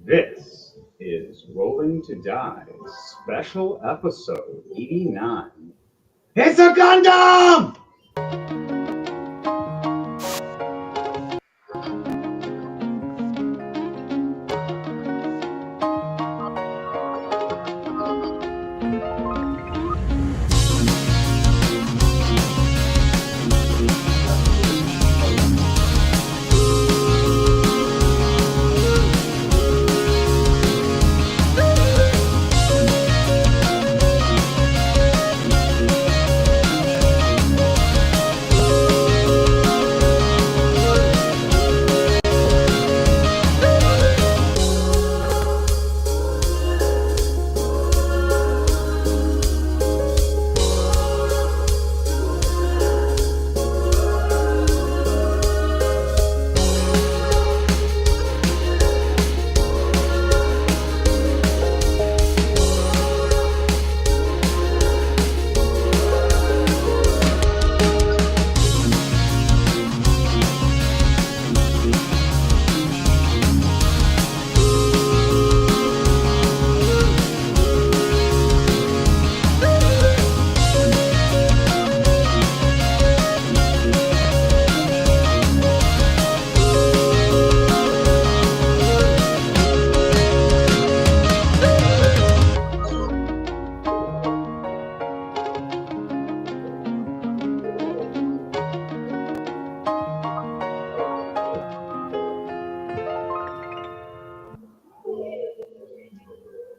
This is Rolling to Die, special episode 89. It's a Gundam!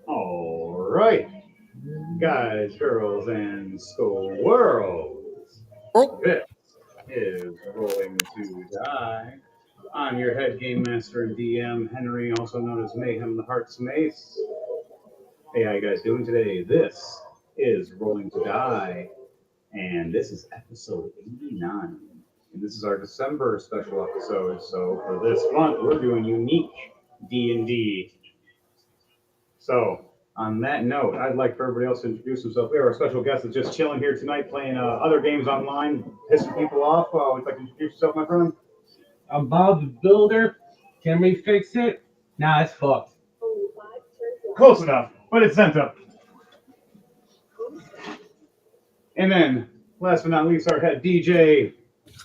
All right, guys, girls, and squirrels. Oh, This is Rolling to Die. I'm your head game master and DM, Henry, also known as Mayhem the Heart's Mace. Hey, how you guys doing today? This is Rolling to Die, and this is episode 89. And this is our December special episode. So for this month, we're doing unique D&D. So on that note, I'd like for everybody else to introduce themselves. We have our special guest that's just chilling here tonight, playing other games online, pissing people off. Would you like to introduce yourself, my friend? I'm Bob the Builder. Can we fix it? Nah, it's fucked. Close enough, but it's sent up. And then, last but not least, our head DJ.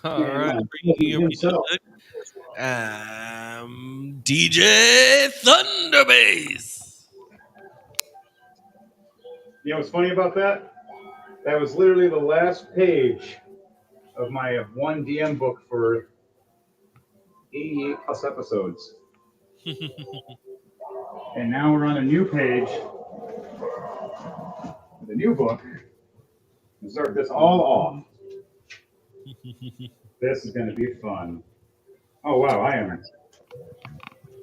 all and, right. himself. DJ Thunderbase. You know what's funny about that? That was literally the last page of my one DM book for 88 plus episodes. And now we're on a new page, the new book. And start this all off. This is going to be fun. Oh, wow, I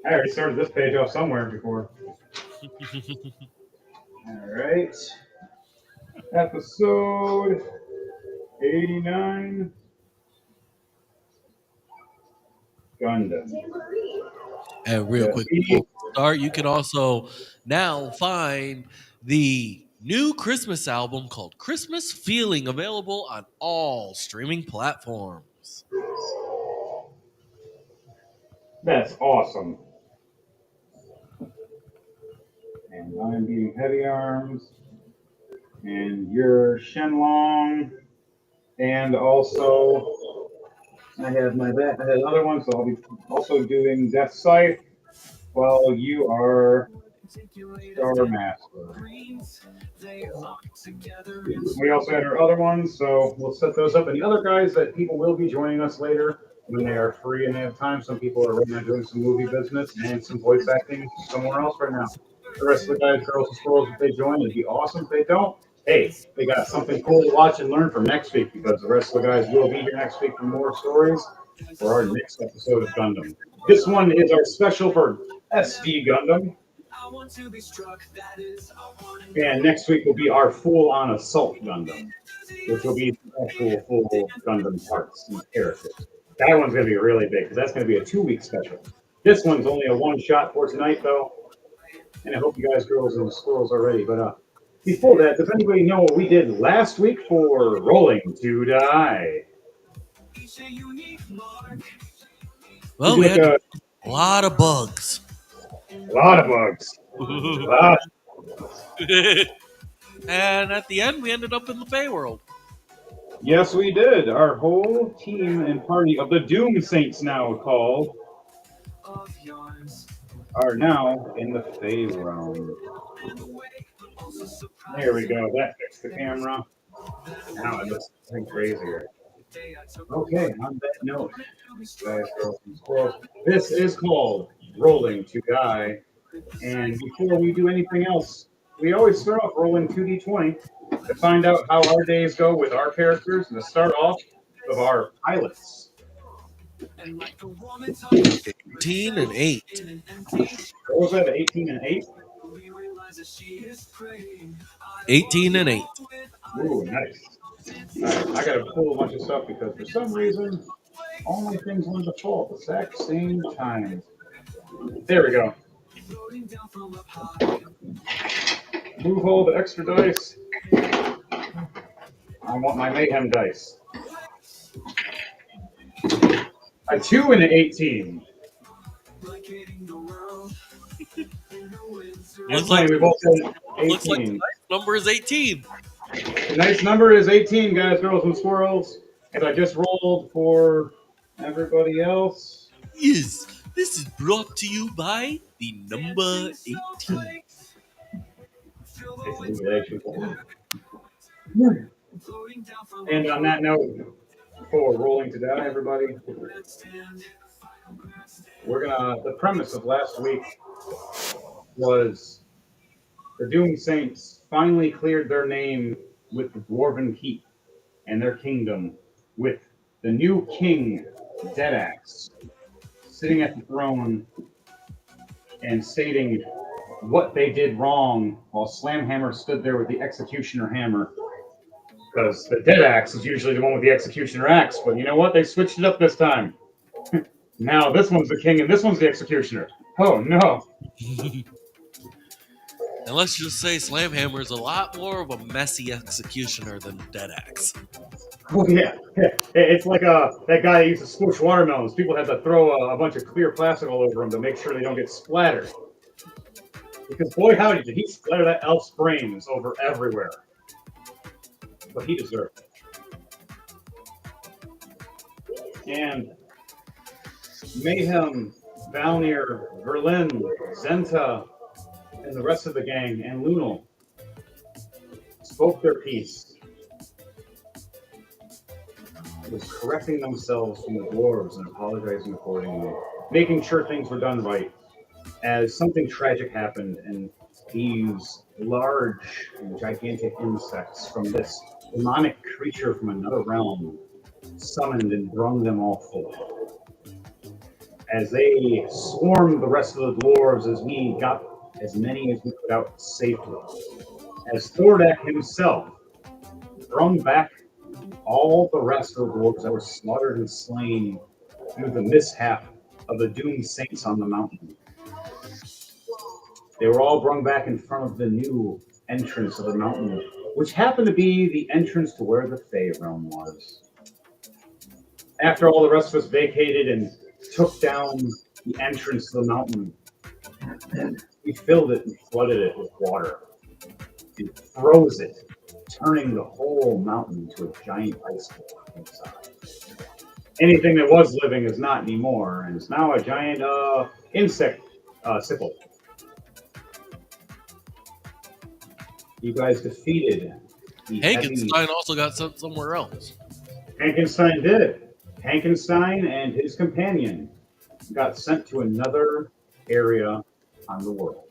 already started this page off somewhere before. All right. Episode 89. Gundam. And real quick before we start, you can also now find the new Christmas album called Christmas Feeling, available on all streaming platforms. That's awesome. And I'm being Heavy Arms. And you're Shenlong. And also, I had other ones, so I'll be also doing Death Sight while you are Star Master. We also had our other ones, so we'll set those up. And the other guys that people will be joining us later when they are free and they have time. Some people are right now doing some movie business and some voice acting somewhere else right now. The rest of the guys, girls, and squirrels, if they join, it'd be awesome. If they don't, hey, they got something cool to watch and learn from next week, because the rest of the guys will be here next week for more stories for our next episode of Gundam. This one is our special for SD Gundam. And next week will be our full-on Assault Gundam, which will be actual full Gundam parts and characters. That one's going to be really big, because that's going to be a 2-week special. This one's only a one-shot for tonight, though. And I hope you guys, girls, and squirrels are ready. But before that, does anybody know what we did last week for Rolling to Die? Well, we had a lot of bugs. A lot of bugs. A lot. And at the end, we ended up in the Fey world. Yes, we did. Our whole team and party of the Doom Saints, now called, are now in the Fey realm. There we go. That fixed the camera. Now it looks even crazier. Okay, on that note, guys, girls, and squirrels, this is called Rolling2Die. And before we do anything else, we always start off rolling 2d20 to find out how our days go with our characters and to start off of our pilots. 18 and 8. What was that, 18 and 8? 18 and 8. Ooh, nice. All right, I got to pull a bunch of stuff because for some reason, all my things went to default at the exact same time. There we go. Move all the extra dice. I want my mayhem dice. A 2 and an 18. Looks like we both said 18. Looks like the nice number is 18. The nice number is 18, guys, girls, and squirrels. And I just rolled for everybody else. Yes, this is brought to you by the number 18. And on that note, for Rolling2Die, everybody, the premise of last week was the Doom Saints finally cleared their name with the Dwarven Keep and their kingdom, with the new king, Deadaxe, sitting at the throne and stating what they did wrong while Slamhammer stood there with the Executioner Hammer. Because the Deadaxe is usually the one with the Executioner Axe, but you know what? They switched it up this time. Now this one's the king and this one's the Executioner. Oh no. And let's just say Slamhammer is a lot more of a messy executioner than Deadaxe. Oh yeah. It's like that guy that used to squish watermelons. People had to throw a bunch of clear plastic all over them to make sure they don't get splattered. Because boy howdy did he splatter that elf's brains over everywhere. But he deserved it. And Mayhem, Valnir, Verlin, Zenta, and the rest of the gang, and Lunal spoke their piece. Was correcting themselves from the dwarves and apologizing accordingly, making sure things were done right, as something tragic happened and these large and gigantic insects from this demonic creature from another realm summoned and brung them all forth. As they swarmed the rest of the dwarves, as we got as many as we put out safely, as Thordak himself brung back all the rest of the dwarves that were slaughtered and slain through the mishap of the doomed saints on the mountain. They were all brung back in front of the new entrance of the mountain, which happened to be the entrance to where the Fey realm was. After all the rest of us vacated and took down the entrance to the mountain, we filled it and flooded it with water and froze it, turning the whole mountain into a giant ice ball inside. Anything that was living is not anymore, and it's now a giant insect sickle. You guys defeated the Hankenstein also got sent somewhere else. Hankenstein did. Hankenstein and his companion got sent to another area on the world.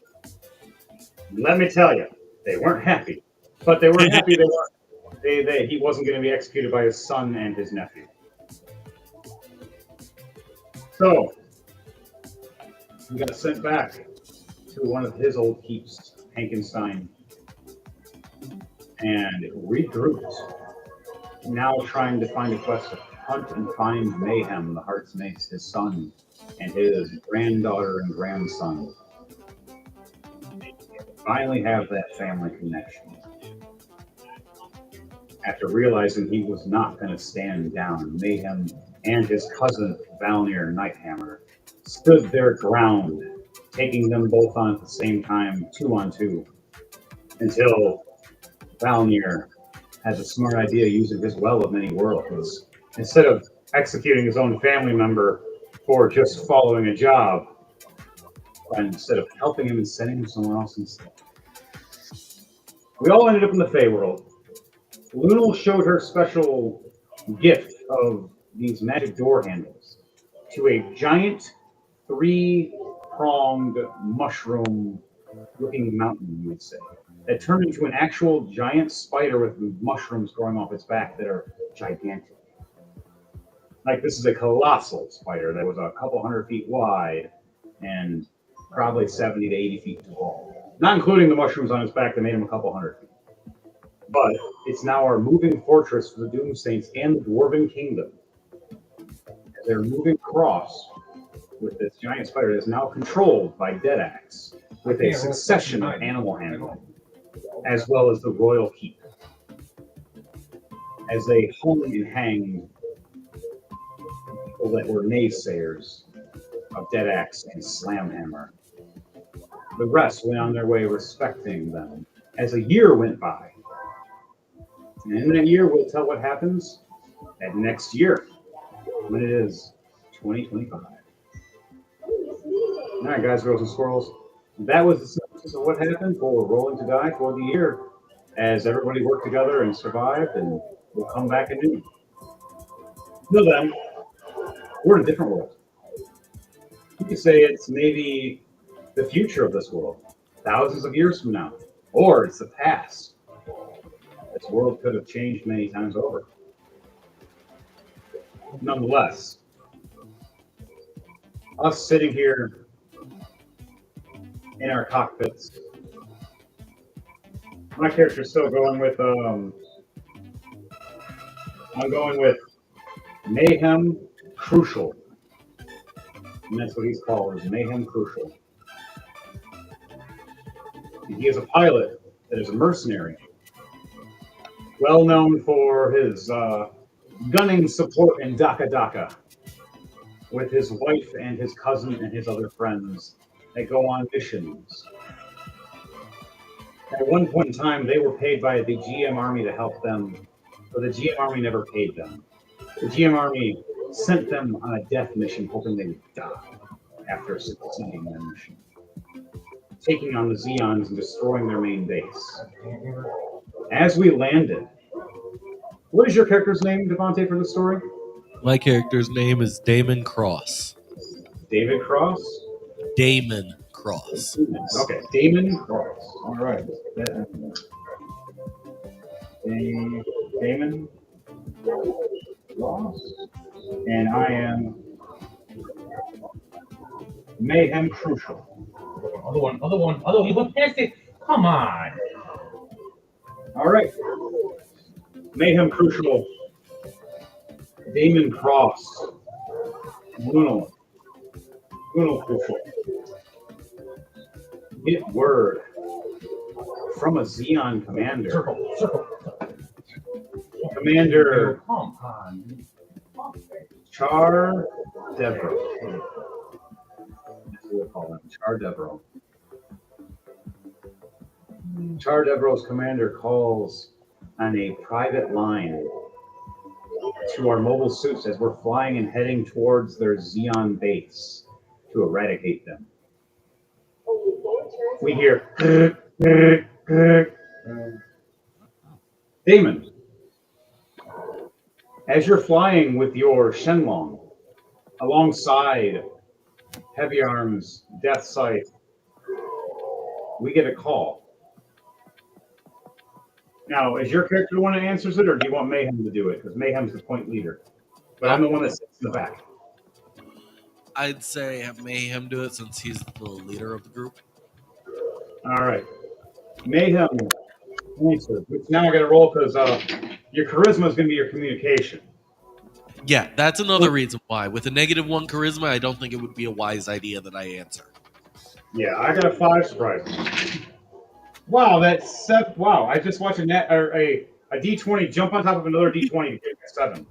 Let me tell you, they weren't happy. But they were happy he wasn't going to be executed by his son and his nephew. So, he got sent back to one of his old keeps, Hankenstein, and regrouped. Now trying to find a quest to hunt and find Mayhem, the Heart's Mace, his son, and his granddaughter and grandson. Finally have that family connection. After realizing he was not going to stand down, Mayhem and his cousin, Valnir Nighthammer, stood their ground taking them both on at the same time, 2-on-2, until Valnir has a smart idea using his Well of Many Worlds. Instead of executing his own family member for just following a job, and instead of helping him and sending him somewhere else instead. We all ended up in the Fey world. Lunal showed her special gift of these magic door handles to a giant 3-pronged mushroom-looking mountain, you would say, that turned into an actual giant spider with mushrooms growing off its back that are gigantic. Like, this is a colossal spider that was a couple hundred feet wide and probably 70 to 80 feet tall. Not including the mushrooms on its back that made him a couple hundred feet. But it's now our moving fortress for the Doom Saints and the Dwarven Kingdom. They're moving across with this giant spider that is now controlled by Deadaxe, with a succession of animal handling, as well as the royal keep. As they hung and hanged people that were naysayers of Deadaxe and Slamhammer. The rest went on their way respecting them as a year went by. And in that year, we'll tell what happens at next year, when it is 2025. All right, guys, girls, and squirrels. That was the synopsis of what happened for Rolling2Die for the year, as everybody worked together and survived, and we'll come back anew. Until then, we're in a different world. You could say it's maybe the future of this world, thousands of years from now, or it's the past. This world could have changed many times over. Nonetheless, us sitting here in our cockpits, my character's still going with, I'm going with Mayhem Crucial. And that's what he's called, is Mayhem Crucial. And he is a pilot that is a mercenary, well known for his gunning support in Daka Daka, with his wife and his cousin and his other friends that go on missions. At one point in time, they were paid by the GM Army to help them, but the GM Army never paid them. The GM Army sent them on a death mission, hoping they would die after succeeding their mission, taking on the Zeons and destroying their main base. As we landed, what is your character's name, Devontae, for the story? My character's name is Damon Cross. David Cross? Damon Cross. Okay, Damon Cross. All right. Damon Cross. And I am Mayhem Crucial. Other one. You went past it. Come on. All right. Mayhem Crucial. Damon Cross. Lunal Crucial. Get word from a Zeon commander. Circle. Commander Come on. Char Devro. That's what we'll call him. Char Devro. Char Devro's commander calls on a private line to our mobile suits as we're flying and heading towards their Zeon base to eradicate them. We hear Damon, as you're flying with your Shenlong alongside Heavy Arms, Death Sight, we get a call. Now, is your character the one that answers it, or do you want Mayhem to do it? Because Mayhem's the point leader. But I'm the one that sits in the back. I'd say have Mayhem do it since he's the leader of the group. All right. Mayhem answers. Which now I got to roll because your charisma is going to be your communication. Yeah, that's another reason why. With a -1 charisma, I don't think it would be a wise idea that I answer. Yeah, I got a 5 surprise. Wow, that's seven. Wow, I just watched a D20 jump on top of another D20 to get a 7.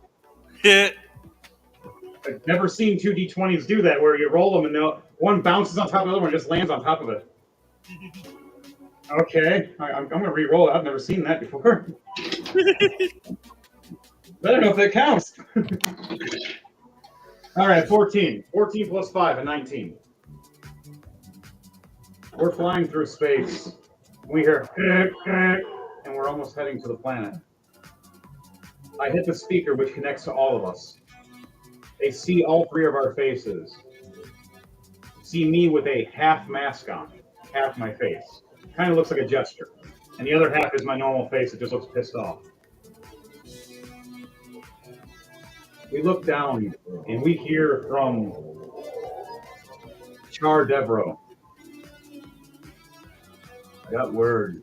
I've never seen 2d20s do that, where you roll them and one bounces on top of the other one and just lands on top of it. Okay, I'm going to re-roll it. I've never seen that before. I don't know if that counts. All right, 14. 14 plus 5, a 19. We're flying through space. We hear, and we're almost heading to the planet. I hit the speaker, which connects to all of us. They see all three of our faces. See me with a half mask on, half my face. Kind of looks like a gesture. And the other half is my normal face. It just looks pissed off. We look down and we hear from Char Devro. I got word.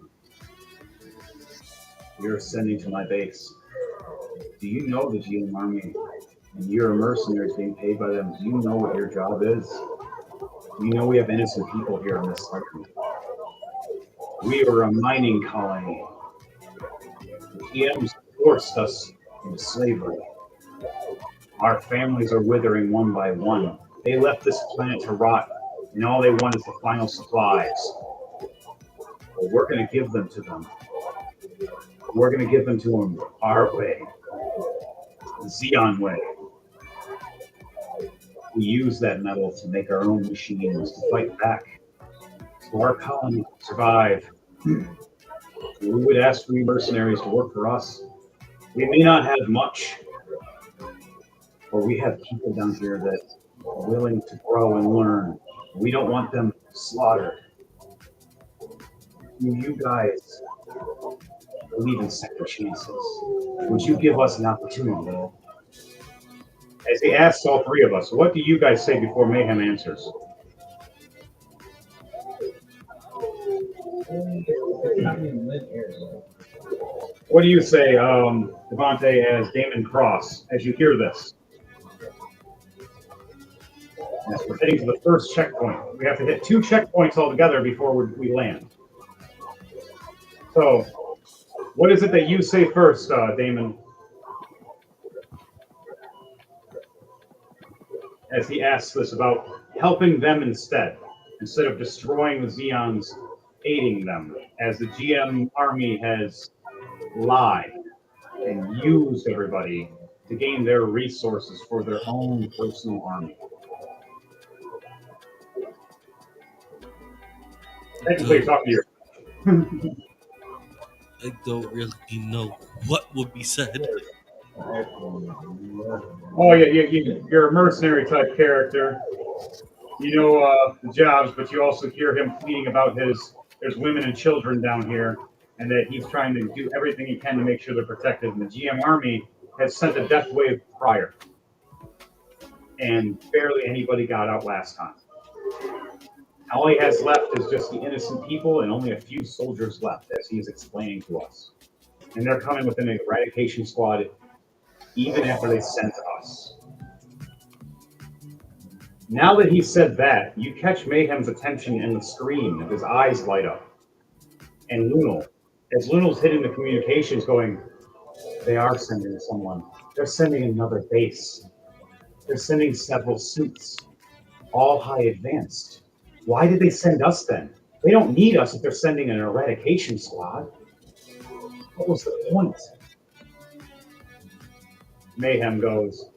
You're sending to my base. Do you know the GM Army? And you're a mercenary being paid by them. Do you know what your job is? Do you know we have innocent people here in this country? We are a mining colony. The GMs forced us into slavery. Our families are withering one by one. They left this planet to rot, and all they want is the final supplies. But we're going to give them to them. We're going to give them to them our way, the Xeon way. We use that metal to make our own machines to fight back, so our colony can survive. We would ask for you mercenaries to work for us. We may not have much, but we have people down here that are willing to grow and learn. We don't want them slaughtered. You guys believe in second chances. Would you give us an opportunity? As he asks all three of us, what do you guys say before Mayhem answers? What do you say, Devontae, as Damon Cross, as you hear this? Yes, we're heading to the first checkpoint. We have to hit 2 checkpoints altogether before we land. So, what is it that you say first, Damon? As he asks this about helping them instead of destroying the Xeons, aiding them, as the GM Army has lied and used everybody to gain their resources for their own personal army. Technically, you're talking to your... I don't really know what would be said. Oh, yeah, you're a mercenary type character. You know the jobs, but you also hear him pleading about there's women and children down here, and that he's trying to do everything he can to make sure they're protected. And the GM Army has sent a death wave prior, and barely anybody got out last time. All he has left is just the innocent people and only a few soldiers left, as he is explaining to us. And they're coming with an eradication squad even after they sent us. Now that he said that, you catch Mayhem's attention in the screen, and his eyes light up. And Lunal, as Lunal's hitting the communications going, they are sending someone. They're sending another base. They're sending several suits, all high advanced. Why did they send us then? They don't need us if they're sending an eradication squad. What was the point? Mayhem goes,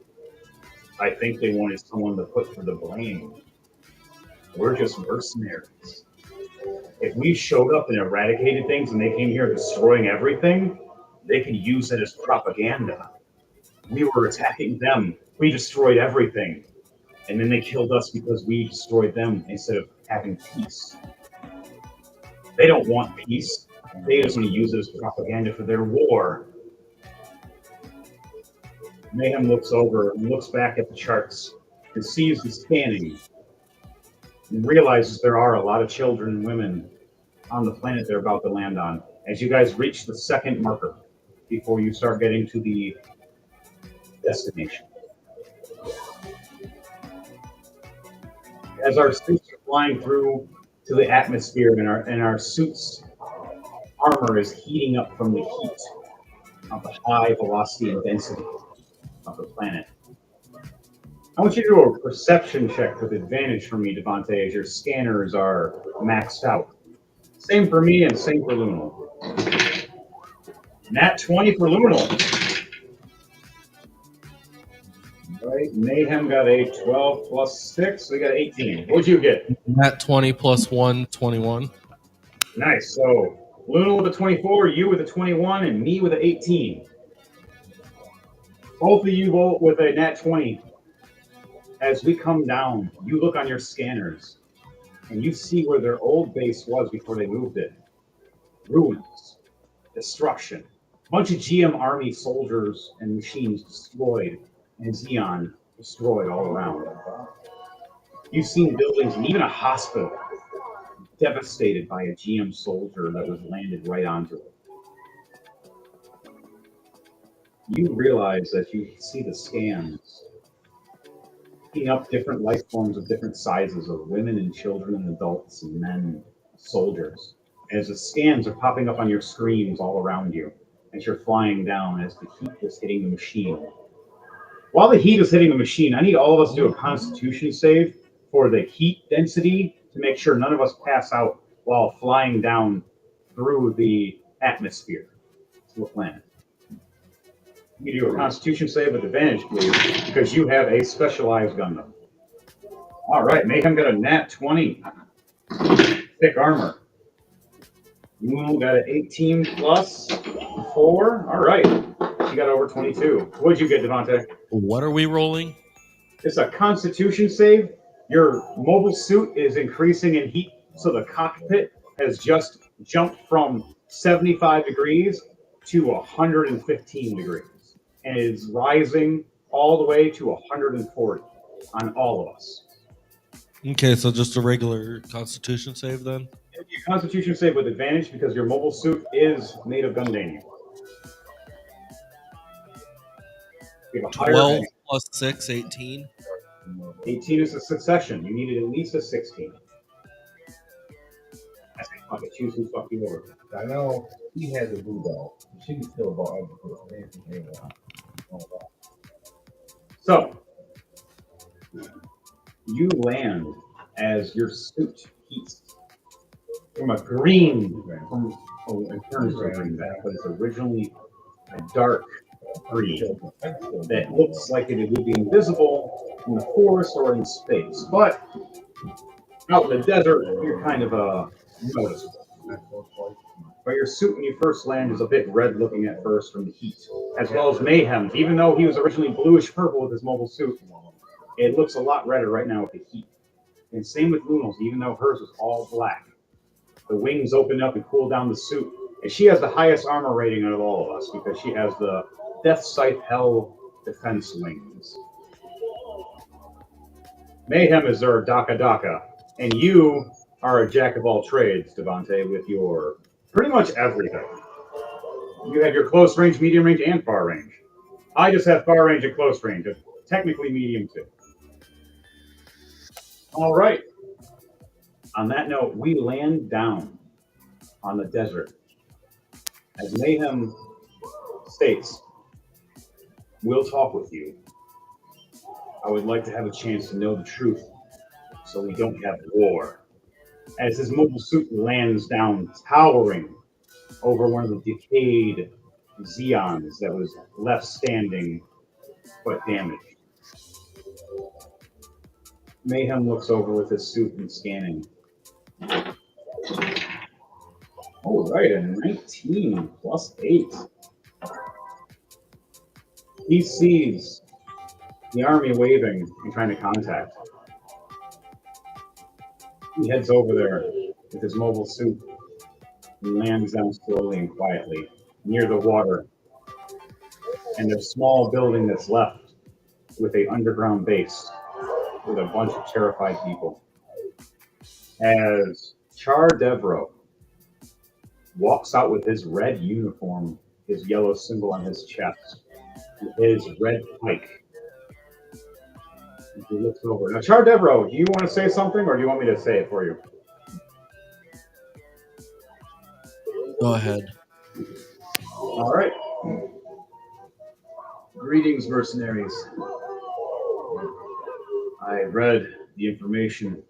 I think they wanted someone to put for the blame. We're just mercenaries. If we showed up and eradicated things and they came here destroying everything, they could use it as propaganda. We were attacking them. We destroyed everything. And then they killed us because we destroyed them instead of having peace. They don't want peace. They just want to use it as propaganda for their war. Mayhem looks over and looks back at the charts and sees the scanning and realizes there are a lot of children and women on the planet they're about to land on. As you guys reach the second marker before you start getting to the destination. As our suits are flying through to the atmosphere and our suits' armor is heating up from the heat of the high velocity and density of the planet. I want you to do a perception check with advantage for me, Devontae, as your scanners are maxed out. Same for me and same for Lunal. Nat 20 for Lunal. Right, Mayhem got a 12 plus 6, so we got 18. What'd you get? Nat 20 plus 1, 21. Nice. So Luna with a 24, you with a 21, and me with an 18. Both of you vote with a nat 20. As we come down, you look on your scanners, and you see where their old base was before they moved it. Ruins, destruction. A bunch of GM Army soldiers and machines destroyed, and Xeon destroyed all around. You've seen buildings and even a hospital devastated by a GM soldier that was landed right onto it. You realize that you see the scans picking up different life forms of different sizes of women and children and adults and men, soldiers. As the scans are popping up on your screens all around you as you're flying down as the heat is hitting the machine. While the heat is hitting the machine, I need all of us to do a constitution save for the heat density to make sure none of us pass out while flying down through the atmosphere to the planet. You do a constitution save with advantage, please, because you have a specialized Gundam. All right, Mayhem got a nat 20. Thick armor. Moon got an 18 plus 4. All right. She got over 22. What'd you get, Devontae? What are we rolling? It's a constitution save. Your mobile suit is increasing in heat, so the cockpit has just jumped from 75 degrees to 115 degrees. And is rising all the way to 140 on all of us. Okay, so just a regular constitution save then? Your constitution save with advantage because your mobile suit is made of Gundanium. You have a 12 plus 6, 18. 18 is a succession. You needed at least a 16. I say, fuck it, choose who fuck you over. I know he has a blue belt. She can still ball. So, you land as your suit heats from a green, it turns to a green back, but it's originally a dark green that looks like it would be invisible in the forest or in space. But out in the desert, you're kind of noticeable. But your suit when you first land is a bit red looking at first from the heat, as well as Mayhem's. Even though he was originally bluish purple with his mobile suit, it looks a lot redder right now with the heat. And same with Lunal's, even though hers was all black. The wings open up and cool down the suit. And she has the highest armor rating out of all of us because she has the Death Scythe Hell defense wings. Mayhem is their Daka Daka. And you are a jack of all trades, Devontae, with your pretty much everything. You have your close range, medium range, and far range. I just have far range and close range. Technically medium too. All right. On that note, we land down on the desert. As Mayhem states, we'll talk with you. I would like to have a chance to know the truth so we don't have war. As his mobile suit lands down, towering over one of the decayed Xeons that was left standing but damaged. Mayhem looks over with his suit and scanning. Oh, right, a 19 plus 8. He sees the army waving and trying to contact. He heads over there with his mobile suit and lands down slowly and quietly near the water and the small building that's left with an underground base with a bunch of terrified people. As Char Devro walks out with his red uniform, his yellow symbol on his chest, with his red pike. He looks over. Now, Char Devro, do you want to say something or do you want me to say it for you? Go ahead. All right. Greetings, mercenaries. I read the information.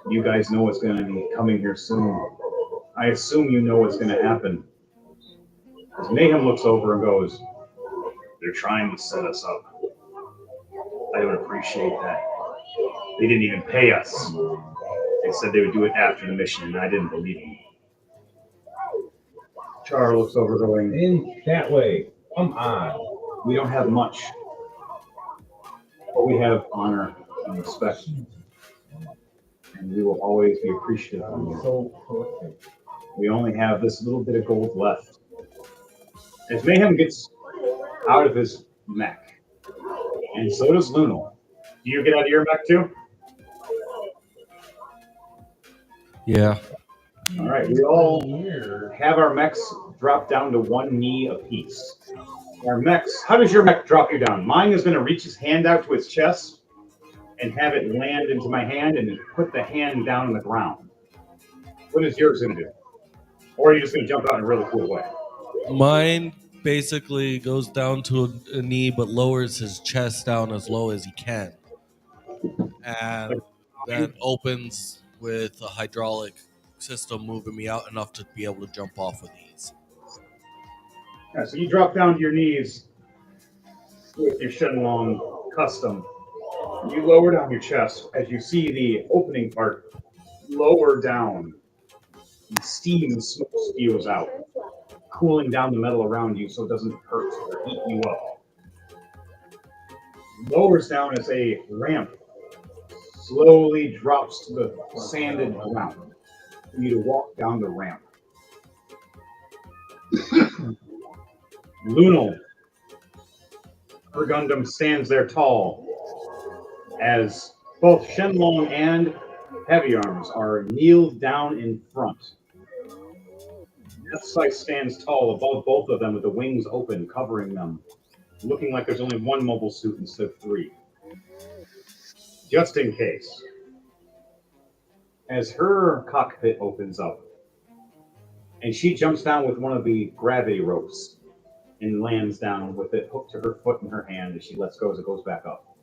You guys know what's going to be coming here soon. I assume you know what's going to happen. As Mayhem looks over and goes, they're trying to set us up. I don't appreciate that. They didn't even pay us. They said they would do it after the mission, and I didn't believe them. Char looks over going, In that way. Come on. we don't have much, but we have honor and respect, and we will always be appreciative of I'm you. so perfect. We only have this little bit of gold left. As Mayhem gets out of his mech, and so does Lunal. Do you get out of your mech too? Yeah. All right, we all have our mechs drop down to one knee apiece. Our mechs, how does your mech drop you down? Mine is going to reach his hand out to its chest and have it land into my hand and put the hand down on the ground. What is yours going to do? Or are you just going to jump out in a really cool way? Mine basically goes down to a knee but lowers his chest down as low as he can. And then opens with a hydraulic system moving me out enough to be able to jump off with ease. Yeah, so you drop down to your knees with your Shenlong custom. You lower down your chest as you see the opening part lower down. And steam and smoke spews out, cooling down the metal around you so it doesn't hurt or heat you up. Lowers down as a ramp slowly drops to the sanded ground for you to walk down the ramp. Lunal, her Gundam stands there tall as both Shenlong and Heavy Arms are kneeled down in front. Deathsight stands tall above both of them with the wings open, covering them, looking like there's only one mobile suit instead of three. Just in case. As her cockpit opens up, and she jumps down with one of the gravity ropes and lands down with it hooked to her foot in her hand as she lets go as it goes back up.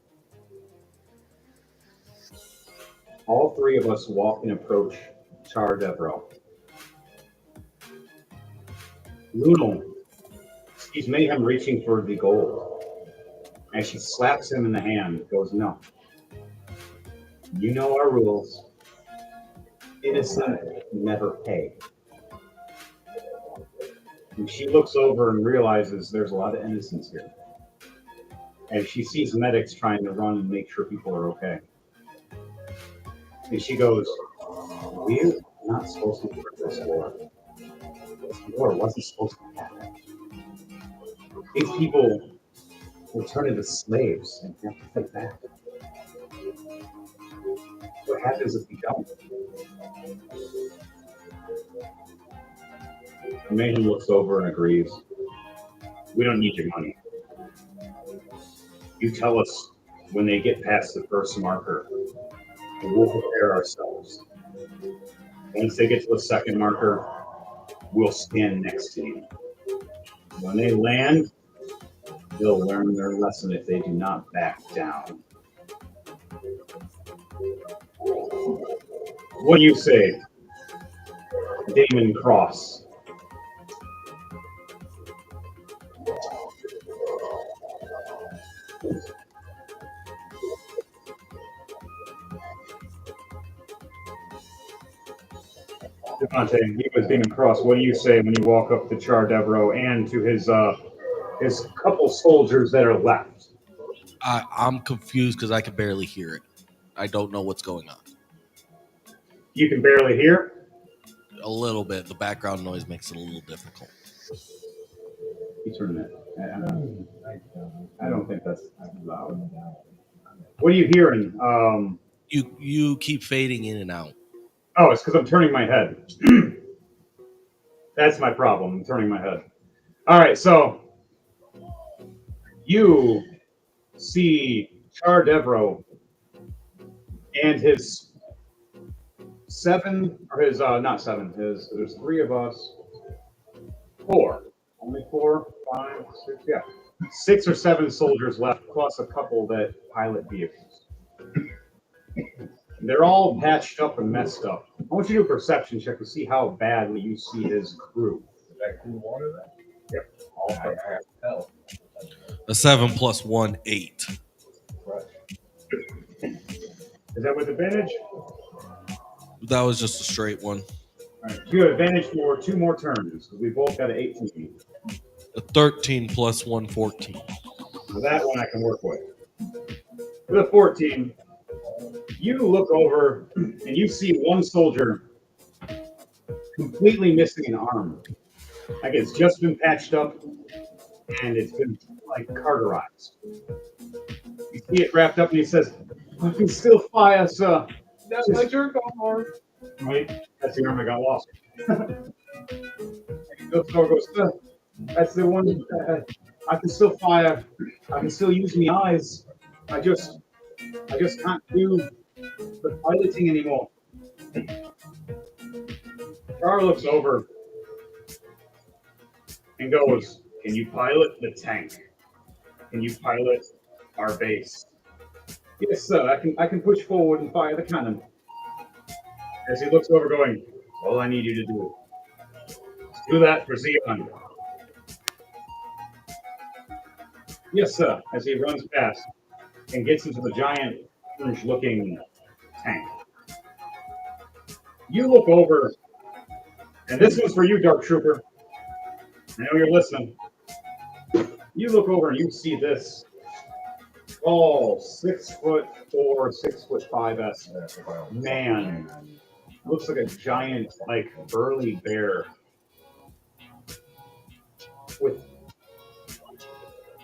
All three of us walk and approach Char Devro. Lunal sees Mayhem reaching for the gold. As she slaps him in the hand, goes, no. You know our rules. Innocent never pay. And she looks over and realizes there's a lot of innocence here. As she sees medics trying to run and make sure people are okay. And she goes, we're not supposed to be this war. This war wasn't supposed to happen. These people will turn into slaves and have to fight back. What happens if we don't? Mayhem looks over and agrees. We don't need your money. You tell us when they get past the first marker, and we'll prepare ourselves. Once they get to the second marker, we'll stand next to you. When they land, they'll learn their lesson if they do not back down. What do you say, Damon Cross? Devontae, he was Damon Cross. What do you say when you walk up to Char Devro and to his couple soldiers that are left? I'm confused because I can barely hear it. I don't know what's going on. You can barely hear? A little bit. The background noise makes it a little difficult. You turn it. I don't think that's loud. What are you hearing? You keep fading in and out. Oh, it's because I'm turning my head. That's my problem. I'm turning my head. All right, so you see Char Devro and his there's three of us. Four. Only 4, 5, 6, yeah. 6 or 7 soldiers left, plus a couple that pilot vehicles. They're all patched up and messed up. I want you to do a perception check to see how badly you see his crew. Is that cool water then? Yep. All I have to tell. A 7 plus 1, 8. Fresh. Is that with advantage? That was just a straight one. All right. You have advantage for 2 more turns because we both got an 18. A 13 plus 1, 14. So that one I can work with. For the 14, you look over and you see one soldier completely missing an arm. Like it's just been patched up and it's been like carterized. You see it wrapped up and he says, "I can still fire, sir." That's my jerk arm. Right? That's the arm I got lost. He goes over and goes, "Sir, that's the one. I can still fire. I can still use my eyes. I just can't do the piloting anymore." Char looks over and goes, "Can you pilot the tank? Can you pilot our base?" "Yes, sir. I can push forward and fire the cannon." As he looks over, going, "All I need you to do is do that for Xeon." "Yes, sir." As he runs past and gets into the giant, orange-looking tank. You look over, and this one's for you, Dark Trooper. I know you're listening. You look over and you see this tall, 6'4", 6'5" man. Looks like a giant, like burly bear with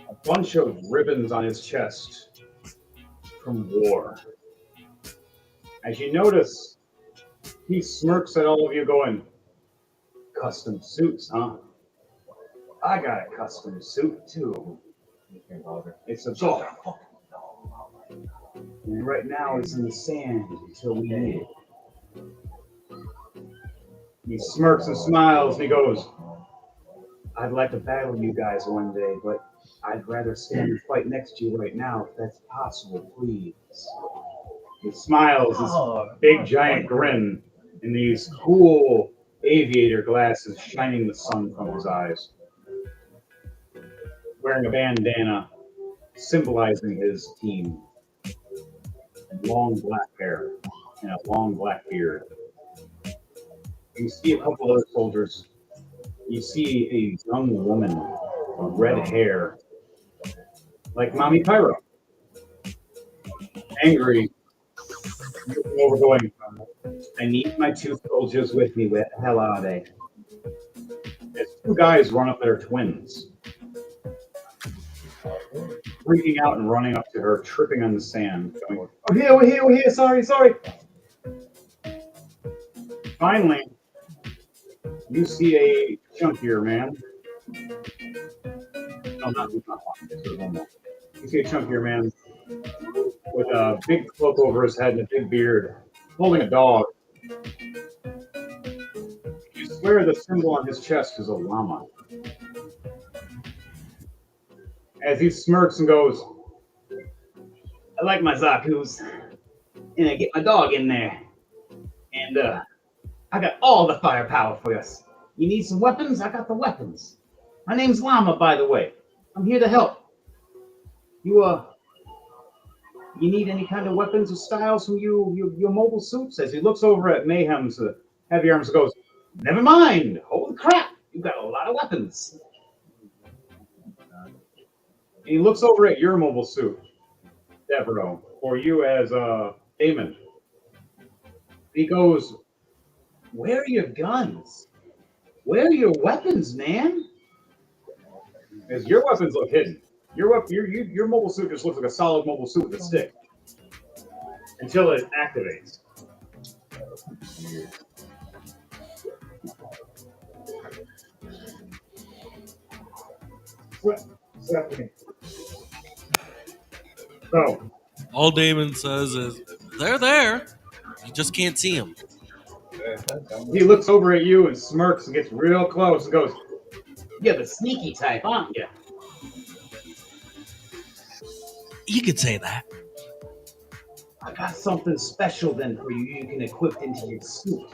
a bunch of ribbons on his chest from war. As you notice, he smirks at all of you, going, "Custom suits, huh? I got a custom suit too. It's a dog. And right now it's in the sand until we need it." He smirks and smiles and he goes, "I'd like to battle you guys one day, but I'd rather stand and fight next to you right now if that's possible, please." He smiles, this big giant grin, and these cool aviator glasses shining the sun from his eyes. Wearing a bandana symbolizing his team. Long black hair and a long black beard. You see a couple other soldiers. You see a young woman with red hair, like Mommy Pyro. Angry, looking over going, "I need my 2 soldiers with me. Where the hell are they?" As 2 guys run up, their twins, freaking out and running up to her, tripping on the sand, going, "Oh, here, we're here, sorry." Finally, you see a chunkier man. No, not one more. You see a chunkier man with a big cloak over his head and a big beard, holding a dog. You swear the symbol on his chest is a llama. As he smirks and goes, "I like my Zaku's, and I get my dog in there, and I got all the firepower for us. You need some weapons? I got the weapons. My name's Llama, by the way. I'm here to help. You need any kind of weapons or styles from your mobile suits?" As he looks over at Mayhem's heavy arms and goes, "Never mind. Holy crap, you got a lot of weapons." And he looks over at your mobile suit, Devereaux, or you as Damon. He goes, "Where are your guns? Where are your weapons, man?" As your weapons look hidden. Your mobile suit just looks like a solid mobile suit with a stick until it activates. What's happening? So, All Damon says is, "They're there. You just can't see them." he looks over at you and smirks and gets real close and goes, "You're the sneaky type, aren't you?" You could say that. I got something special then for you. You can equip into your suit.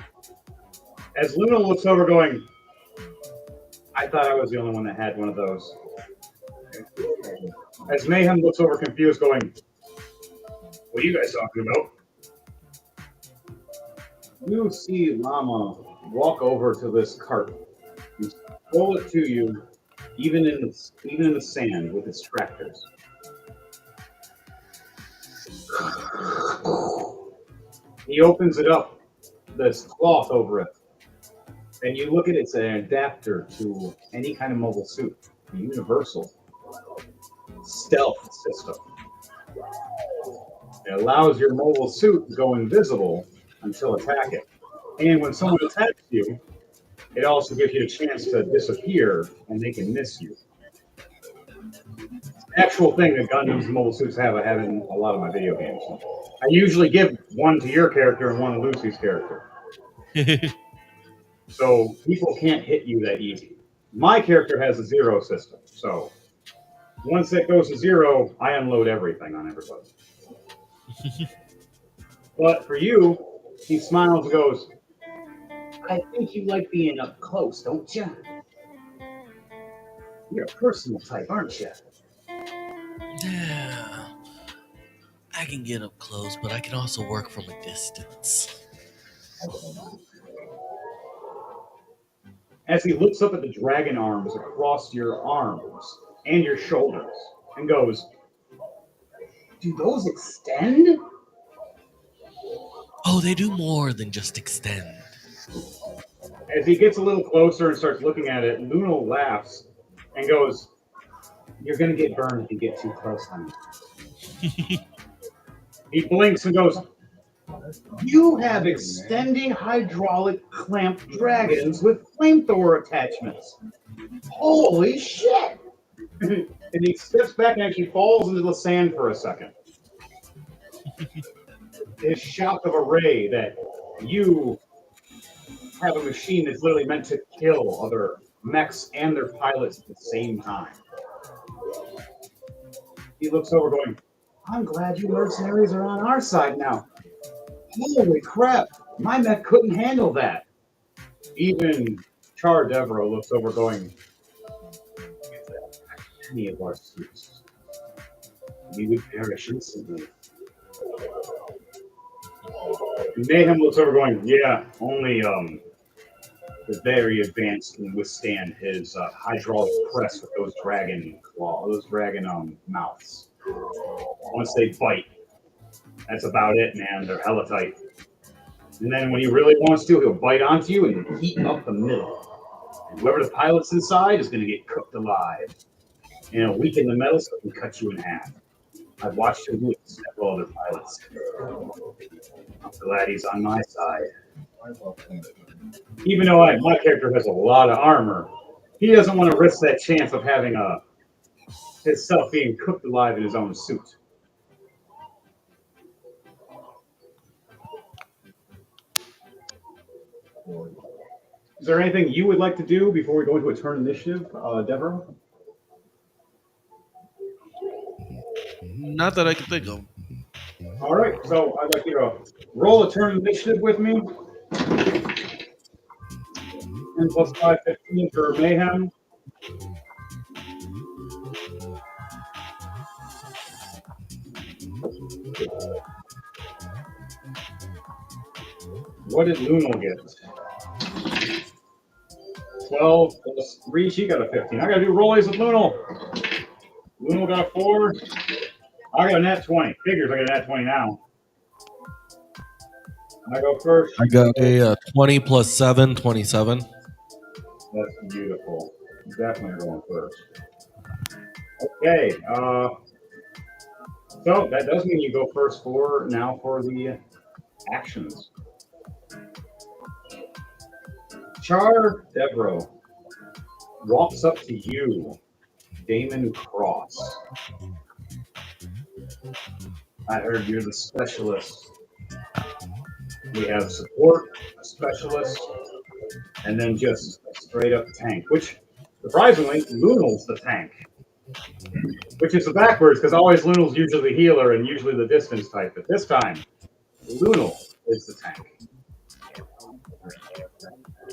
As Luna looks over, going, I thought I was the only one that had one of those. As Mayhem looks over, confused, going, what are you guys talking about? You see Llama walk over to this cart and pull it to you, even in the sand with its tractors. He opens it up, this cloth over it, and you look at it, it's an adapter to any kind of mobile suit, a universal stealth system. It allows your mobile suit to go invisible until attacking. And when someone attacks you, it also gives you a chance to disappear and they can miss you. It's an actual thing that Gundam's mobile suits have. I have in a lot of my video games. I usually give one to your character and one to Lucy's character. So people can't hit you that easy. My character has a zero system. So once it goes to zero, I unload everything on everybody. But for you, he smiles and goes, I think you like being up close, don't you? You're a personal type, aren't you? Yeah. I can get up close, but I can also work from a distance. As he looks up at the dragon arms across your arms and your shoulders and goes, do those extend? Oh, they do more than just extend. As he gets a little closer and starts looking at it, Luna laughs and goes, you're going to get burned if you get too close, honey. He blinks and goes, you have extending hydraulic clamp dragons with flamethrower attachments. Holy shit! And he steps back and actually falls into the sand for a second. His shock of array that you have a machine that's literally meant to kill other mechs and their pilots at the same time. He looks over going, I'm glad you mercenaries are on our side now. Holy crap, my mech couldn't handle that. Even Char Devereaux looks over going, if that attacked any of our suits, we would perish instantly. Mayhem looks over going, yeah, only the very advanced can withstand his hydraulic press with those dragon mouths. Once they bite, that's about it, man. They're hella tight. And then when he really wants to, he'll bite onto you and heat up the middle. And whoever the pilot's inside is going to get cooked alive. And it'll weaken the metal so it can cut you in half. I've watched him do it to several other pilots. I'm glad he's on my side. Even though my character has a lot of armor, he doesn't want to risk that chance of having himself being cooked alive in his own suit. Is there anything you would like to do before we go into a turn initiative, Deborah? Not that I can think of. All right, so I'd like you to roll a turn initiative with me. 10 plus 5, 15 for Mayhem. What did Luna get? 12 plus 3, she got a 15. I got to do rollies with Luna. Luna got a 4. I got a nat 20. Figures I got a nat 20 now. I go first. I got a 20 plus 7, 27. That's beautiful. Definitely going first. Okay. So that does mean you go first for the actions. Char Devereaux walks up to you, Damon Cross. I heard you're the specialist. We have support, a specialist, and then just a straight up tank, which surprisingly, Lunal's the tank. Which is backwards, because always Lunal's usually the healer and usually the distance type. But this time, Lunal is the tank.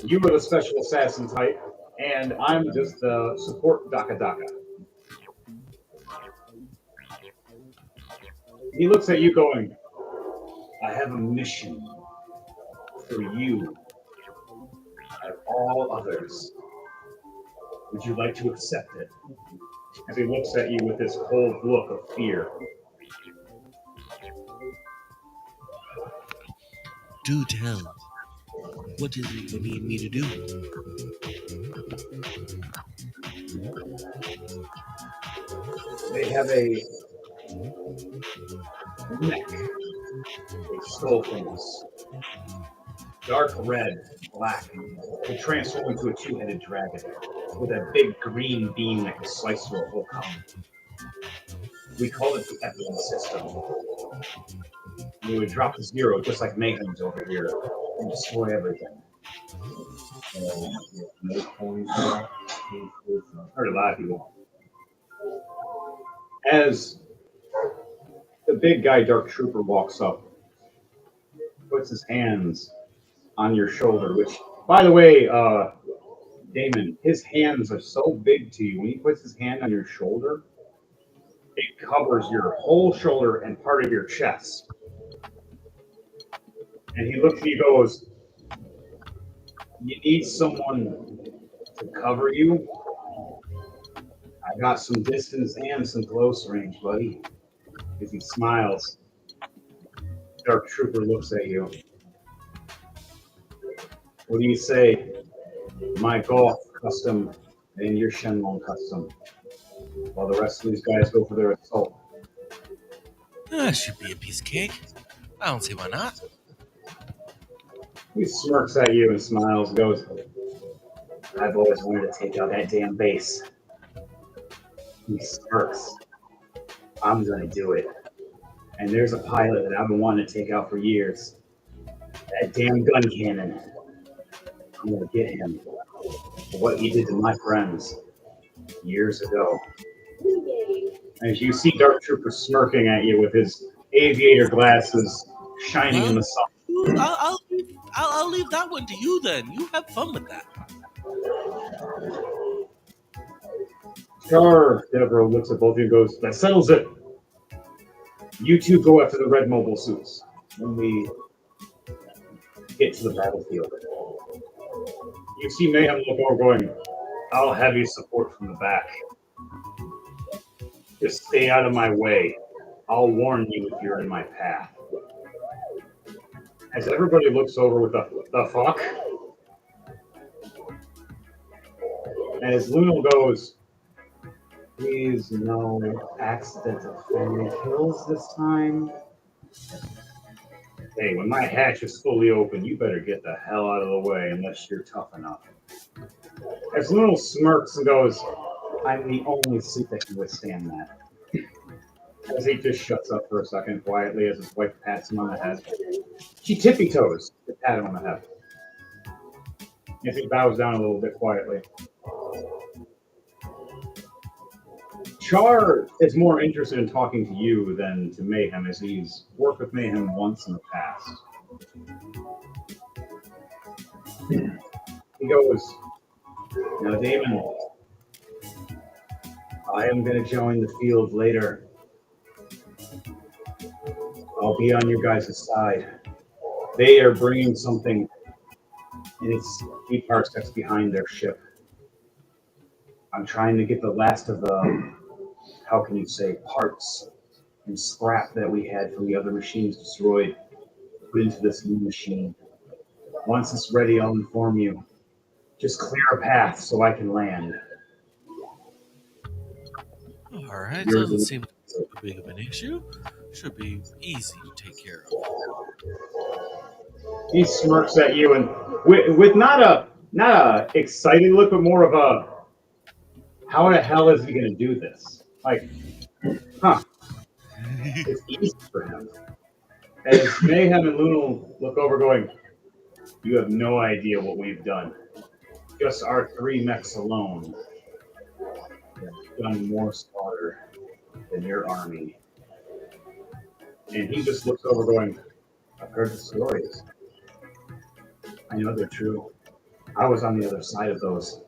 You are the special assassin type, and I'm just the support Daka Daka. He looks at you going, I have a mission for you and all others. Would you like to accept it? As he looks at you with this cold look of fear. Do tell. What is it you need me to do? They have a neck, a skull things, dark red, black. They transform into a two-headed dragon with a big green beam that can slice through a whole column. We call it the Ep.89 system. We would drop to zero just like Mayhem's over here and destroy everything. Heard a lot of people. As the big guy, Dark Trooper, walks up, puts his hands on your shoulder, which, by the way, Damon, his hands are so big to you. When he puts his hand on your shoulder, it covers your whole shoulder and part of your chest. And he looks at you and goes, you need someone to cover you? I got some distance and some close range, buddy. As he smiles, Dark Trooper looks at you. What do you say? My Golf custom and your Shenlong custom, while the rest of these guys go for their assault. That should be a piece of cake. I don't see why not. He smirks at you and smiles and goes, I've always wanted to take out that damn base. He smirks. I'm going to do it. And there's a pilot that I've been wanting to take out for years. That damn gun cannon. I'm going to get him for what he did to my friends years ago. As you see Dark Trooper smirking at you with his aviator glasses shining in the sun. I'll leave that one to you then. You have fun with that. Char Devereaux looks at both of you and goes, that settles it. You two go after the red mobile suits when we get to the battlefield. You see Mayhem look over going, I'll have you support from the back. Just stay out of my way. I'll warn you if you're in my path. As everybody looks over with the fuck, and as Lunal goes, please no accidental family kills this time. Hey, when my hatch is fully open, you better get the hell out of the way unless you're tough enough. As Lunal smirks and goes, I'm the only suit that can withstand that. As he just shuts up for a second quietly as his wife pats him on the head. She tippy-toes to pat him on the head. As he bows down a little bit quietly. Char is more interested in talking to you than to Mayhem, as he's worked with Mayhem once in the past. He goes, now Damon, I am going to join the field later. I'll be on your guys' side. They are bringing something, and it's 8 parsecs behind their ship. I'm trying to get the last of the, how can you say, parts and scrap that we had from the other machines destroyed, put into this new machine. Once it's ready, I'll inform you. Just clear a path so I can land. All right, doesn't seem like so big of an issue. Should be easy to take care of. He smirks at you and with not a excited look, but more of a, how the hell is he going to do this? Like, it's easy for him. As Mayhem and Lunal look over going, you have no idea what we've done. Just our 3 mechs alone. that's done more slaughter than your army. And he just looks over going, I've heard the stories. I know they're true. I was on the other side of those.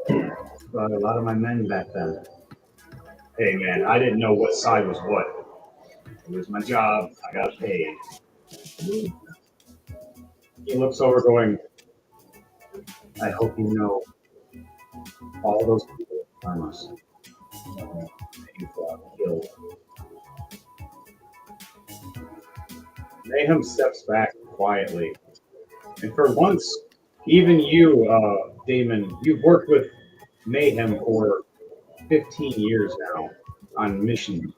But a lot of my men back then. Hey man, I didn't know what side was what. It was my job. I got paid. He looks over going, I hope you know all those people harm us. You killed. Mayhem steps back quietly. And for once, even you, Damon, you've worked with Mayhem for 15 years now on missions.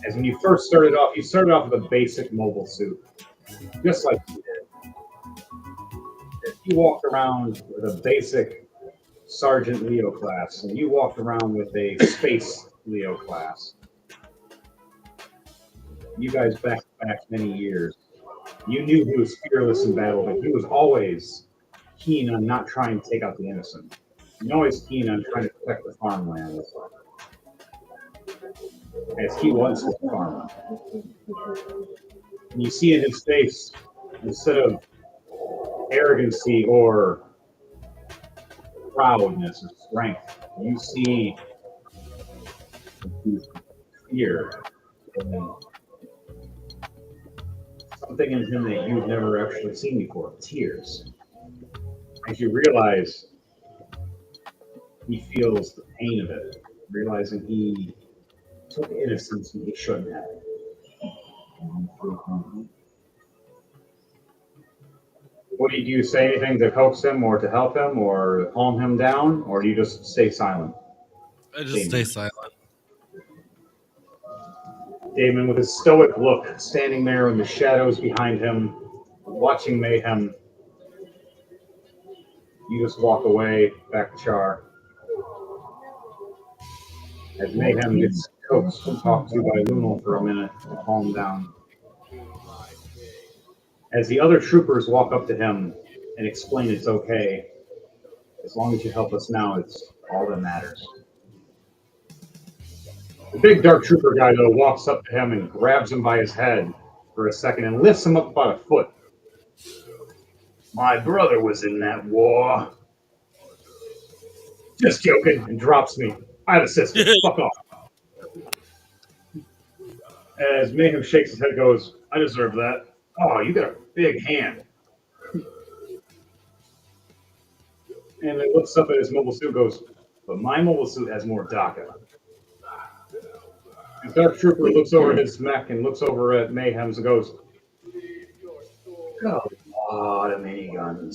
As when you first started off, you started off with a basic mobile suit, just like you did. If you walked around with a basic Sergeant Leo class, and you walked around with a Space Leo class, you guys back to back many years. You knew he was fearless in battle, but he was always keen on not trying to take out the innocent. He's always keen on trying to protect the farmland, as he was with the farmer. And you see in his face, instead of arrogancy or proudness or strength, you see fear and something in him that you've never actually seen before, tears. As you realize he feels the pain of it, realizing he took innocence when he shouldn't have. What do you say? Anything to coax him or to help him or calm him down, or do you just stay silent? I just stay silent. Damon, with his stoic look, standing there in the shadows behind him, watching Mayhem, you just walk away back to Char. As Mayhem gets coaxed and talked to by Lunal for a minute to calm down. As the other troopers walk up to him and explain it's okay, as long as you help us now, it's all that matters. The big dark trooper guy, though, walks up to him and grabs him by his head for a second and lifts him up about a foot. My brother was in that war. Just joking, and drops me. I have a sister. Fuck off. As Mayhem shakes his head, goes, I deserve that. Oh, you got a big hand. And he looks up at his mobile suit and goes, but my mobile suit has more DACA. The Dark Trooper looks over at his mech and looks over at Mayhem's and goes, got a lot of miniguns.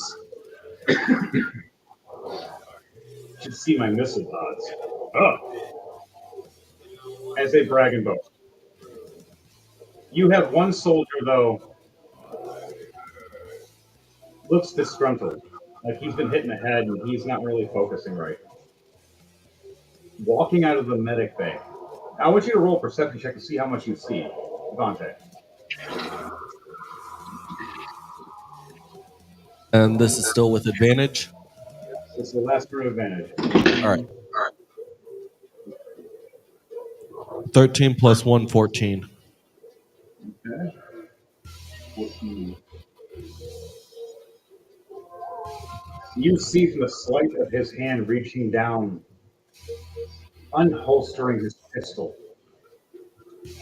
Should see my missile pods. Oh. As they brag and boast. You have one soldier, though, looks disgruntled. Like he's been hit in the head and he's not really focusing right. Walking out of the medic bay. I want you to roll a perception check to see how much you see. Devontae. And this is still with advantage? This is the last room advantage. All right. 13 plus 1, 14. Okay. 14. You see from the sleight of his hand reaching down, unholstering his pistol.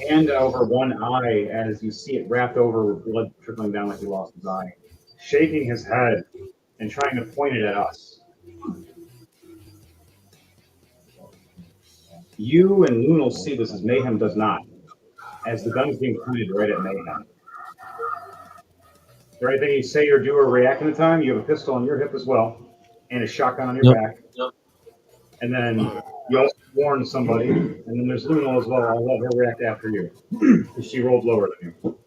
Hand over one eye as you see it wrapped over with blood trickling down like he lost his eye. Shaking his head and trying to point it at us. You and Lunal see this as Mayhem does not, as the gun's being pointed right at Mayhem. Is there anything you say or do or react in the time? You have a pistol on your hip as well, and a shotgun on your back. Yep. And then you also warn somebody, and then there's Lunal as well. I'll let her react after you, because she rolled lower than you.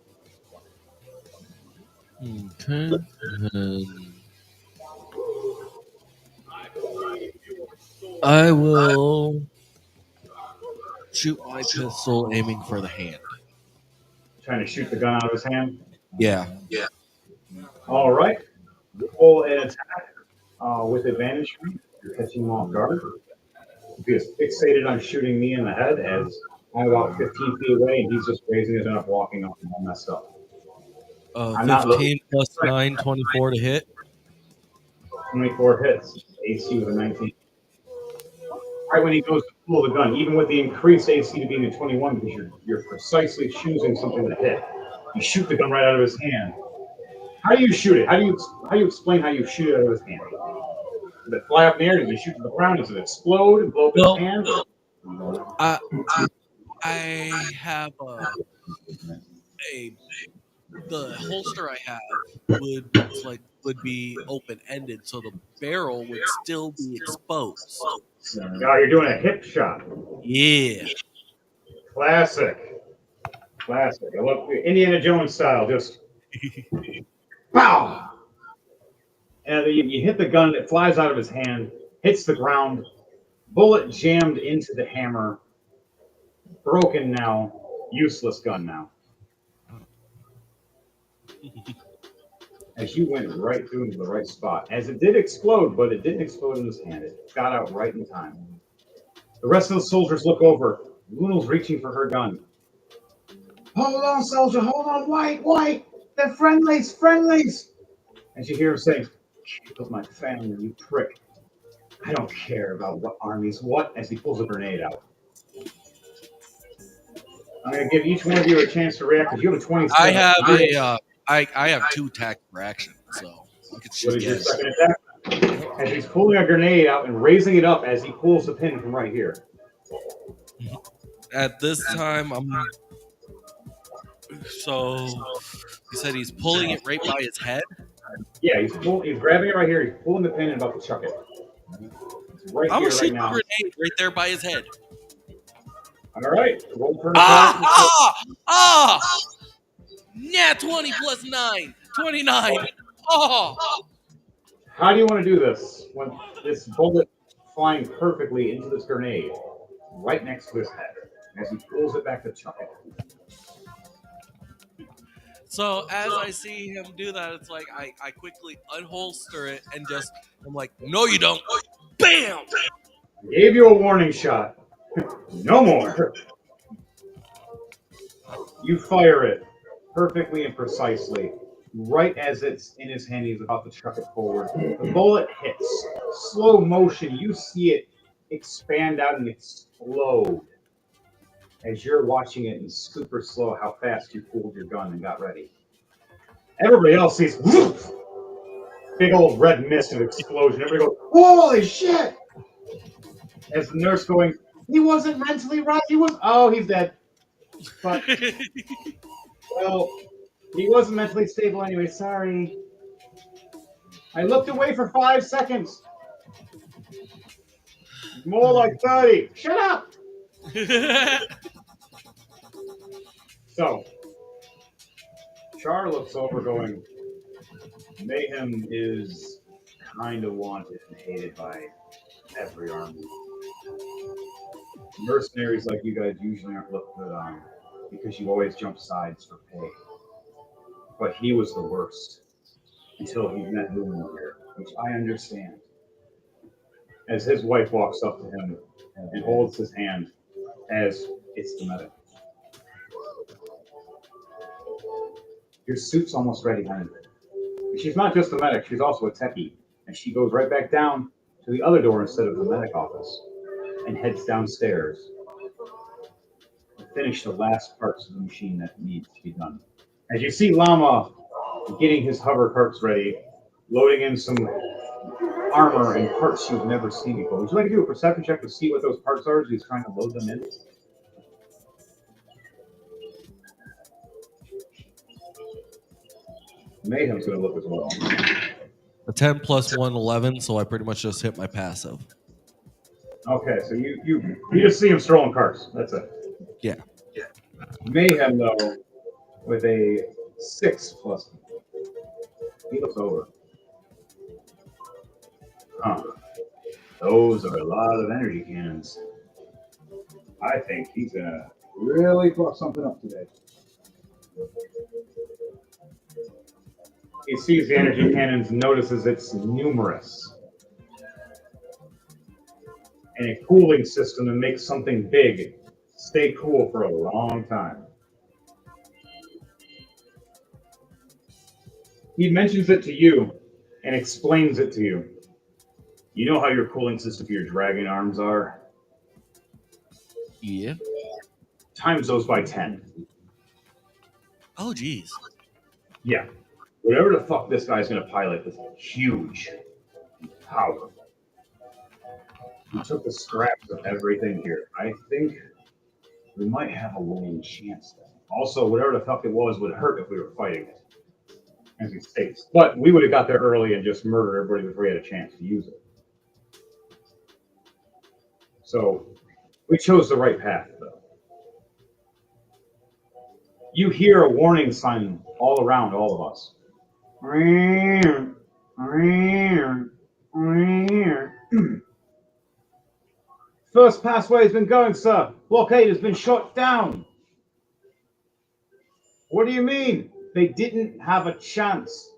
Okay. I will shoot my pistol, aiming for the hand. Trying to shoot the gun out of his hand? Yeah. All right. Roll an attack with advantage. You're catching him off guard. is fixated on shooting me in the head as I'm about 15 feet away, and he's just raising his gun up, walking off, and all messed up. I'm not looking. 15 plus 9, 24 to hit. 24 hits. AC with a 19. Right when he goes to pull the gun, even with the increased AC to being a 21, because you're precisely choosing something to hit. You shoot the gun right out of his hand. How do you shoot it? How do you explain how you shoot it out of his hand? Does it fly up in the air? Does it shoot to the ground? Does it explode and blow up his hand? I have the holster I have would be open ended, so the barrel would still be exposed. Now you're doing a hip shot. Yeah. Classic. I love Indiana Jones style. Just pow. And you hit the gun. It flies out of his hand, hits the ground. Bullet jammed into the hammer. Broken now. Useless gun now. As you went right through into the right spot. As it did explode, but it didn't explode in his hand. It got out right in time. The rest of the soldiers look over. Lunal's reaching for her gun. Hold on, soldier. Hold on. White. They're friendlies. As you hear him say, "Killed my family, you prick. I don't care about what armies, what," as he pulls a grenade out. I'm going to give each one of you a chance to react because you have a 27. I have I have 2 attacks per action, so I could shoot. What is your second attack? As he's pulling a grenade out and raising it up as he pulls the pin from right here. At this time, so you said he's pulling it right by his head? Yeah, he's grabbing it right here. He's pulling the pin and about to chuck it. It's right I'm here gonna right shoot now. the grenade right there by his head. All right. Roll for Nat 20 plus 9, 29. Oh. How do you want to do this? When this bullet flying perfectly into this grenade right next to his head as he pulls it back to chuck it. So as I see him do that, it's like I quickly unholster it and I'm like, no, you don't. Bam! Gave you a warning shot. No more. You fire it perfectly and precisely. Right as it's in his hand, he's about to chuck it forward. The bullet hits. Slow motion. You see it expand out and explode as you're watching it in super slow how fast you pulled your gun and got ready. Everybody else sees woof, big old red mist of explosion. Everybody goes, "Holy shit!" As the nurse going, "He wasn't mentally right. He's dead." But, well, he wasn't mentally stable anyway. Sorry. I looked away for 5 seconds. More like 30. Shut up! So, Char looks over going, Mayhem is kind of wanted and hated by every army. Mercenaries like you guys usually aren't looked good on because you always jump sides for pay. But he was the worst until he met Lumen here, which I understand. As his wife walks up to him and holds his hand as it's the medic. Your suit's almost ready, honey. She's not just a medic, she's also a techie. And she goes right back down to the other door instead of the medic office and heads downstairs to finish the last parts of the machine that needs to be done. As you see Llama getting his hover carts ready, loading in some armor and parts you've never seen before. Would you like to do a perception check to see what those parts are as he's trying to load them in? Mayhem's going to look as well. A 10 plus 1, 11, so I pretty much just hit my passive. Okay, so you just see him strolling carts. That's it. Yeah. Mayhem, though, with a 6 plus. He looks over. Huh. Those are a lot of energy cannons. I think he's going to really fuck something up today. He sees the energy cannons, notices it's numerous. and a cooling system to make something big stay cool for a long time. He mentions it to you and explains it to you. You know how your cooling system for your dragon arms are? Yeah. Times those by 10. Oh, geez. Yeah. Whatever the fuck this guy's gonna pilot is huge power. He took the scraps of everything here. I think we might have a winning chance then. Also, whatever the fuck it was would hurt if we were fighting it, as he states. But we would have got there early and just murdered everybody before we had a chance to use it. So we chose the right path, though. You hear a warning sign all around all of us. First passway has been going, sir. Blockade has been shot down. What do you mean? They didn't have a chance.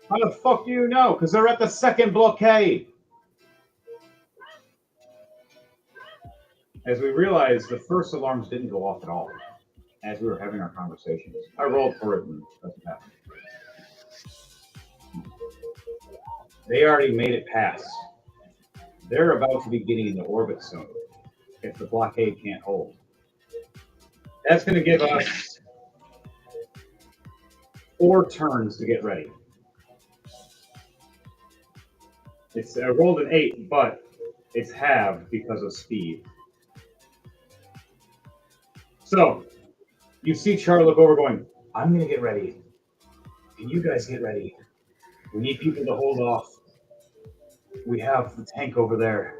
How the fuck do you know? Because they're at the second blockade. As we realized, the first alarms didn't go off at all as we were having our conversations. I rolled for it and nothing happened. They already made it past. They're about to be getting into orbit soon if the blockade can't hold. That's going to give us 4 turns to get ready. I rolled an 8, but it's halved because of speed. So, you see Char look over going, I'm going to get ready. Can you guys get ready? We need people to hold off. We have the tank over there.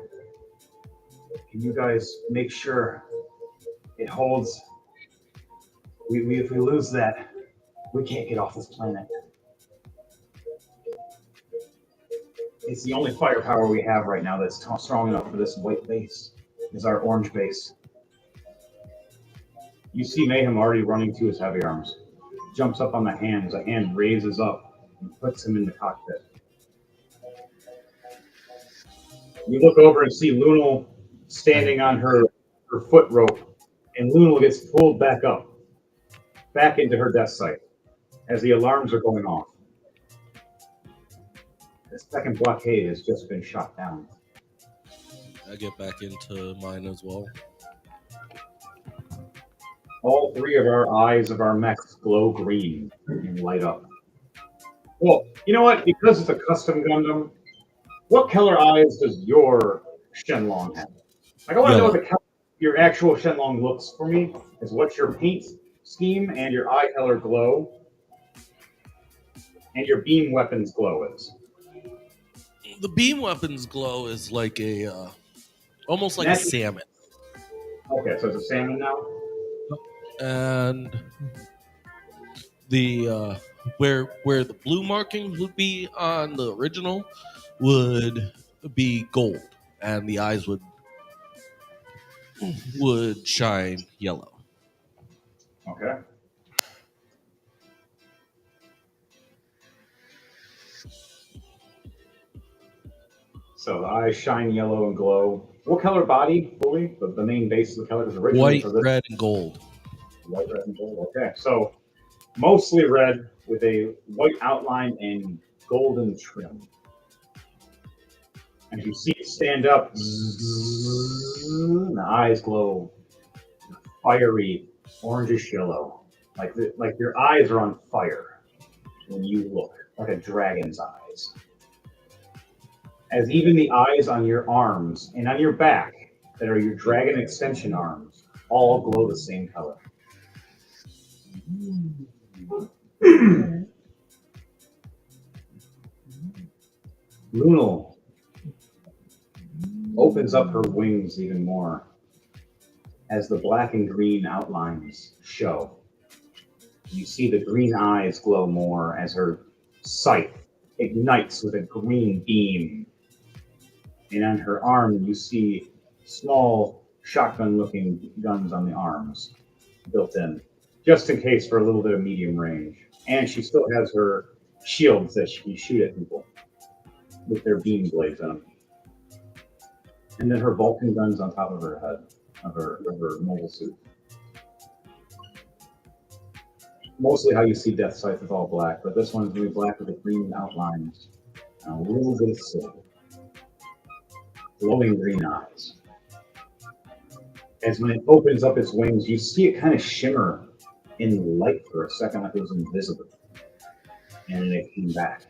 Can you guys make sure it holds? If we lose that, we can't get off this planet. It's the only firepower we have right now that's strong enough for this white base, is our orange base. You see Mayhem already running to his heavy arms. Jumps up on the hand as a hand raises up and puts him in the cockpit. You look over and see Lunal standing on her foot rope, and Lunal gets pulled back up, back into her death sight as the alarms are going off. The second blockade has just been shot down. I get back into mine as well. All 3 of our eyes of our mechs glow green and light up. Well, you know what? Because it's a custom Gundam, what color eyes does your Shenlong have? Like, I want to know what the color your actual Shenlong looks for me, is what's your paint scheme and your eye color glow, and your beam weapons glow is. The beam weapons glow is like almost like a salmon. Okay, so it's a salmon now? And the where the blue markings would be on the original would be gold, and the eyes would shine yellow. Okay. So the eyes shine yellow and glow. What color body fully? The main base of the color is originally white, red, and gold. White, red, and gold. Okay, so mostly red with a white outline and golden trim. As you see it stand up, the eyes glow fiery orangish yellow, like your eyes are on fire when you look, like a dragon's eyes. As even the eyes on your arms and on your back, that are your dragon extension arms, all glow the same color. Lunal opens up her wings even more as the black and green outlines show. You see the green eyes glow more as her sight ignites with a green beam. And on her arm, you see small shotgun-looking guns on the arms built in, just in case for a little bit of medium range. And she still has her shields that she can shoot at people with their beam blades on them. And then her Vulcan guns on top of her head, of her mobile suit. Mostly how you see Death Scythe is all black, but this one's really black with the green outlines and a little bit of silver. Glowing green eyes. As when it opens up its wings, you see it kind of shimmer in light for a second like it was invisible. And then it came back.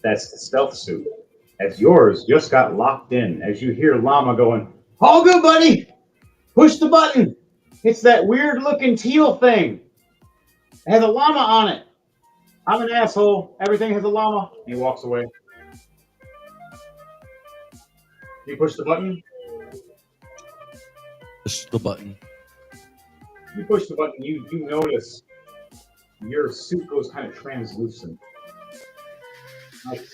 That's the stealth suit. As yours just got locked in, as you hear Llama going, "All good, buddy! Push the button! It's that weird looking teal thing. It has a llama on it. I'm an asshole. Everything has a llama." He walks away. You push the button. Push the button. You push the button. You notice your suit goes kind of translucent. Like,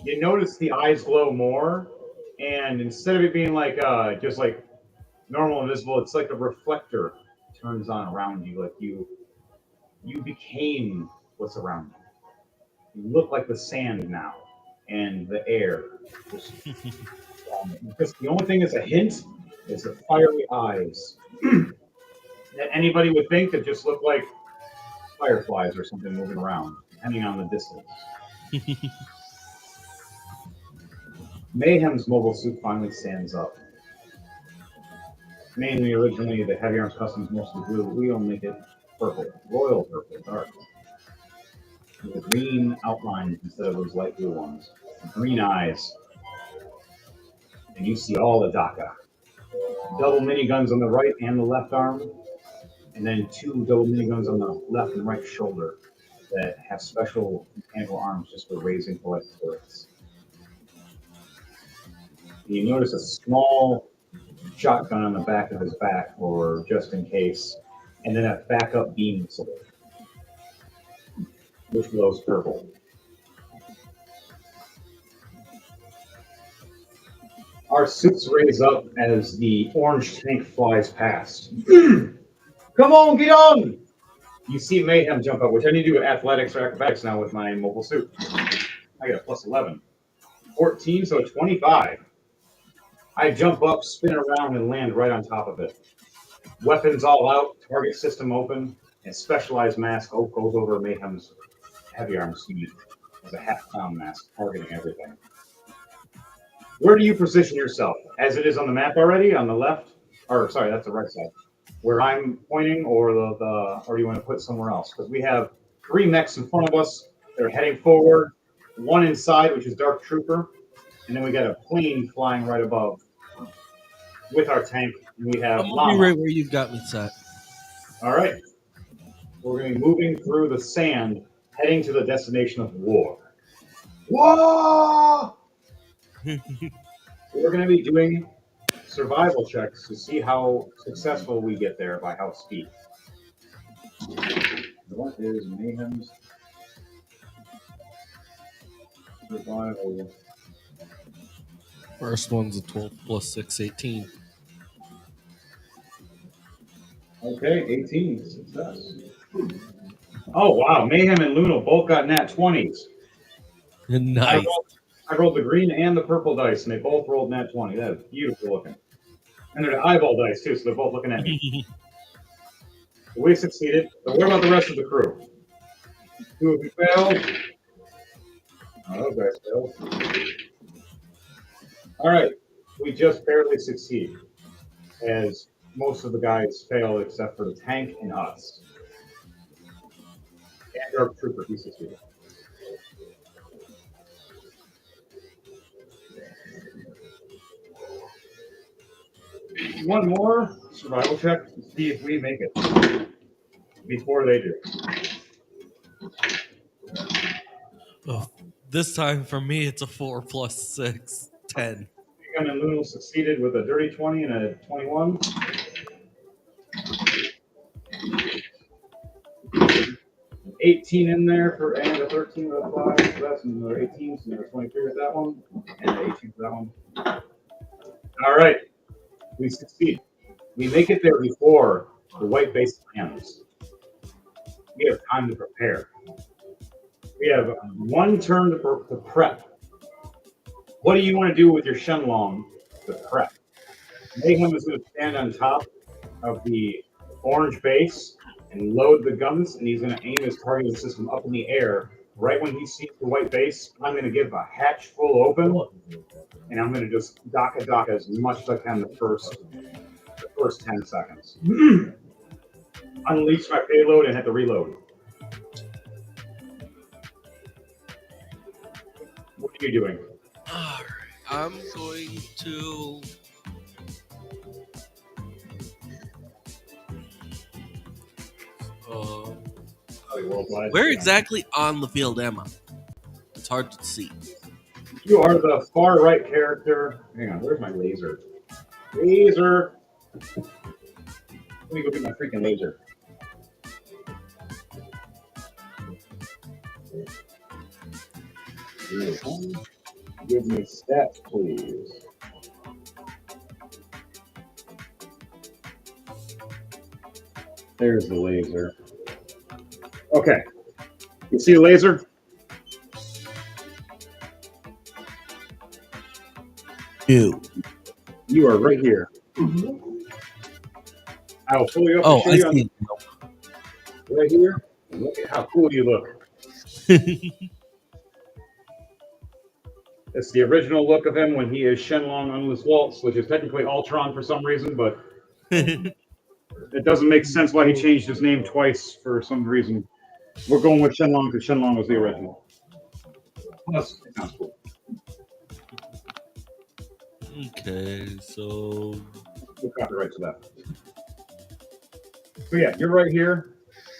you notice the eyes glow more, and instead of it being like just like normal invisible, it's like a reflector turns on around you. Like you became what's around you. You look like the sand now and the air. Because the only thing that's a hint is the fiery eyes that anybody would think that just look like fireflies or something moving around, depending on the distance. Mayhem's mobile suit finally stands up. Mainly, originally, the Heavy Arms Customs mostly blue. We don't make it purple, royal purple, dark. With green outlines instead of those light blue ones. Green eyes. And you see all the DACA. Double miniguns on the right and the left arm. And then 2 double miniguns on the left and right shoulder that have special mechanical arms just for raising poetic turrets. You notice a small shotgun on the back of his back for just in case, and then a backup beam missile, which glows purple. Our suits raise up as the orange tank flies past. Come on, get on! You see Mayhem jump up, which I need to do athletics or acrobatics now with my mobile suit. I get a plus 11. 14, so 25. I jump up, spin around, and land right on top of it. Weapons all out, target system open, and specialized mask goes over Mayhem's heavy arms suit as a half-clown mask, targeting everything. Where do you position yourself? As it is on the map already, on the left? Or, sorry, that's the right side. Where I'm pointing, or or do you want to put somewhere else? Because we have 3 mechs in front of us. They're heading forward. 1 inside, which is Dark Trooper. And then we got a plane flying right above with our tank. And we have Llama. Be right where you've got me set. All right. We're going to be moving through the sand, heading to the destination of war. Whoa! We're going to be doing survival checks to see how successful we get there by how speed. What is Mayhem's survival? First one's a 12 plus 6, 18. Okay, 18. Success. Oh, wow. Mayhem and Luna both got nat 20s. Nice. I rolled the green and the purple dice, and they both rolled nat 20. That is beautiful looking. And they're the eyeball dice, too, so they're both looking at me. We succeeded, but what about the rest of the crew? 2 of you failed. Oh, those guys failed. All right, we just barely succeed, as most of the guys failed except for the tank and us. And our trooper, he succeeded. One more survival check to see if we make it before they do. Oh, this time for me, it's a 4 plus 6, 10. Mayhem and Luna succeeded with a dirty 20 and a 21. An 18 in there for and a 13 with a 5. So that's another 18, so another 23 with that one, and an 18 for that one. All right, we succeed. We make it there before the white base lands. We have time to prepare. We have 1 turn to prep. What do you want to do with your Shenlong the prep. Mayhem is going to stand on top of the orange base and load the guns, and he's going to aim his targeting system up in the air. Right when he sees the white base, I'm going to give a hatch full open, and I'm going to just dock as much as I can the first 10 seconds. Unleash my payload and hit the reload. What are you doing? Alright, I'm going to. Where exactly on the field am I? It's hard to see. You are the far right character. Hang on, where's my laser? Laser! Let me go get my freaking laser. Give me stats, please. There's the laser. Okay. You see the laser? You are right here. I will pull you up and show you see. Right here. Look at how cool you look. It's the original look of him when he is Shenlong on this waltz, which is technically Ultron for some reason, but it doesn't make sense why he changed his name twice for some reason. We're going with Shenlong because Shenlong was the original. Plus, it sounds cool. Okay, so We'll copyright to that. So yeah, you're right here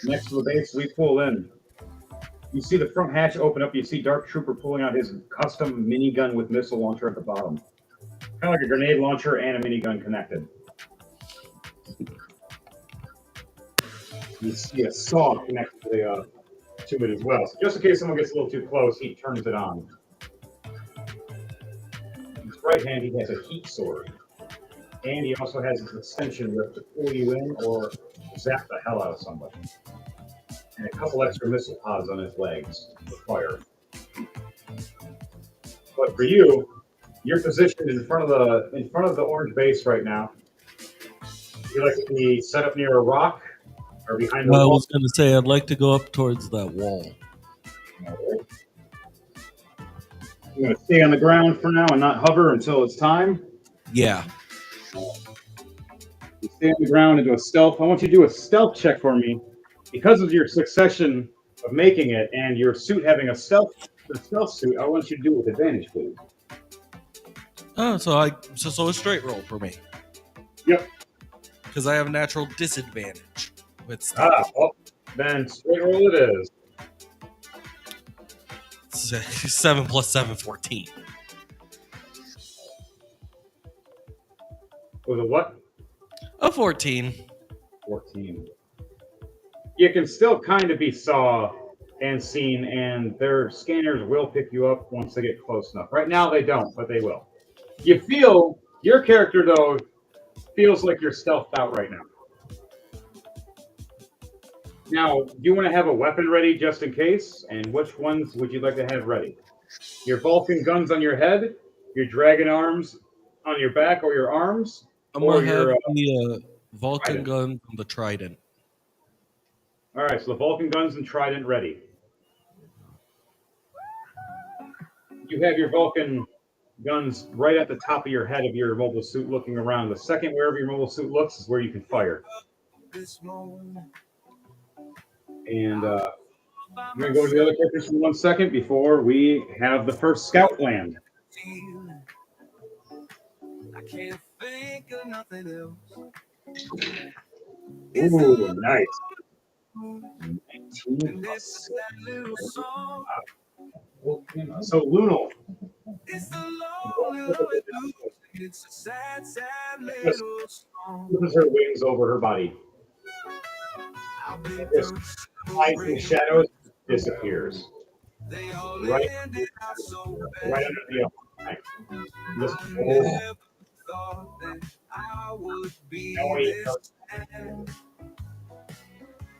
next to the base. We pull in. You see the front hatch open up. You see Dark Trooper pulling out his custom minigun with missile launcher at the bottom. Kind of like a grenade launcher and a minigun connected. You see a saw connected to it as well. So just in case someone gets a little too close, he turns it on. In his right hand, he has a heat sword. And he also has his extension whip to pull you in or zap the hell out of somebody. And a couple extra missile pods on his legs for fire. But for you, you're positioned in front of the orange base right now. You like to be set up near a rock or behind the wall? I was going to say I'd like to go up towards that wall. Right. I'm going to stay on the ground for now and not hover until it's time. Yeah. You stay on the ground and do a stealth. I want you to do a stealth check for me. Because of your succession of making it and your suit having a stealth suit, I want you to do it with advantage, please. Oh, so a straight roll for me. Yep. Because I have a natural disadvantage with stealth. Well, then straight roll it is. 7 plus 7, 14. Was it what? A 14. 14. You can still kind of be saw and seen, and their scanners will pick you up once they get close enough. Right now, they don't, but they will. You feel, your character, though, feels like you're stealthed out right now. Now, do you want to have a weapon ready just in case? And which ones would you like to have ready? Your Vulcan guns on your head, your dragon arms on your back or your arms? I'm going to have the Vulcan gun from the Trident. All right, so the Vulcan guns and Trident ready. You have your Vulcan guns right at the top of your head of your mobile suit looking around. The second wherever your mobile suit looks is where you can fire. And I'm going to go to the other characters for 1 second before we have the first scout land. I can't think of nothing else. Ooh, nice. 19 plus 6. So Lunal. It's a sad little song. Puts her wings over her body. Hides in the shadows, disappears. Right under the eye. This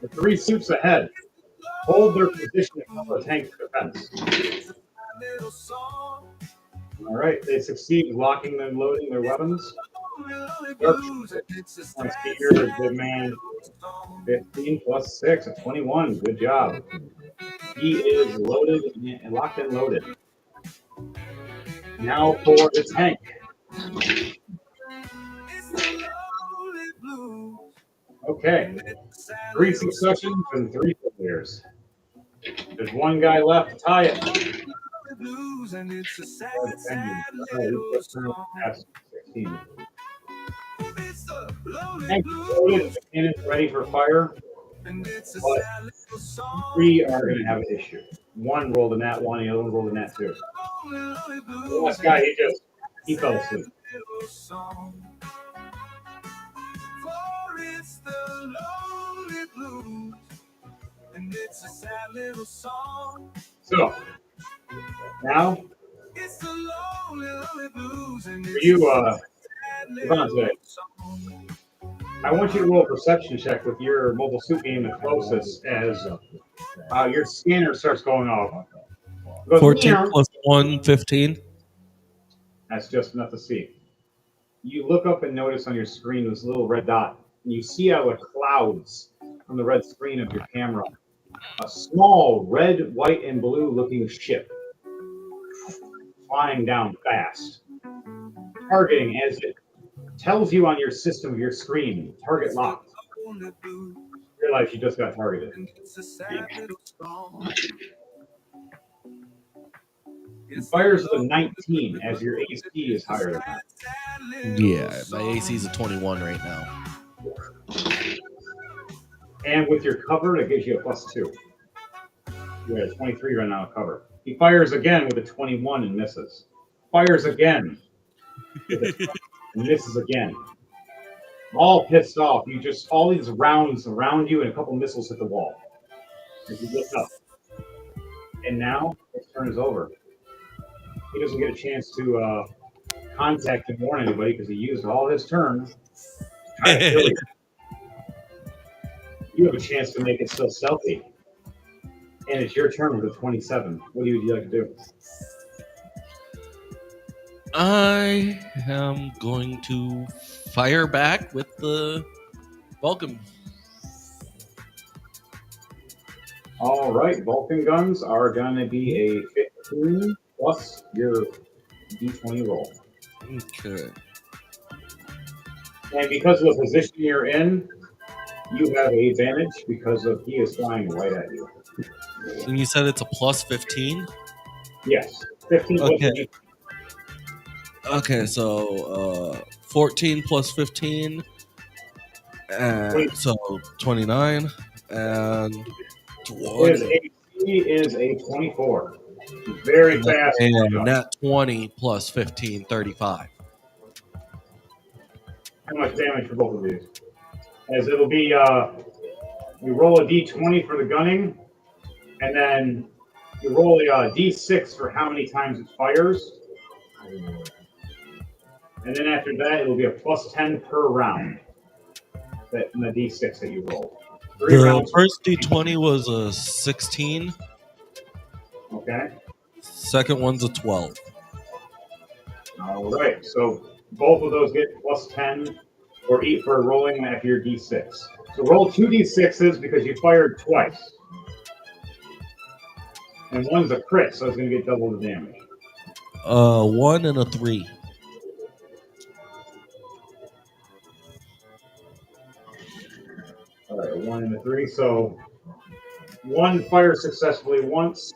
the three suits ahead hold their position in front of the tank's defense. All right, they succeed locking and loading their weapons. Let's see here, good man. 15 plus 6 at 21. Good job. He is loaded and locked and loaded. Now for the tank. Okay. 3 successions and 3 failures. There's one guy left to tie it. Past 16. Tank loaded, the cannon's ready for fire. But 3 are going to have an issue. One rolled a nat 1, the other one rolled a nat 2. The last guy, he fell asleep. So, now, for you, Devontae, I want you to roll a perception check with your mobile suit being the closest as your scanner starts going off. Goes, 14 meow. plus 1, 15. That's just enough to see. You look up and notice on your screen this little red dot, and you see out of the clouds from the red screen of your camera a small red, white, and blue looking ship flying down fast, targeting as it tells you on your system of your screen, target locked. You realize you just got targeted. It fires with a 19 as your AC is higher than that. Yeah, my AC is a 21 right now. And with your cover, it gives you a +2. You're at a 23 right now cover. He fires again with a 21 and misses. Fires again with a 20 and misses again. All pissed off. All these rounds around you and a couple missiles hit the wall. As you look up. And now his turn is over. He doesn't get a chance to contact and warn anybody because he used all his turn to try to kill you. You have a chance to make it still stealthy. And it's your turn with a 27. What would you like to do? I am going to fire back with the Vulcan. All right, Vulcan guns are going to be a 15 plus your d20 roll. Okay. And because of the position you're in, you have an advantage because he is flying right at you. And you said it's a plus 15? Yes, 15 plus Okay. your Okay, so 14 plus 15. So 29 and 20. His AC is a 24. Very fast. And nat 20 plus 15, 35. How much damage for both of these? As it'll be, you roll a d20 for the gunning, and then you roll a d6 for how many times it fires. And then after that, it'll be a plus 10 per round. In the d6 that you roll. The first d20 was a 16. Okay. Second one's a 12. All right. So both of those get plus 10 for rolling after your d6. So roll 2 d6s because you fired twice. And one's a crit, so it's going to get double the damage. 1 and a 3. All right, 1 and a 3. So one fires successfully once.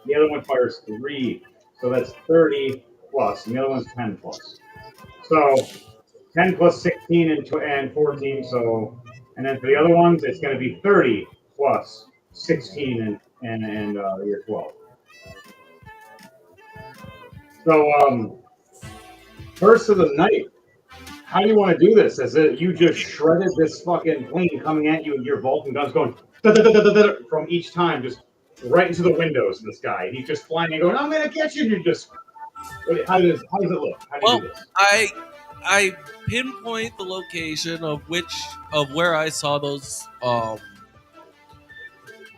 The other one fires 3. So that's 30 plus. And the other one's 10 plus. So 10 plus 16 and 14. So, and then for the other ones, it's going to be 30 plus 16 and your 12. So, first of the night, how do you want to do this? As you just shredded this fucking plane coming at you and your Vulcan guns going from each time, just right into the windows of this guy. And he's just flying and going, I'm going to get you. And you're just, how does it look? How do you do this? I pinpoint the location of where I saw those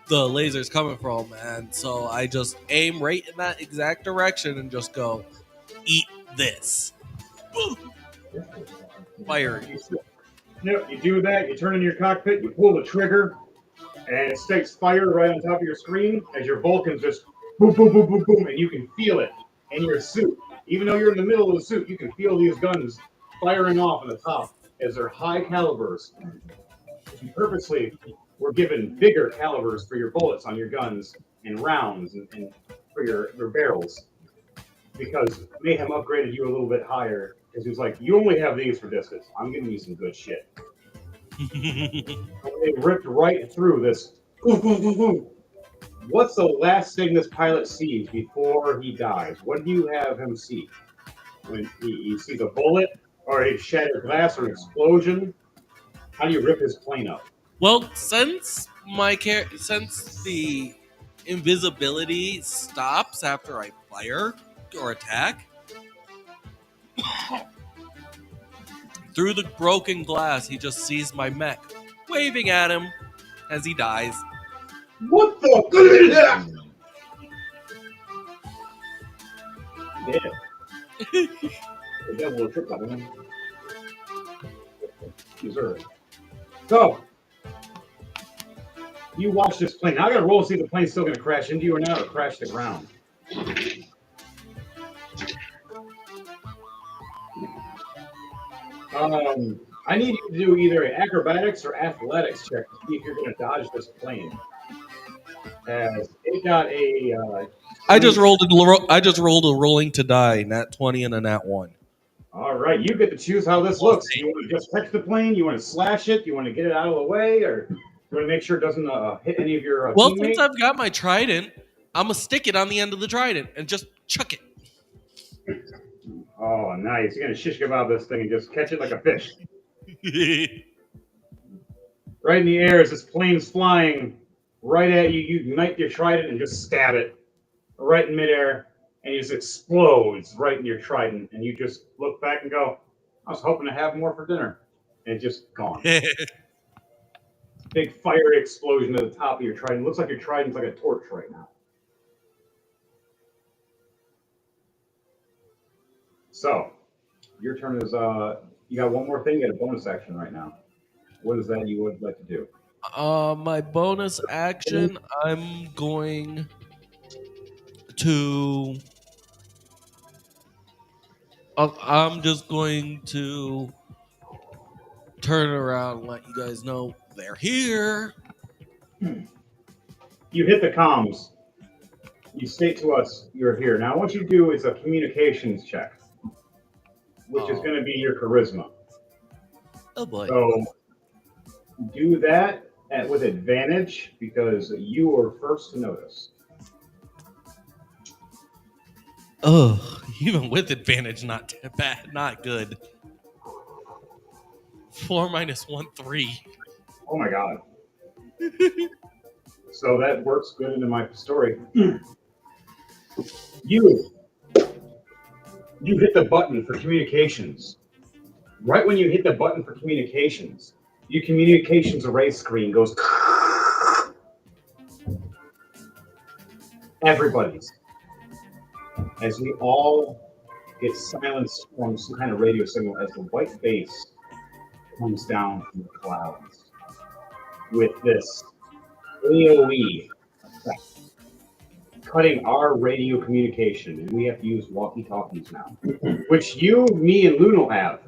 the laser's coming from, and so I just aim right in that exact direction and just go, eat this. Fire. You do that, you turn in your cockpit, you pull the trigger, and it stakes fire right on top of your screen as your Vulcans just boom, boom, boom, boom, boom, and you can feel it in your suit. Even though you're in the middle of the suit, you can feel these guns firing off on the top as they're high calibers. You purposely were given bigger calibers for your bullets on your guns and rounds and for your barrels because Mayhem upgraded you a little bit higher because he was like, you only have these for distance. I'm giving you some good shit. They ripped right through this. What's the last thing this pilot sees before he dies? What do you have him see? When he sees a bullet or a shattered glass or an explosion? How do you rip his plane up? Well, since since the invisibility stops after I fire or attack, through the broken glass, he just sees my mech waving at him as he dies. What the? Yeah. The devil will trip on him. Deserve. So, you watch this plane. Now I gotta roll to see if the plane's still gonna crash into you or not, or crash the ground. I need you to do either an acrobatics or athletics check to see if you're gonna dodge this plane. As it got a. I just rolled a rolling to die, nat 20 and a nat 1. All right, you get to choose how this looks. You want to just catch the plane? You want to slash it? You want to get it out of the way, or you want to make sure it doesn't hit any of your teammates? Since I've got my trident, I'm gonna stick it on the end of the trident and just chuck it. Oh, nice! You're gonna shish kebab this thing and just catch it like a fish. Right in the air as this plane's flying right at you. You ignite your trident and just stab it right in midair, and it just explodes right in your trident. And you just look back and go, "I was hoping to have more for dinner," and it's just gone. Big fiery explosion at the top of your trident. It looks like your trident's like a torch right now. So, your turn is you got one more thing. You got a bonus action right now. What is that you would like to do? My bonus action, I'm going to. I'm just going to turn around and let you guys know they're here. You hit the comms. You state to us you're here. Now, what you do is a communications check, which is going to be your charisma. Oh boy! So do that with advantage because you were first to notice. Oh, even with advantage, not bad, not good. 4 minus 1, 3. Oh my god. So that works good into my story. You hit the button for communications. Right when you hit the button for communications, your communications array screen goes. Everybody's. As we all get silenced from some kind of radio signal as the white base comes down from the clouds with this AOE effect, cutting our radio communication, and we have to use walkie-talkies now, which you, me, and Luno have.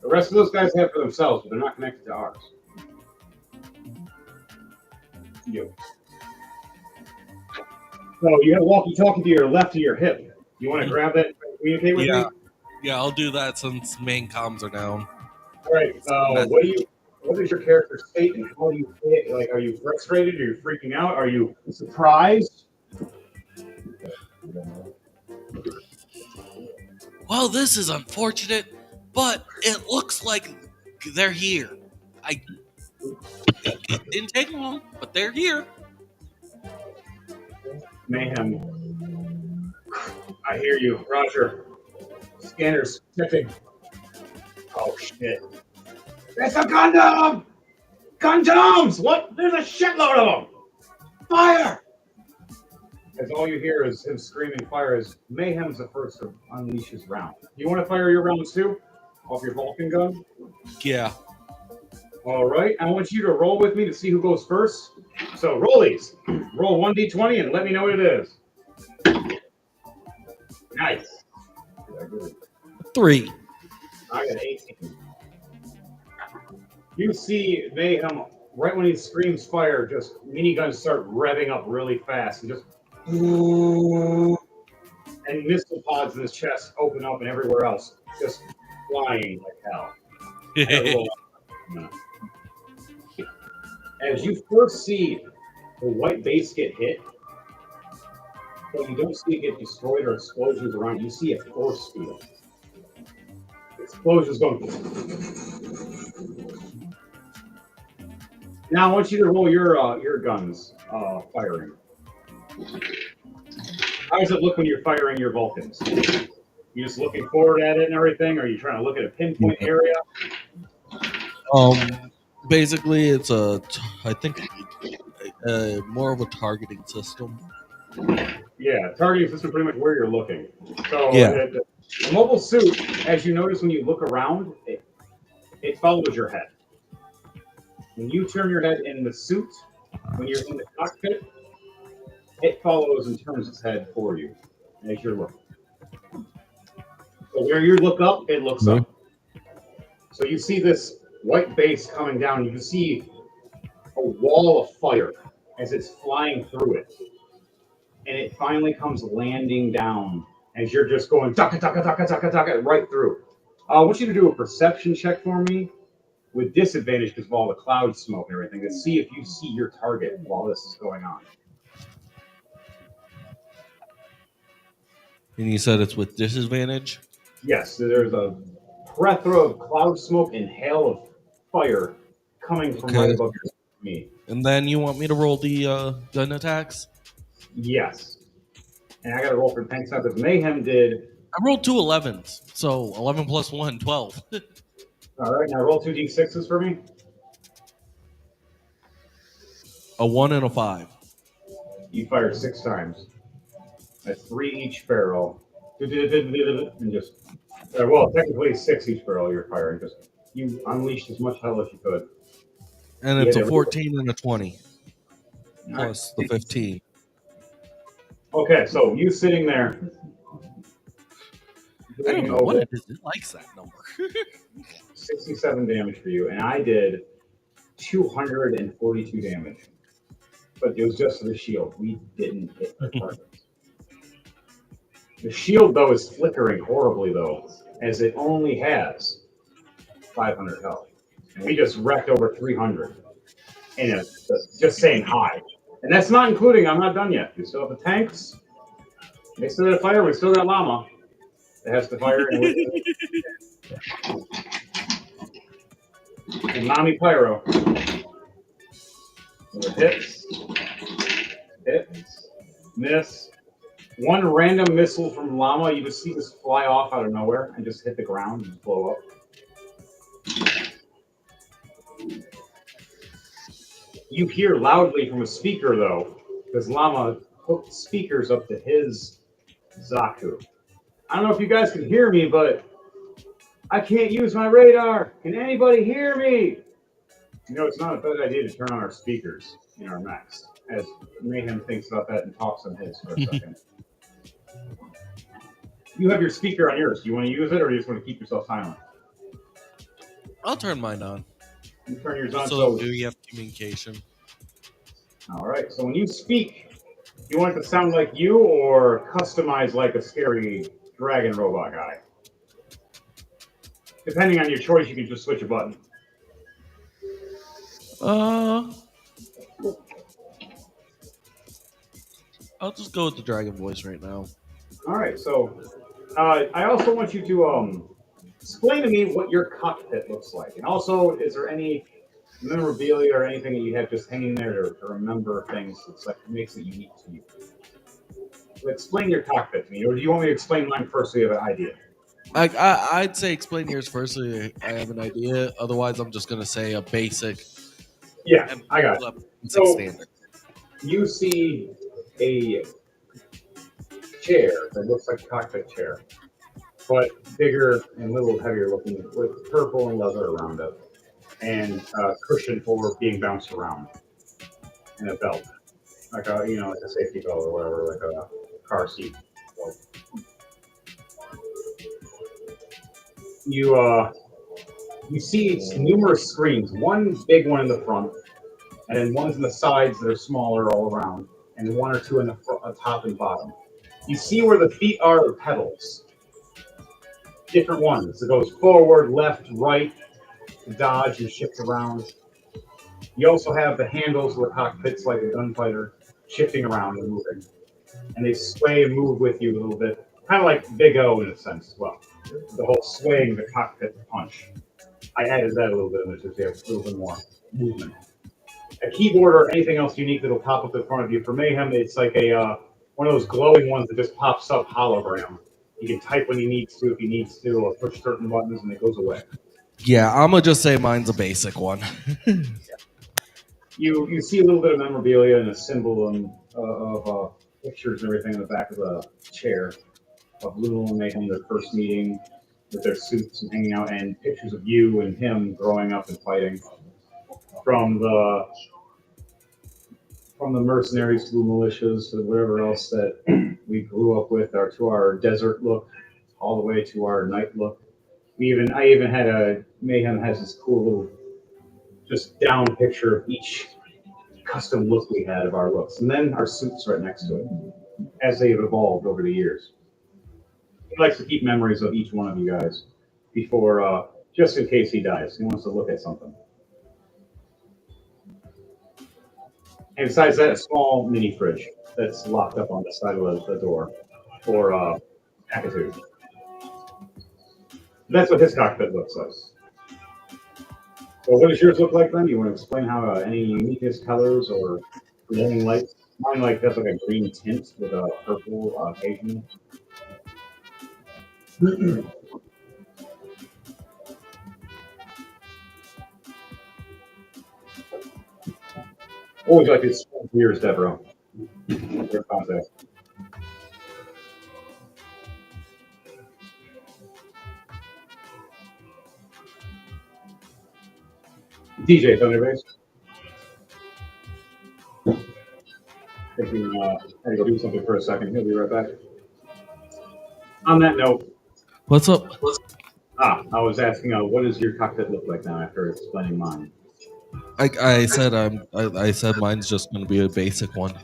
The rest of those guys have for themselves, but they're not connected to ours. You. So you have a walkie-talkie to your left of your hip. You want to grab that and communicate with me? Yeah, I'll do that since main comms are down. All right. What is your character state and how do you feel? Like, are you frustrated? Are you freaking out? Are you surprised? Well, this is unfortunate, but it looks like they're here. It didn't take long, but they're here. Mayhem. I hear you. Roger. Scanners checking. Oh, shit. It's a Gundam! Gundams! What? There's a shitload of them! Fire! As all you hear is him screaming fire as Mayhem's the first to unleash his round. You want to fire your rounds too? Off your Vulcan gun? Yeah. All right. I want you to roll with me to see who goes first. So rollies. Roll 1d20 and let me know what it is. Nice. 3. I got 18. You see Mayhem, right when he screams fire, just miniguns start revving up really fast and just and missile pods in his chest open up and everywhere else just flying like hell. As you first see the white base get hit, but you don't see it get destroyed or explosions around. You see a force field. Explosions going. Now I want you to roll your guns firing. How does it look when you're firing your Vulcans? You just looking forward at it and everything, or are you trying to look at a pinpoint area? Basically, it's I think more of a targeting system. Yeah, targeting system pretty much where you're looking. So Yeah. the mobile suit, as you notice when you look around, it follows your head. When you turn your head in the suit, when you're in the cockpit, it follows and turns its head for you as you're looking. So where you look up, it looks up. So you see this white base coming down. You can see a wall of fire as it's flying through it. And it finally comes landing down as you're just going taka taka taka taka taka right through. I want you to do a perception check for me with disadvantage because of all the cloud smoke and everything to see if you see your target while this is going on. And you said it's with disadvantage? Yes, there's a plethora of cloud smoke and hail of fire coming from right above me. And then you want me to roll the gun attacks? Yes. And I got to roll for tank stuff because Mayhem did. I rolled 2 11s, so 11 plus 1, 12. All right, now roll 2d6s for me. A 1 and a 5. You fired 6 times. That's 3 each barrel. And just, well, technically 6 each barrel you're firing. Just you unleashed as much hell as you could. And it's a 14 and a 20. Plus the 15. Okay, so you sitting there. I don't know what it is. It likes that number. 67 damage for you, and I did 242 damage. But it was just the shield. We didn't hit the targets. The shield, though, is flickering horribly, though, as it only has 500 health. And we just wrecked over 300. And just saying hi. And that's not including, I'm not done yet. We still have the tanks. They still got to fire. We still got Llama. It has to fire. And Nami Pyro. Hits. Miss. One random missile from Llama. You just see this fly off out of nowhere and just hit the ground and blow up. You hear loudly from a speaker, though, because Llama hooked speakers up to his Zaku. I don't know if you guys can hear me, but I can't use my radar. Can anybody hear me? You know, it's not a bad idea to turn on our speakers in our mechs, as Mayhem thinks about that and talks on his for a second. You have your speaker on yours. Do you want to use it, or do you just want to keep yourself silent? I'll turn mine on. You turn yours on. So do you have communication? All right. So when you speak, you want it to sound like you or customize like a scary dragon robot guy? Depending on your choice, you can just switch a button. I'll just go with the dragon voice right now. All right. So I also want you to explain to me what your cockpit looks like. And also, is there any memorabilia or anything that you have just hanging there to remember things that's like makes it unique to you? So explain your cockpit to me, or do you want me to explain mine first so you have an idea? I'd say explain yours first so I have an idea. Otherwise, I'm just going to say a basic. Yeah, I got it. So, standard. You see a chair that looks like a cockpit chair, but bigger and a little heavier looking, with purple and leather around it, and a cushion for being bounced around, and a belt, like like a safety belt or whatever, like a car seat belt. You see numerous screens, one big one in the front, and then ones in the sides that are smaller all around, and one or two in the top and bottom. You see where the feet are pedals, different ones. It goes forward, left, right, dodge and shift around. You also have the handles where cockpits like a gunfighter shifting around and moving. And they sway and move with you a little bit. Kind of like Big O in a sense as well. The whole swaying the cockpit punch. I added that a little bit in there to have a little bit more movement. A keyboard or anything else unique that'll pop up in front of you. For Mayhem, it's like a one of those glowing ones that just pops up hologram. You can type when he needs to, if he needs to, or push certain buttons and it goes away. Yeah, I'm gonna just say mine's a basic one. You see a little bit of memorabilia and a symbol of pictures and everything in the back of the chair of Lulu and Mayhem, their first meeting with their suits and hanging out, and pictures of you and him growing up and fighting from the mercenaries to the militias to whatever else that we grew up with, to our desert look, all the way to our night look. I even had Mayhem has this cool little just down picture of each custom look we had of our looks, and then our suits right next to it as they've evolved over the years. He likes to keep memories of each one of you guys before, just in case he dies. He wants to look at something. And besides that, a small mini fridge that's locked up on the side of the door for packages. That's what his cockpit looks like. So what does yours look like then? You want to explain how any uniquest colors or glowing lights? Mine has like a green tint with a purple occasionally. What would you like to explain for yours, Deborah? Your contact. DJ, on your base. Thinking, I had to go do something for a second. He'll be right back. On that note, What's up? I was asking, what does your cockpit look like now after explaining mine? I said mine's just gonna be a basic one.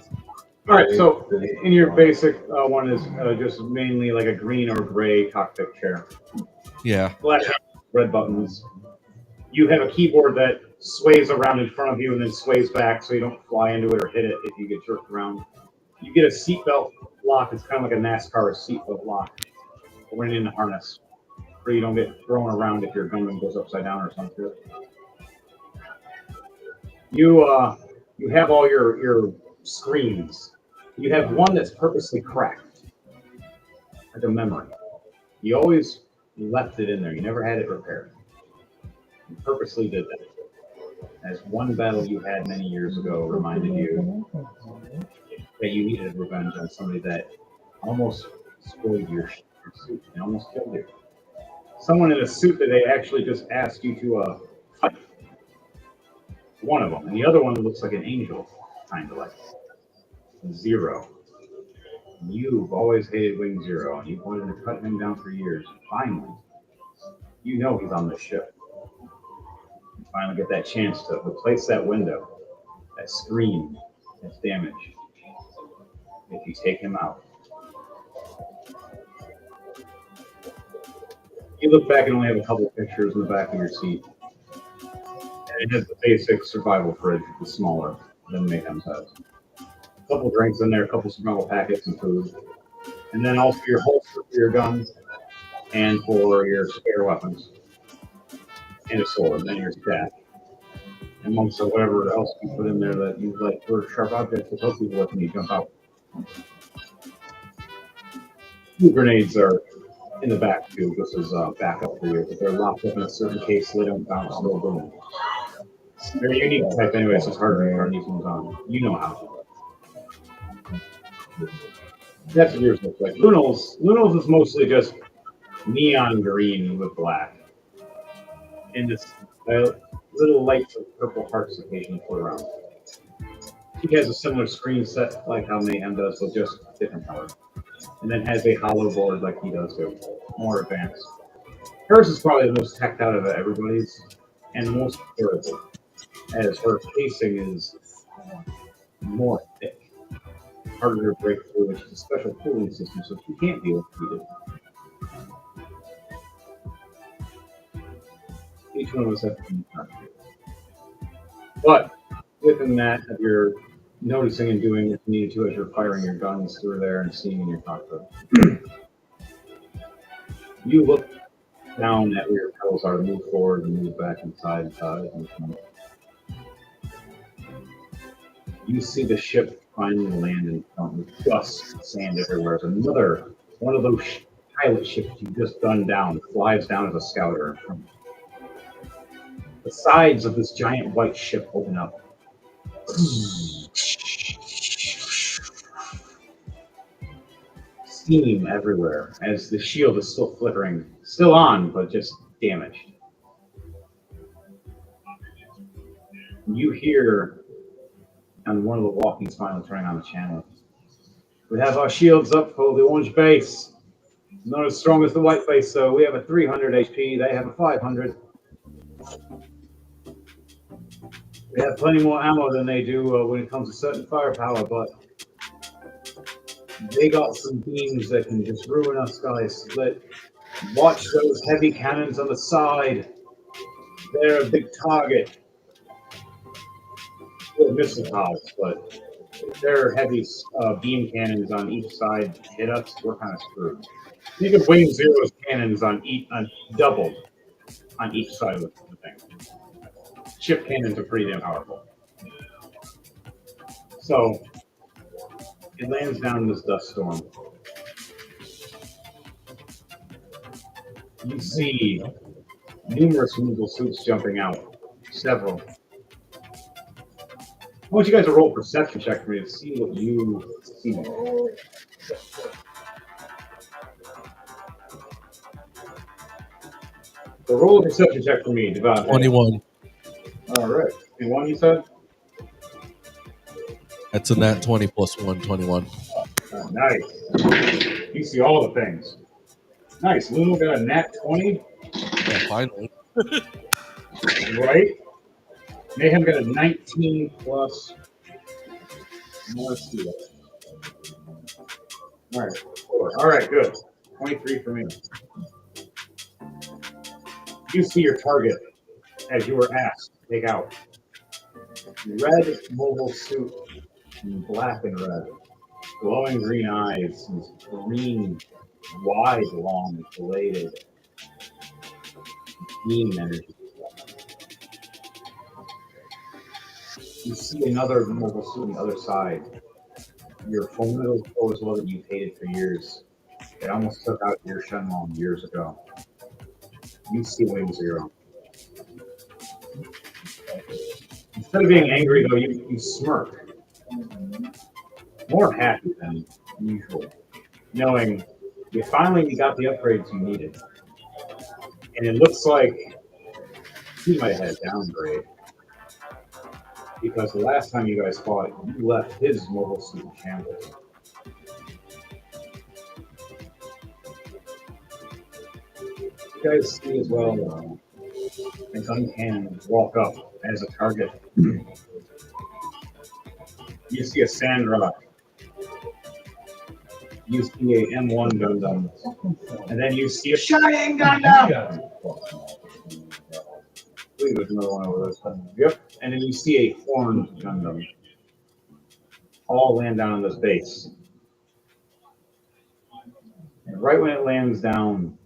All right, so in your basic one is just mainly like a green or gray cockpit chair. Yeah. Black, red buttons. You have a keyboard that sways around in front of you and then sways back so you don't fly into it or hit it if you get jerked around. You get a seatbelt lock. It's kind of like a NASCAR seatbelt lock when in the harness, where you don't get thrown around if your Gundam goes upside down or something. You have all your screens. You have one that's purposely cracked, like a memory. You always left it in there. You never had it repaired. You purposely did that. As one battle you had many years ago reminded you that you needed revenge on somebody that almost spoiled your suit and almost killed you. Someone in a suit that they actually just asked you to fight. One of them. And the other one looks like an angel, kind of like Zero. You've always hated Wing Zero, and you've wanted to cut him down for years. Finally, you know he's on the ship. You finally get that chance to replace that window, that screen that's damaged. If you take him out. You look back and only have a couple of pictures in the back of your seat. And it has the basic survival fridge, the smaller than Mayhem's has. A couple of drinks in there, a couple of survival packets and food. And then also your holster for your gun and for your spare weapons. And a sword, and then your staff. And amongst whatever else you put in there that you like for sharp objects to help people with when you jump out. 2 grenades are in the back too, just as backup for you, but they're locked up in a certain case so they don't bounce no boom. They're unique type anyway, so it's hard to turn these ones on. You know how. That's what yours looks like. Lunal's is mostly just neon green with black. And just little lights of purple hearts occasionally float around. She has a similar screen set like how Mayhem does, so just different color. And then has a hollow board like he does too. More advanced. Hers is probably the most teched out of everybody's and the most durable, as her casing is more thick, harder to break through, which is a special cooling system, so she can't be overheated. Each one of us has to. But within that, if you're noticing and doing what you need to as you're firing your guns through there and seeing in your cockpit, you look down at where your pedals are to move forward and move back and side and side. You see the ship finally land in front with dust, sand everywhere. As another one of those pilot ships you just gunned down flies down as a scouter. The sides of this giant white ship open up. Steam everywhere as the shield is still flickering, still on, but just damaged. You hear on one of the walkies finally turning on the channel. We have our shields up for the orange base. Not as strong as the white base, so we have a 300 HP, they have a 500. We have plenty more ammo than they do when it comes to certain firepower, but they got some beams that can just ruin our sky split. Watch those heavy cannons on the side. They're a big target. They're missile pods, but if they're heavy beam cannons on each side hit us, we're kind of screwed. Think of Wing Zero's cannons on doubled on each side of the thing. Ship cannons are pretty damn powerful. So it lands down in this dust storm. You see numerous mobile suits jumping out. Several. I want you guys to roll a perception check for me to see what you see. So roll a perception check for me, Devon. 21. All right. 21, you said? That's a nat 20 plus 1, 21. Nice. You see all the things. Nice. Lulu got a nat 20. Yeah, finally. Right? Mayhem got a 19 plus. Let's see that. All right. 4. All right, good. 23 for me. You see your target as you were asked to take out. Red mobile suit, black and red. Glowing green eyes, green, wide, long, bladed beam energy. You see another mobile suit on the other side. Your formidable foe as well that you've hated for years. It almost took out your Shenlong years ago. You see Wing Zero. Instead of being angry, though, you smirk. More happy than usual, knowing you finally got the upgrades you needed. And it looks like he might have had a downgrade. Because the last time you guys fought, you left his mobile suit in shambles. You guys see as well a gun cannon walk up as a target. You see a sand rock. You see a M1 Gundam. And then you see a Shining Gundam! I believe there's another one over there. Yep. And then you see a horned Gundam. All land down on this base. And right when it lands down,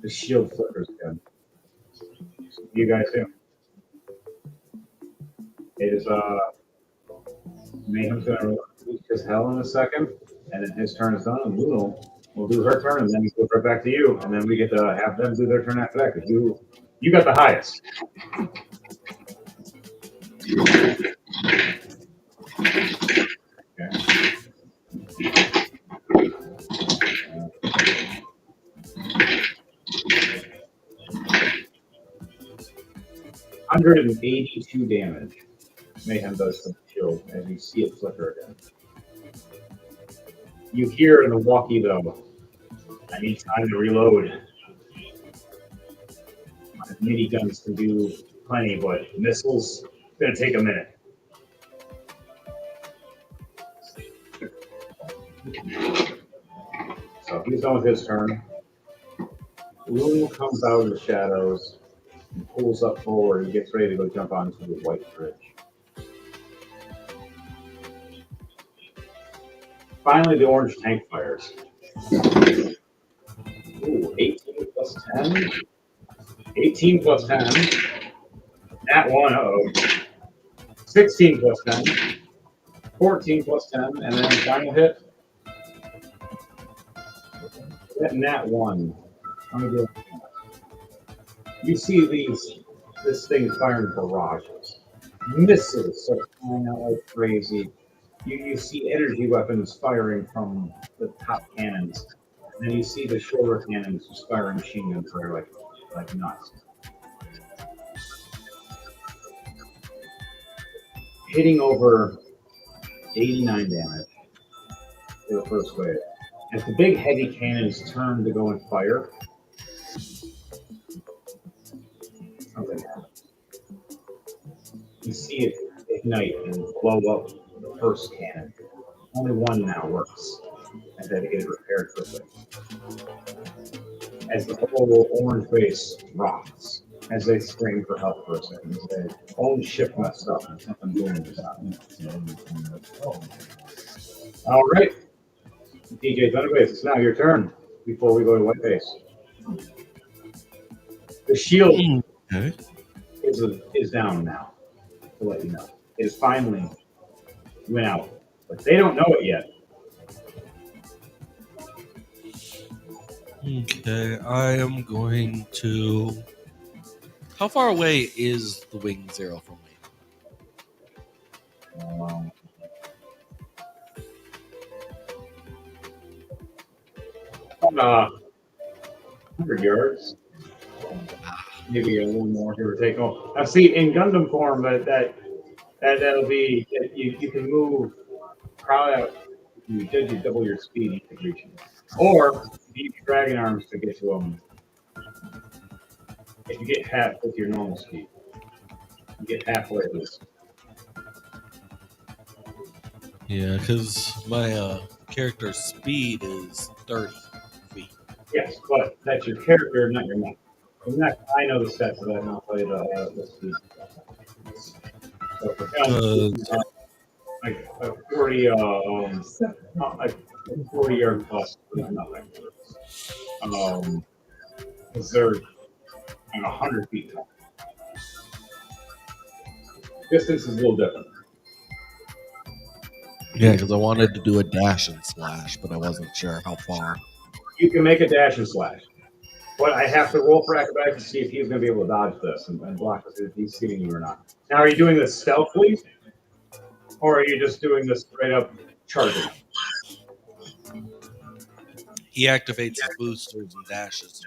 the shield flickers again. You guys do. It is Mayhem's gonna reach his hell in a second, and then his turn is done, and Luna will do her turn, and then he goes right back to you, and then we get to have them do their turn after that, because you got the highest. Okay. 182 damage. Mayhem does to the shield as you see it flicker again. You hear in the walkie though, I need time to reload. My miniguns can do plenty, but missiles, gonna take a minute. So he's done with his turn. Loon comes out of the shadows and pulls up forward and gets ready to go jump onto the white bridge. Finally, the orange tank fires. Ooh, 18 plus 10. 18 plus 10. That one, uh-oh. 16 plus 10. 14 plus 10. And then final hit. That one. You see this thing firing barrages. Missiles are flying out like crazy. You see energy weapons firing from the top cannons. And then you see the shoulder cannons just firing machine guns fire like nuts. Hitting over 89 damage for the first wave. As the big heavy cannons turn to go and fire, something happens. You see it ignite and blow up the first cannon. Only one now works, and then get it repaired quickly. As the whole orange base rocks, as they scream for help for a second, their own ship messed up and something doing this happening. All right, DJ Thunderbase, it's now your turn before we go to white base. The shield is down now, to let you know. It is finally went out, but they don't know it yet. Okay, I am going to. How far away is the Wing Zero from me? 100 yards. Maybe a little more, give or take. Oh, I've seen in Gundam form that'll be you can move probably out. You double your speed, you can reach it. Or if you use dragon arms to get to them, if you get half with your normal speed, you get halfway at least. Yeah, because my character's speed is 30 feet. Yes, but that's your character, not your mech. The mech, I know the stats of that, and I'll tell you the speed. So for him, like 40, like 40 yard plus, nothing. Because they're 100 feet tall. Distance is a little different. Yeah, because I wanted to do a dash and slash, but I wasn't sure how far. You can make a dash and slash, but I have to roll for acrobatics to see if he's going to be able to dodge this and block this if he's hitting you or not. Now, are you doing this stealthily, or are you just doing this straight up charging? He activates his boosters and dashes.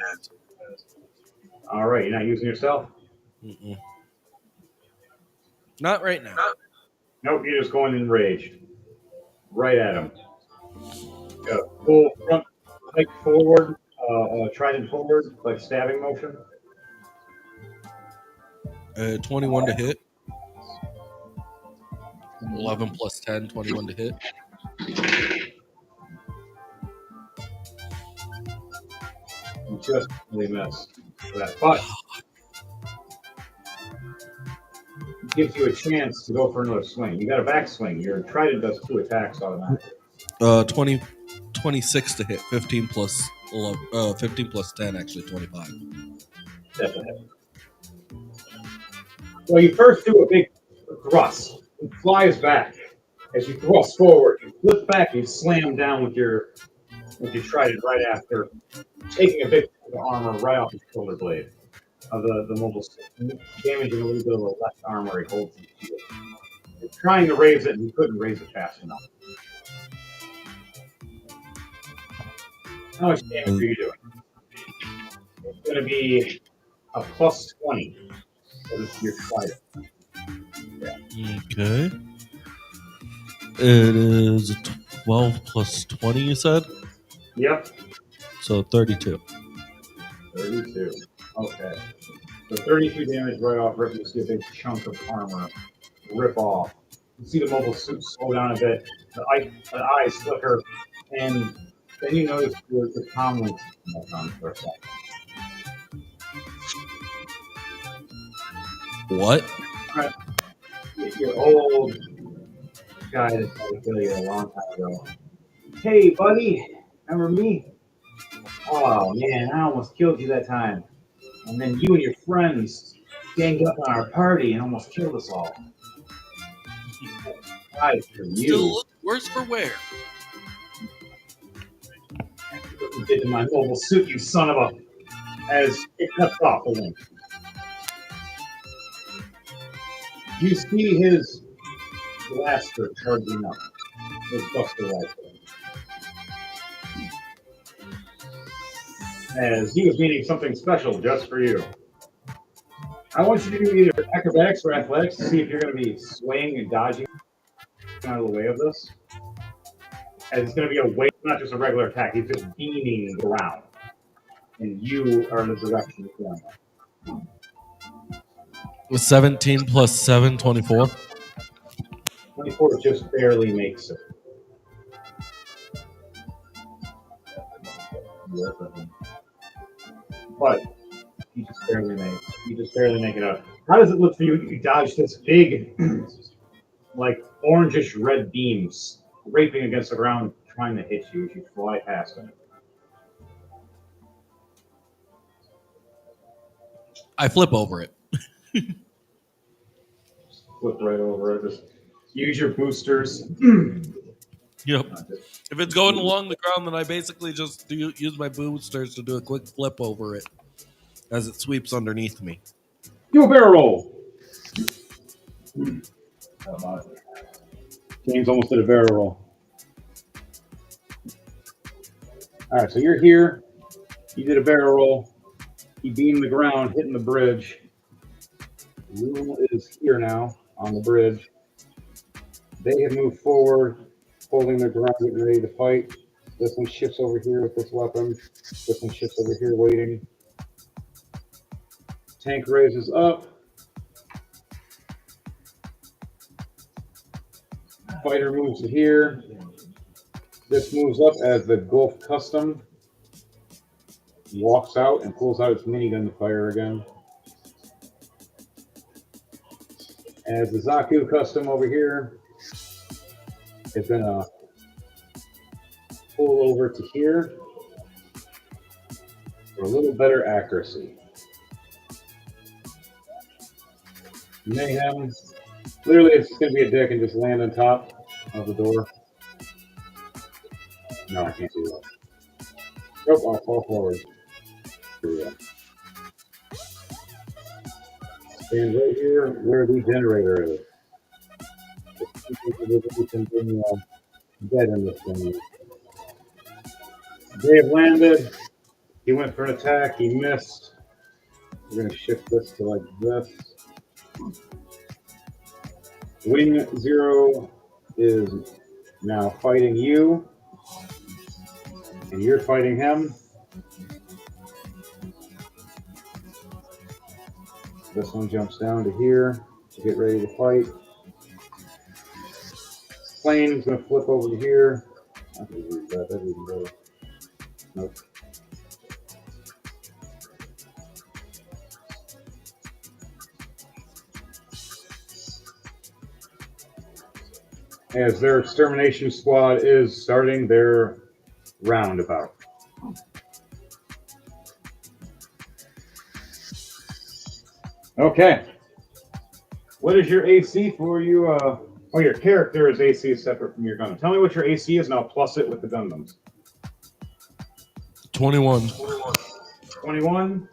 All right, you're not using your stealth? Mm-mm. Not right now. Nope, you're just going enraged. Right at him. Full front, like forward, trident forward, like stabbing motion. 21 to hit. 11 plus 10, 21 to hit. You just really missed that. But it gives you a chance to go for another swing. You got a backswing. Your trident does 2 attacks automatically. 26 to hit. 15 plus 11. 15 plus 10, actually 25. That's a hit. Well, you first do a big thrust. It flies back. As you thrust forward, you flip back, you slam down with your trident right after, taking a big armor right off his shoulder blade of the mobile stick, damaging a little bit of the left arm where he holds the shield. You're trying to raise it, and you couldn't raise it fast enough. How much damage are you doing? It's going to be a plus 20. it's your fighter. Okay. It is 12 plus 20, you said? Yep. So 32. 32. Okay. So 32 damage right off rip. You see a big chunk of armor rip off. You see the mobile suit slow down a bit. The eyes flicker, and then you notice the comlinks back on for a second. What? Right. Your old guy that tried to kill you a long time ago. Hey, buddy, remember me? Oh man, I almost killed you that time. And then you and your friends ganged up on our party and almost killed us all. Died for Still you. look worse for wear. What you did to my mobile suit, you son of a... As it cuts off a link. You see his blaster charging up. His buster rifle. As he was meaning something special just for you. I want you to do either acrobatics or athletics to see if you're going to be swaying and dodging out of the way of this. As it's going to be a wave, not just a regular attack. He's just beaming around. And you are in the direction he's going. 17 plus 7, 24. 24 just barely makes it. But you just barely make it out. How does it look for you? You dodge this big, like orangish red beams scraping against the ground, trying to hit you as you fly past them. I flip over it. Flip right over it. Just use your boosters. Yep. If it's going along the ground, then I basically just use my boosters to do a quick flip over it as it sweeps underneath me. Do a barrel roll. James almost did a barrel roll. All right, so you're here. You did a barrel roll. You beamed the ground, hitting the bridge. Rule is here now on the bridge. They have moved forward, holding their ground, getting ready to fight. This one shifts over here with this weapon. This one shifts over here waiting. Tank raises up. Fighter moves to here. This moves up as the Gulf Custom walks out and pulls out its minigun to fire again. As the Zaku Custom over here is going to pull over to here for a little better accuracy. Mayhem. Literally, it's going to be a dick and just land on top of the door. No, I can't do that. Nope, I'll fall forward. Here we go. Stand right here where the generator is. Dead in this thing. Dave landed. He went for an attack. He missed. We're going to shift this to like this. Wing Zero is now fighting you. And you're fighting him. This one jumps down to here to get ready to fight. Plane is going to flip over to here. I can read that. That even better. Nope. As their extermination squad is starting their roundabout. Okay. What is your AC for you? Oh, your character is AC separate from your Gundam. Tell me what your AC is, and I'll plus it with the Gundams. 21. 21?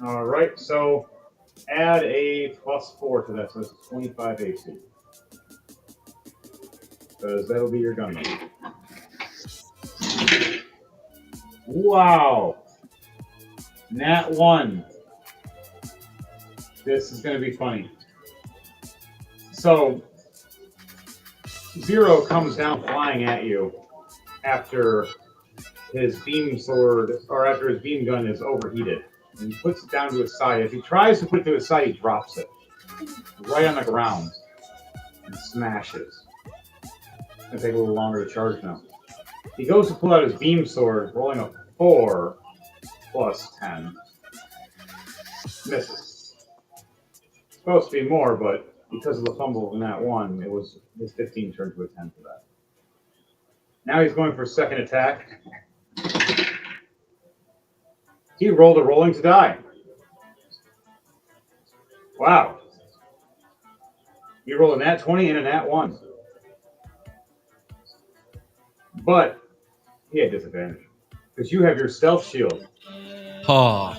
All right, so add a +4 to that, so it's 25 AC. Because that'll be your Gundam. Wow. Nat 1. This is going to be funny. So, Zero comes down flying at you after his beam sword, or after his beam gun is overheated. And he puts it down to his side. If he tries to put it to his side, he drops it right on the ground and smashes. It's going to take a little longer to charge now. He goes to pull out his beam sword, rolling a 4 plus 10. Misses. It's supposed to be more, but because of the fumble in that one, it was his 15 turned to a 10 for that. Now he's going for a second attack. He rolled a Rolling2Die. Wow. You rolled a nat 20 and a nat 1. But he had disadvantage because you have your stealth shield. Oh.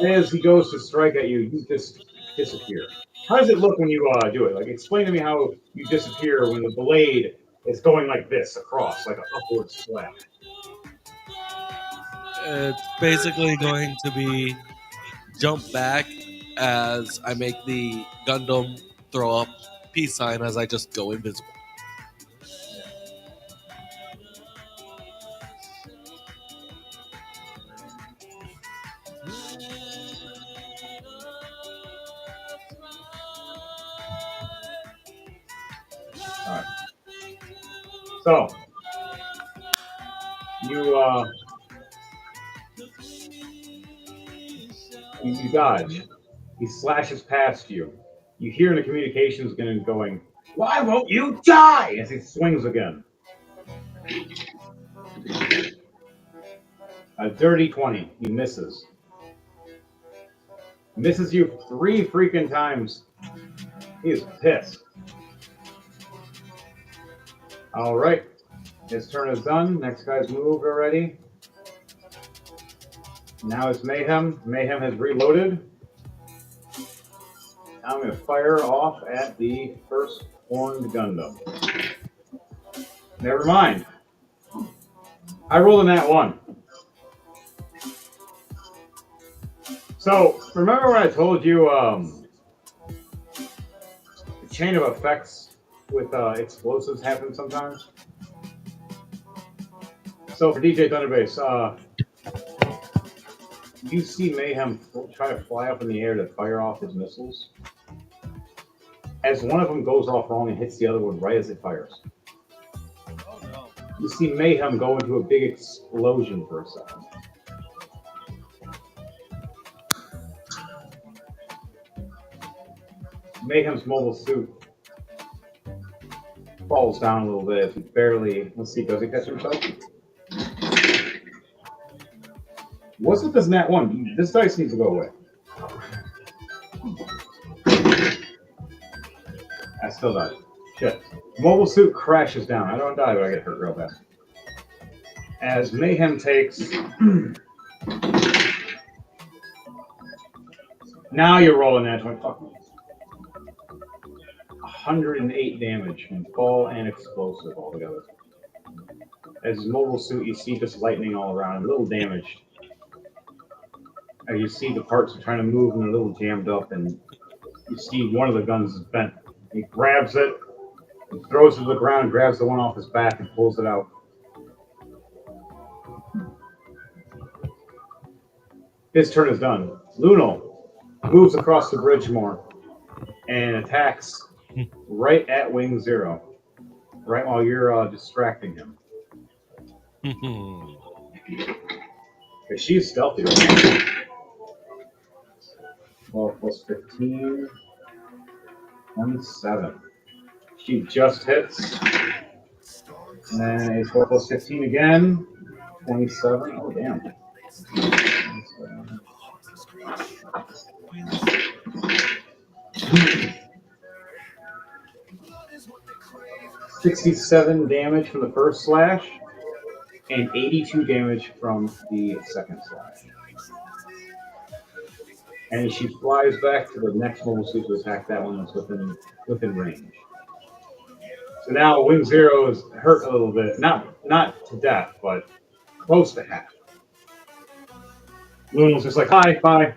As he goes to strike at you, you just disappear. How does it look when you do it? Like, explain to me how you disappear when the blade is going like this across, like an upward slap. It's basically going to be jump back as I make the Gundam throw up peace sign as I just go invisible. All right. So you dodge. He slashes past you. You hear in the communications going, "Why won't you die?" as he swings again. A dirty 20. He misses. Misses you 3 freaking times. He is pissed. All right. His turn is done. Next guy's moved already. Now it's Mayhem. Mayhem has reloaded. Now I'm going to fire off at the first horned Gundam. Never mind. I rolled a nat 1. So, remember when I told you the chain of effects with explosives happen sometimes? So for DJ Thunderbase, you see Mayhem try to fly up in the air to fire off his missiles. As one of them goes off wrong and hits the other one right as it fires. Oh no. You see Mayhem go into a big explosion for a second. Mayhem's mobile suit falls down a little bit. He barely, let's see, does he catch himself? What's with this nat 1? This dice needs to go away. I still died. Shit. Mobile suit crashes down. I don't die, but I get hurt real bad. As Mayhem takes... Now you're rolling that 20. Fuck me. 108 damage from fall and explosive altogether. As his mobile suit, you see just lightning all around, a little damaged. As you see the parts are trying to move and they're a little jammed up, and you see one of the guns is bent. He grabs it, and throws it to the ground, grabs the one off his back, and pulls it out. His turn is done. Lunal moves across the bridge more and attacks right at Wing Zero, right while you're distracting him. She's stealthy right now. 12 plus 15, 27. She just hits. And then a 12 plus 15 again, 27. Oh, damn. 67 damage from the first slash, and 82 damage from the second slash. And she flies back to the next mobile suit to attack that one that's within range. So now Wing Zero is hurt a little bit, not to death, but close to half. Lunal's just like, hi, bye.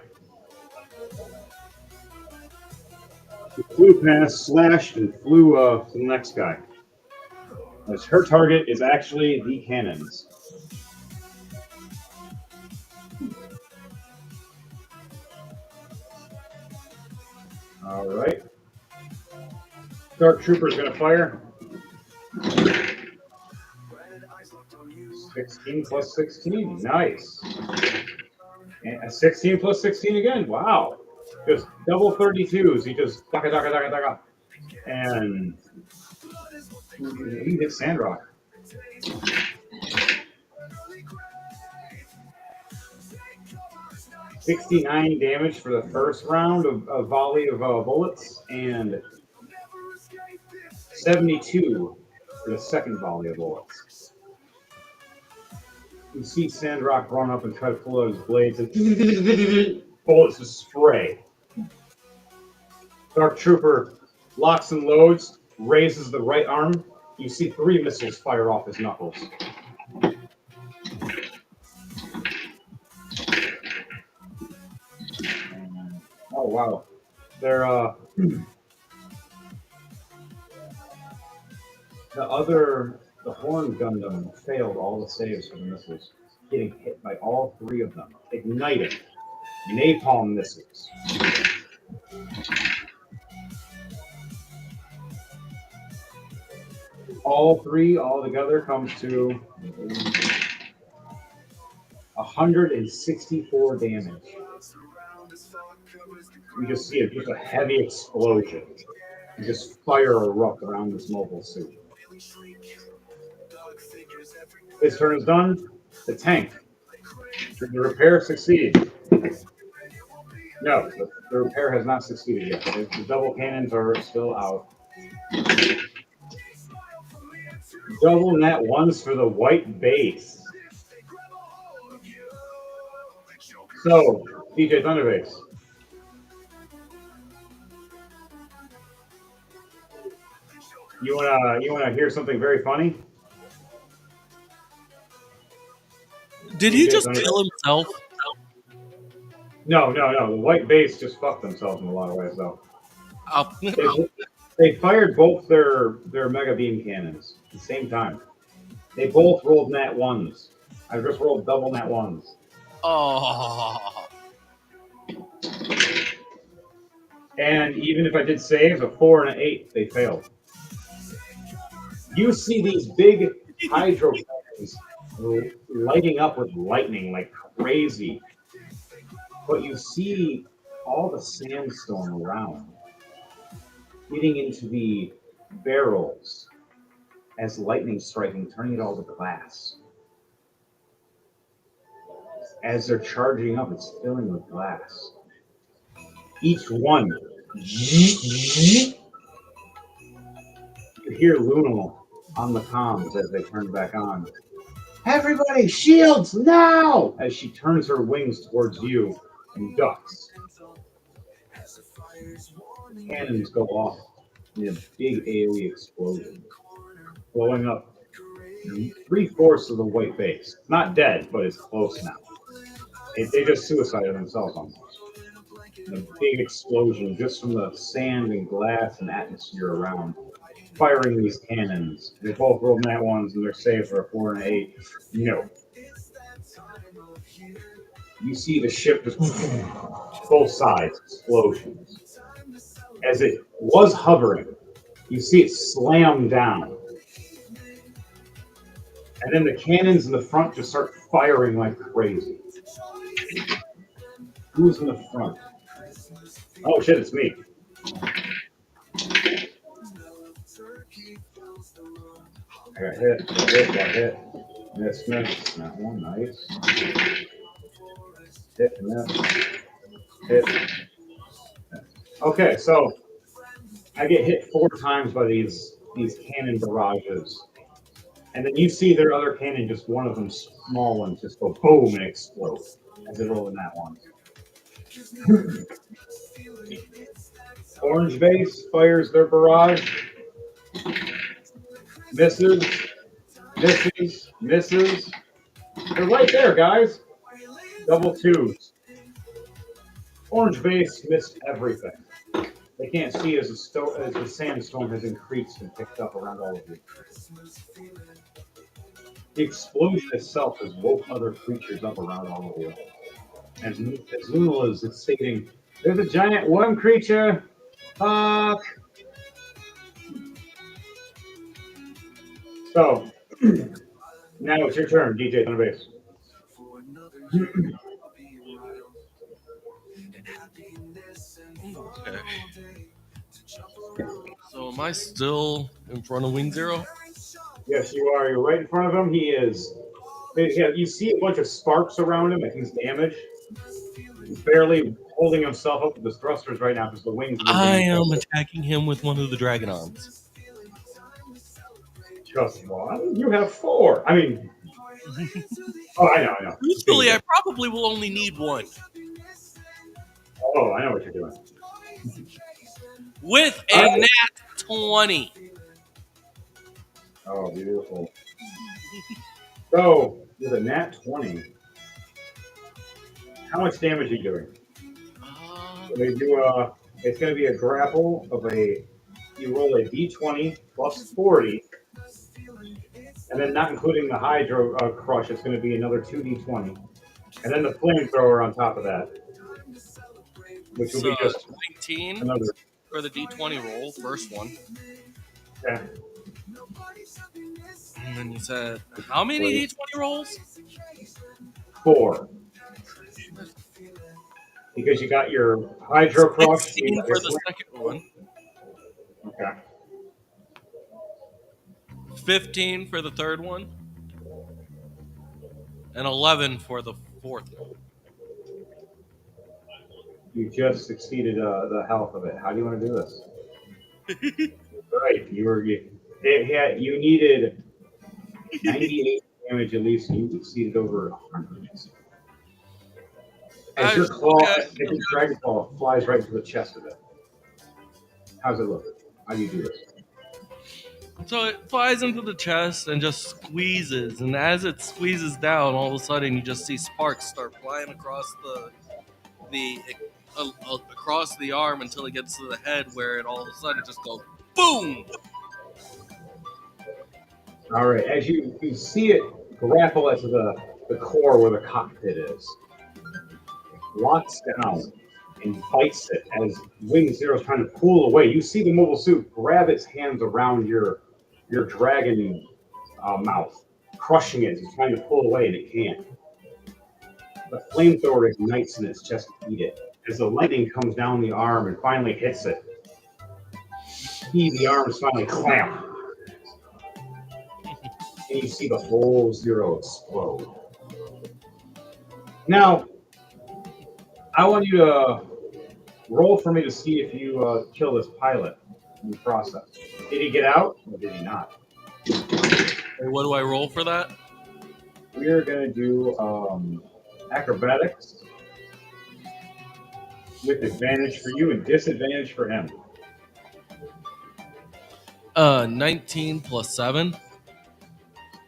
Flew past, slashed, and flew to the next guy. As her target is actually the cannons. All right. Dark Trooper's going to fire. 16 plus 16. Nice. And 16 plus 16 again. Wow. Just double 32s. He just daka daka daka daka. And he hit Sandrock. 69 damage for the first round of a volley of bullets, and 72 for the second volley of bullets. You see Sandrock run up and try to pull out his blades, and bullets just spray. Dark Trooper locks and loads, raises the right arm. You see 3 missiles fire off his knuckles. Oh wow, they're the Horn Gundam failed all the saves for the missiles, getting hit by all 3 of them, igniting napalm missiles. All 3 all together comes to 164 damage. You just see just a heavy explosion. You just fire erupt around this mobile suit. His turn is done. The tank. Did the repair succeed? No, the repair has not succeeded yet. The double cannons are still out. Double net ones for the white base. So, DJ Thunderbase. You wanna hear something very funny? Did he just kill himself? No. The white base just fucked themselves in a lot of ways, though. Oh. They fired both their mega beam cannons at the same time. They both rolled nat ones. I just rolled double nat ones. Oh. And even if I did saves, a 4 and an 8, they failed. You see these big hydro cannons lighting up with lightning like crazy. But you see all the sandstorm around getting into the barrels as lightning striking, turning it all to glass. As they're charging up, it's filling with glass. Each one. You hear Luna on the comms as they turn back on. Everybody, shields now! As she turns her wings towards you and ducks. Cannons go off in a big AoE explosion, blowing up 3/4 of the white base. Not dead, but it's close now. They just suicided themselves almost. And a big explosion just from the sand and glass and atmosphere around. Firing these cannons. They both rolled nat ones and they're saved for a 4 and an 8. No. You see the ship just both sides, explosions. As it was hovering, you see it slam down. And then the cannons in the front just start firing like crazy. Who's in the front? Oh shit, it's me. I got hit. Miss. That one, nice. Hit, miss. Hit. Okay, so I get hit 4 times by these cannon barrages. And then you see their other cannon, just one of them, small ones, just go boom and explode as they roll in that one. Orange base fires their barrage. Misses. They're right there, guys. Double 2s. Orange base missed everything. They can't see as the sandstorm has increased and picked up around all of you. The explosion itself has woke other creatures up around all of you. As Lunala is stating, there's a giant worm creature. Fuck. So, now it's your turn, DJ Thunderbase. Okay. So am I still in front of Wing Zero? Yes, you are. You're right in front of him. He is. Yeah, you see a bunch of sparks around him, and he's damaged. He's barely holding himself up with his thrusters right now because the wings have been I damaged. am attacking him with one of the dragon arms. Just one? You have four. I mean, oh, I know. Truthfully, I probably will only need one. Oh, I know what you're doing. With a nat 20. Oh, beautiful. So, with a nat 20, how much damage are you doing? They do it's going to be a grapple of you roll a d20 plus 40, and then not including the hydro crush, it's going to be another 2d20. And then the flamethrower on top of that, which will be just 19 another. for the d20 roll, first one. Yeah. And then you said, how many d20 rolls? 4. Because you got your hydro crush. 16 for the second one. Okay. 15 for the third one. And 11 for the fourth one. You just exceeded the health of it. How do you want to do this? Right. You needed 98 damage at least. You exceeded over 100. As your dragon claw flies right into the chest of it. How's it look? How do you do this? So it flies into the chest and just squeezes, and as it squeezes down, all of a sudden you just see sparks start flying across across the arm until it gets to the head, where it all of a sudden just goes boom. All right. As you see it grapple into the core where the cockpit is, locks down and bites it as Wing Zero is trying to pull away. You see the mobile suit grab its hands around your dragon mouth, crushing it. It's trying to pull away, and it can't. The flamethrower ignites in its chest to eat it. As the lightning comes down the arm and finally hits it, the arms finally clamp. And you see the whole Zero explode. Now, I want you to roll for me to see if you kill this pilot in the process. Did he get out or did he not? Hey, what do I roll for that? We're going to do acrobatics with advantage for you and disadvantage for him. 19 plus 7.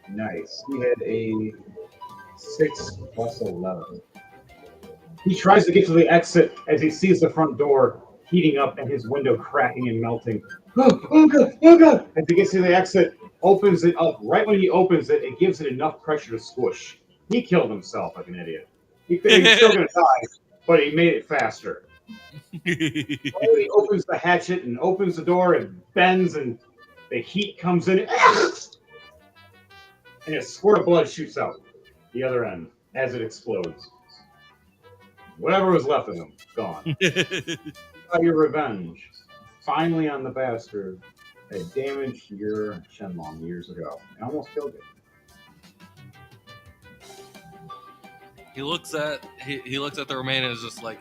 Nice. He had a 6 plus 11. He tries to get to the exit as he sees the front door heating up and his window cracking and melting. Oh God. As he gets to the exit, opens it up. Right when he opens it, it gives it enough pressure to squish. He killed himself like an idiot. He's still going to die, but he made it faster. He opens the hatchet and opens the door and bends, and the heat comes in. And a squirt of blood shoots out the other end as it explodes. Whatever was left of him, gone. Your revenge. Finally on the bastard that damaged your Shenlong years ago. And almost killed you. He looks at the remaining and is just like,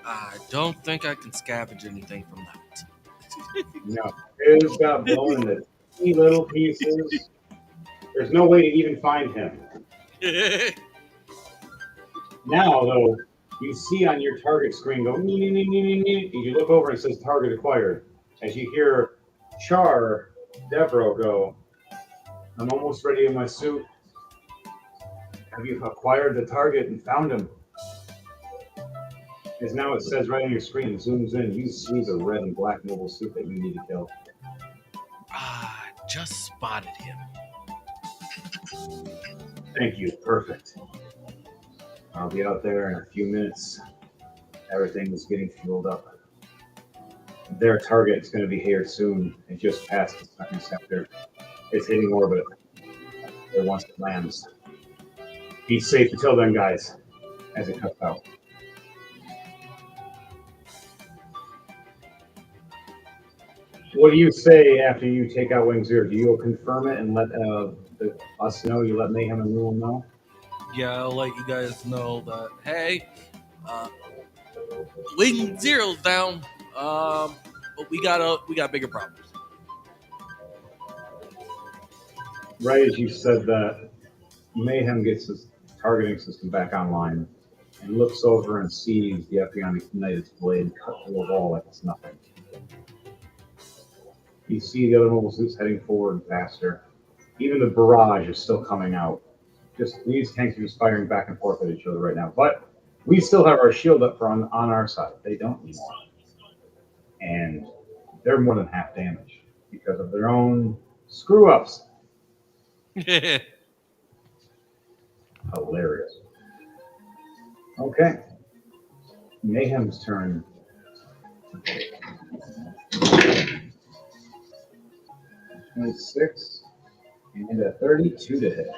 I don't think I can scavenge anything from that. No. It's got blown into teeny little pieces. There's no way to even find him. Now, though, you see on your target screen go, you look over and it says target acquired. As you hear Char Devro go, I'm almost ready in my suit. Have you acquired the target and found him? As now it says right on your screen, it zooms in, you see the red and black mobile suit that you need to kill. Ah, just spotted him. Thank you. Perfect. I'll be out there in a few minutes. Everything is getting fueled up. Their target is going to be here soon. It just passed the second sector. It's hitting orbit. There once it lands. Be safe until then, guys, as it cuts out. What do you say after you take out Wing Zero? Do you confirm it and let us know? You let Mayhem and Rule know? Yeah, I'll let you guys know that, hey, Wing Zero's down. But we got bigger problems. Right as you said that, Mayhem gets his targeting system back online and looks over and sees the Ep.89 blade cut through a wall like it's nothing. You see the other mobile suits heading forward faster. Even the barrage is still coming out. Just these tanks are just firing back and forth at each other right now. But we still have our shield up on our side. They don't anymore. And they're more than half damage because of their own screw ups. Hilarious. Okay. Mayhem's turn. 26 and a 32 to hit.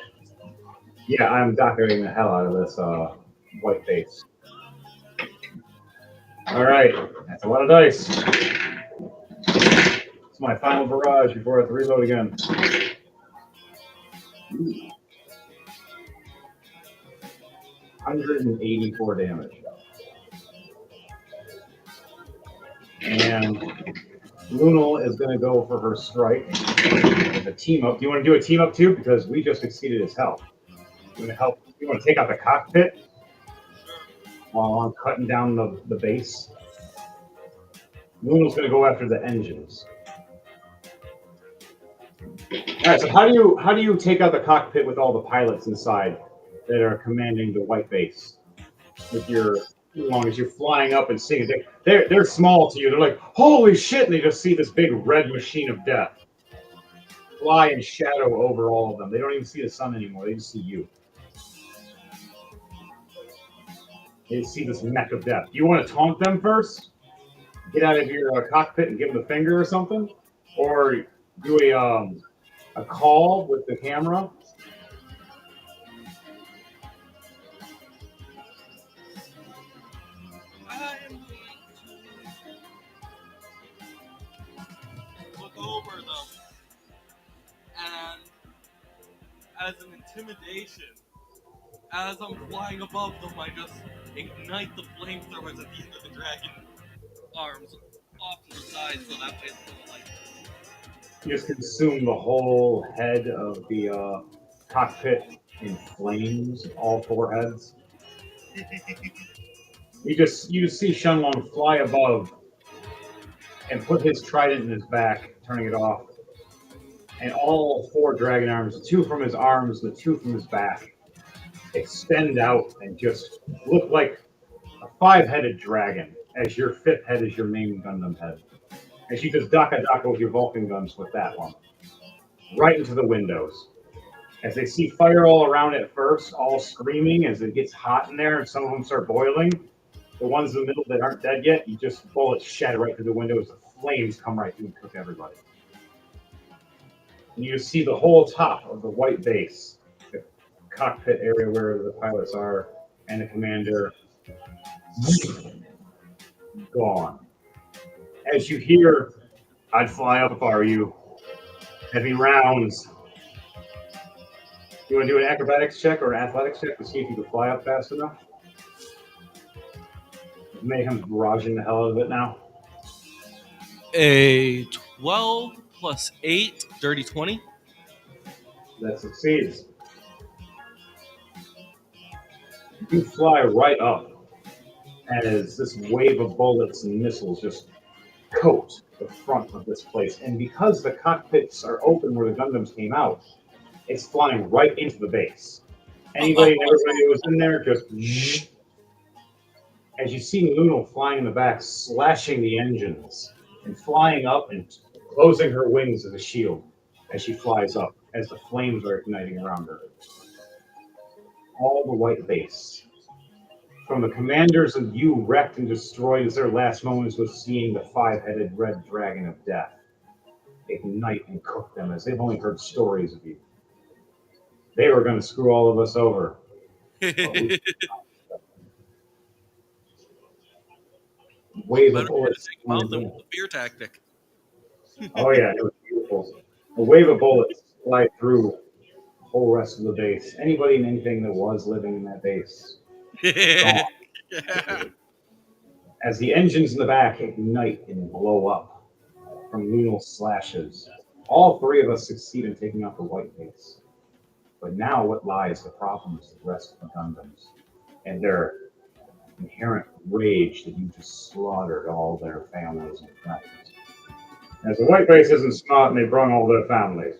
Yeah, I'm doctoring the hell out of this white base. All right, that's a lot of dice. It's my final barrage before I have to reload again. Ooh. 184 damage. And Lunal is going to go for her strike with a team up. Do you want to do a team up too? Because we just exceeded his health. You want to help? You want to take out the cockpit while I'm cutting down the base? Lunal's going to go after the engines. All right. So how do you take out the cockpit with all the pilots inside that are commanding the white base? With your, as long as you're flying up and seeing it, they're small to you. They're like, holy shit, and they just see this big red machine of death fly in shadow over all of them. They don't even see the sun anymore. They just see you. They see this mech of death. Do you want to taunt them first? Get out of your cockpit and give them the finger or something? Or do a call with the camera? Look over them, and as an intimidation, as I'm flying above them, I just ignite the flamethrowers at the end of the dragon arms off to the side, so that way it's more like You just consume the whole head of the cockpit in flames, all four heads. You just see Shenlong fly above and put his trident in his back, turning it off. And all four dragon arms, two from his arms, the two from his back, extend out and just look like a five-headed dragon, as your fifth head is your main Gundam head. As you just daka with your Vulcan guns with that one. Right into the windows. As they see fire all around it first, all screaming as it gets hot in there and some of them start boiling. The ones in the middle that aren't dead yet, you just bullets shatter right through the windows. The flames come right through and cook everybody. And you see the whole top of the white base, the cockpit area where the pilots are, and the commander gone. As you hear, I'd fly up if I were you. Heavy rounds. You want to do an acrobatics check or an athletics check to see if you can fly up fast enough? Mayhem's barraging the hell out of it now. a 12 plus 8, dirty 20. That succeeds. You fly right up as this wave of bullets and missiles just coat the front of this place. And because the cockpits are open where the Gundams came out, it's flying right into the base. Anybody and everybody who was in there just as you see Lunel flying in the back, slashing the engines and flying up and closing her wings as a shield as she flies up, as the flames are igniting around her. All the white base. From the commanders of you wrecked and destroyed as their last moments was seeing the five-headed red dragon of death ignite and cook them as they've only heard stories of you. They were going to screw all of us over. Wave of Better bullets. take them out than with the fear tactic. Oh yeah, it was beautiful. A wave of bullets fly through the whole rest of the base. Anybody and anything that was living in that base, gone. As the engines in the back ignite and blow up from Lunal slashes, all three of us succeed in taking out the white base. But now what lies the problems of the rest of the Gundams and their inherent rage that you just slaughtered all their families and friends. As the white base isn't smart and they brung all their families.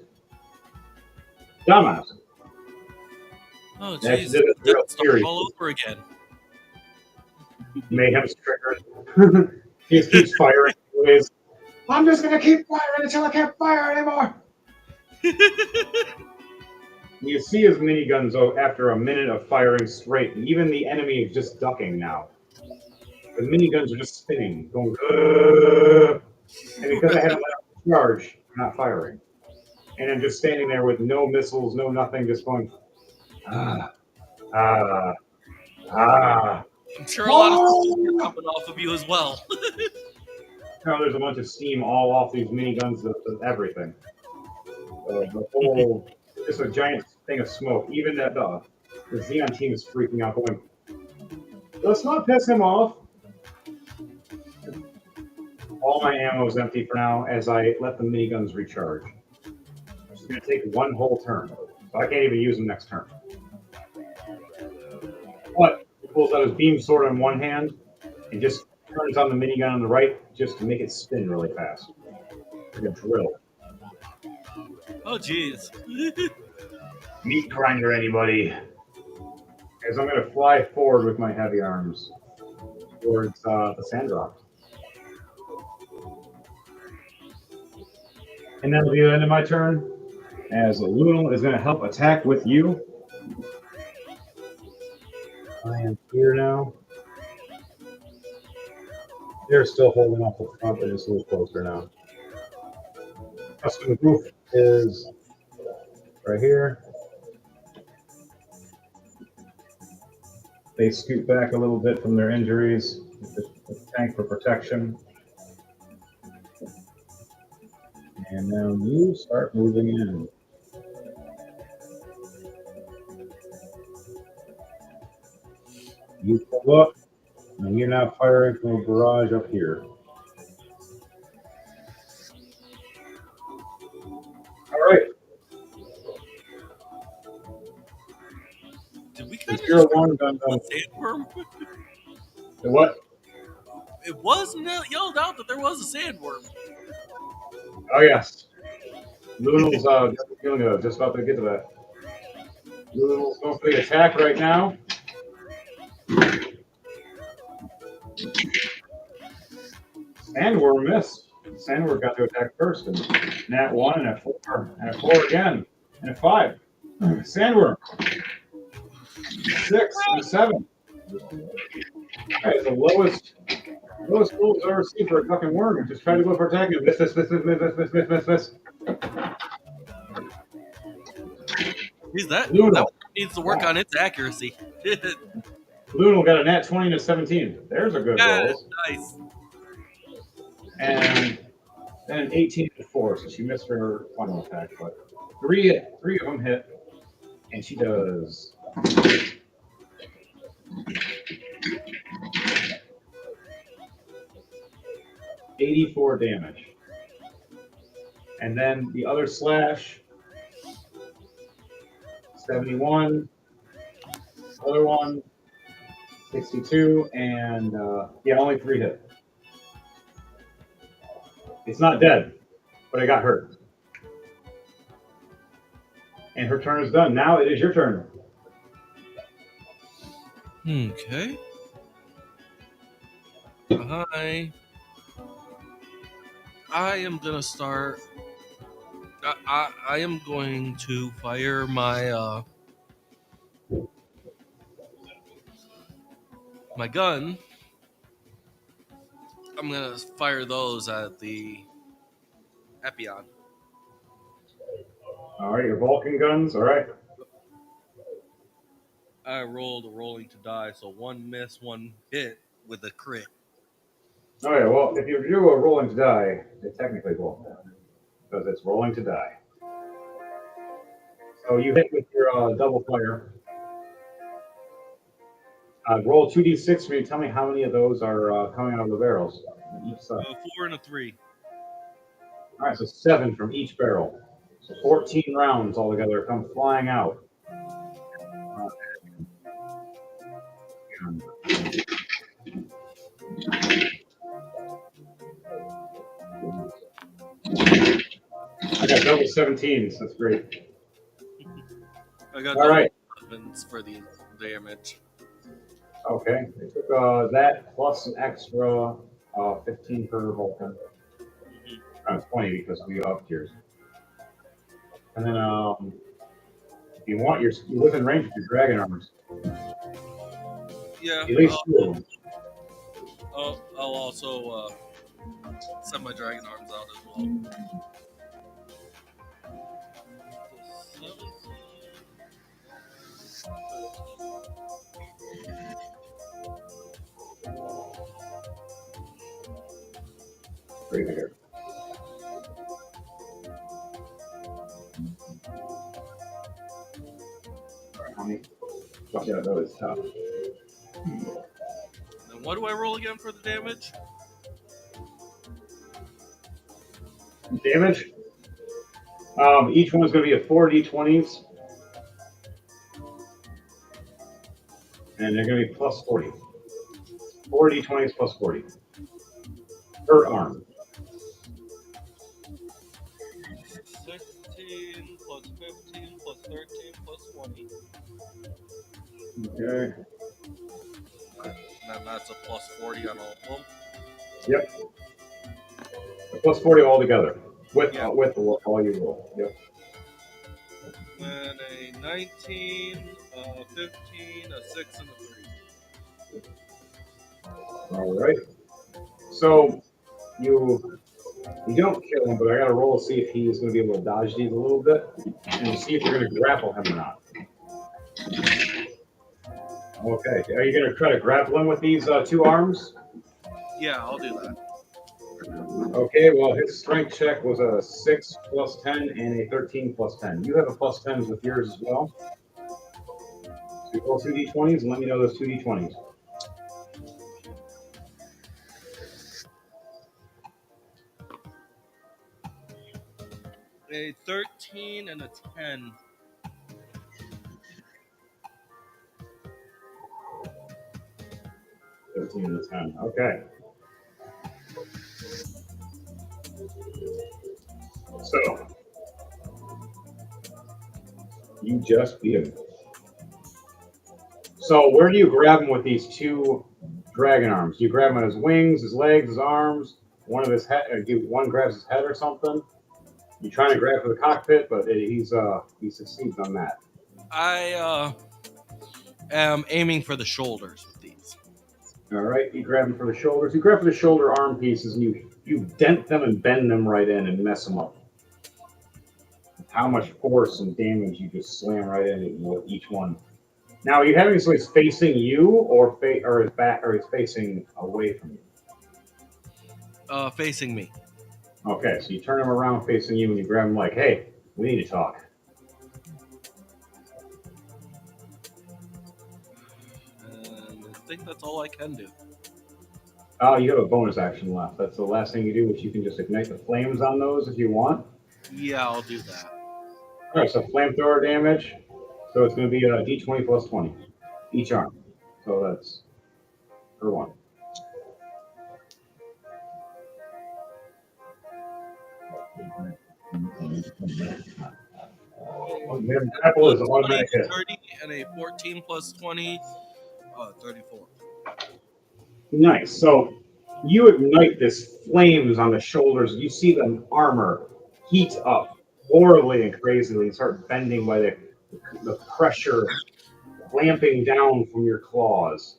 Dumbass. Oh, That jeez. did it real Start serious. all over again. Mayhem's triggered. He just keeps firing. Anyways. I'm just gonna keep firing until I can't fire anymore. You see his miniguns after a minute of firing straight, and even the enemy is just ducking now. The miniguns are just spinning, going, and because I haven't let out the charge, I'm not firing. And I'm just standing there with no missiles, no nothing, just going, ah, ah, ah. I'm sure a lot of steam are coming off of you as well. Now there's a bunch of steam all off these miniguns of everything. The whole, just a giant thing of smoke. Even that the Xeon team is freaking out, going, let's not piss him off. All my ammo is empty for now as I let the miniguns recharge. It's going to take one whole turn, so I can't even use them next turn. But he pulls out his beam sword in one hand and just turns on the minigun on the right just to make it spin really fast. Like a drill. Oh, jeez. Meat grinder, anybody. As I'm going to fly forward with my heavy arms towards the sand rock. And that'll be the end of my turn. As Lunal is going to help attack with you. I am here now. They're still holding off the front, but just a little closer now. Custom roof is right here. They scoot back a little bit from their injuries. The tank for protection. And now you start moving in. You pull up, and you're now firing from a barrage up here. All right. Did we kind of Zero just one Gundam. sandworm? The what? It was yelled out that there was a sandworm. Oh yes. Lunal's just about to get to that. Lunal's going for the attack right now. Sandworm missed. Sandworm got to attack first, and nat 1 and a 4 and a 4 again and a 5. Sandworm 6 and a 7. That is the lowest rolls I've ever seen for a fucking worm. Just try to go for attack and miss. That needs to work on its accuracy. Lunal got a nat 20 to 17. There's a good roll. Nice. And then an 18 to 4, so she missed her final attack. But three of them hit, and she does 84 damage. And then the other slash, 71. Other one, 62, and only 3 hit. It's not dead, but it got hurt. And her turn is done. Now it is your turn. Okay. Hi. I am gonna start. I am going to fire my gun. I'm gonna fire those at the Epion. All right, your Vulcan guns. All right. I rolled a rolling to die, so one miss, one hit with a crit. Oh yeah. Well, if you do a rolling to die, it technically won't because it's rolling to die. So you hit with your double fire. Roll 2d6 for me. Tell me how many of those are coming out of the barrels on each side. 4 and a 3. All right, so 7 from each barrel. So 14 rounds altogether come flying out. I got double 17s. That's great. I got All double right. weapons for the damage. Okay. They took that plus an extra 15 per Vulcan. 20 because we upped yours. And then if you want, you're within range of your dragon armors. Yeah. At least 2 of them. I'll also send my dragon arms out as well. Right here. All right, how many? Watch out, that was tough. And what do I roll again for the damage? Damage. Each one's going to be a 4d20s, and they're going to be plus 40. 4d20s plus 40 per arm. 16 plus 15 plus 13 plus 20. Okay. And then that's a plus 40 on all of them. Yep. A plus 40 altogether with Yeah. with all you roll. Yep. Then a 19, a 15, a 6, and a 3. All right. So you don't kill him, but I got to roll to see if he's going to be able to dodge these a little bit, and see if you're going to grapple him or not. Okay. Are you going to try to grapple him with these 2 arms? Yeah, I'll do that. Okay, well, his strength check was a 6 plus 10 and a 13 plus 10. You have a plus 10s with yours as well. So you roll 2d20s and let me know those 2d20s. A 13 and a 10. 13 and a 10. Okay. So, you just beat him. So, where do you grab him with these 2 dragon arms? Do you grab him on his wings, his legs, his arms? One of his head, one grabs his head or something. You're trying to grab for the cockpit, but he succeeds on that. I am aiming for the shoulders with these. All right, you grab them for the shoulders. You grab for the shoulder arm pieces, and you dent them and bend them right in and mess them up. How much force and damage you just slam right in with each one. Now, are you having so he's facing you, or his back, or he's facing away from you? Facing me. Okay, so you turn him around facing you, and you grab him like, "Hey, we need to talk." And I think that's all I can do. Oh, you have a bonus action left. That's the last thing you do, which you can just ignite the flames on those if you want. Yeah, I'll do that. All right, so flamethrower damage. So it's going to be a d20 plus 20 each arm. So that's per one. Grapple is an automatic hit. 30 and a 14 plus 20, 34. Nice. So You ignite this flames on the shoulders. You see the armor heat up horribly and crazily and start bending by the pressure clamping down from your claws.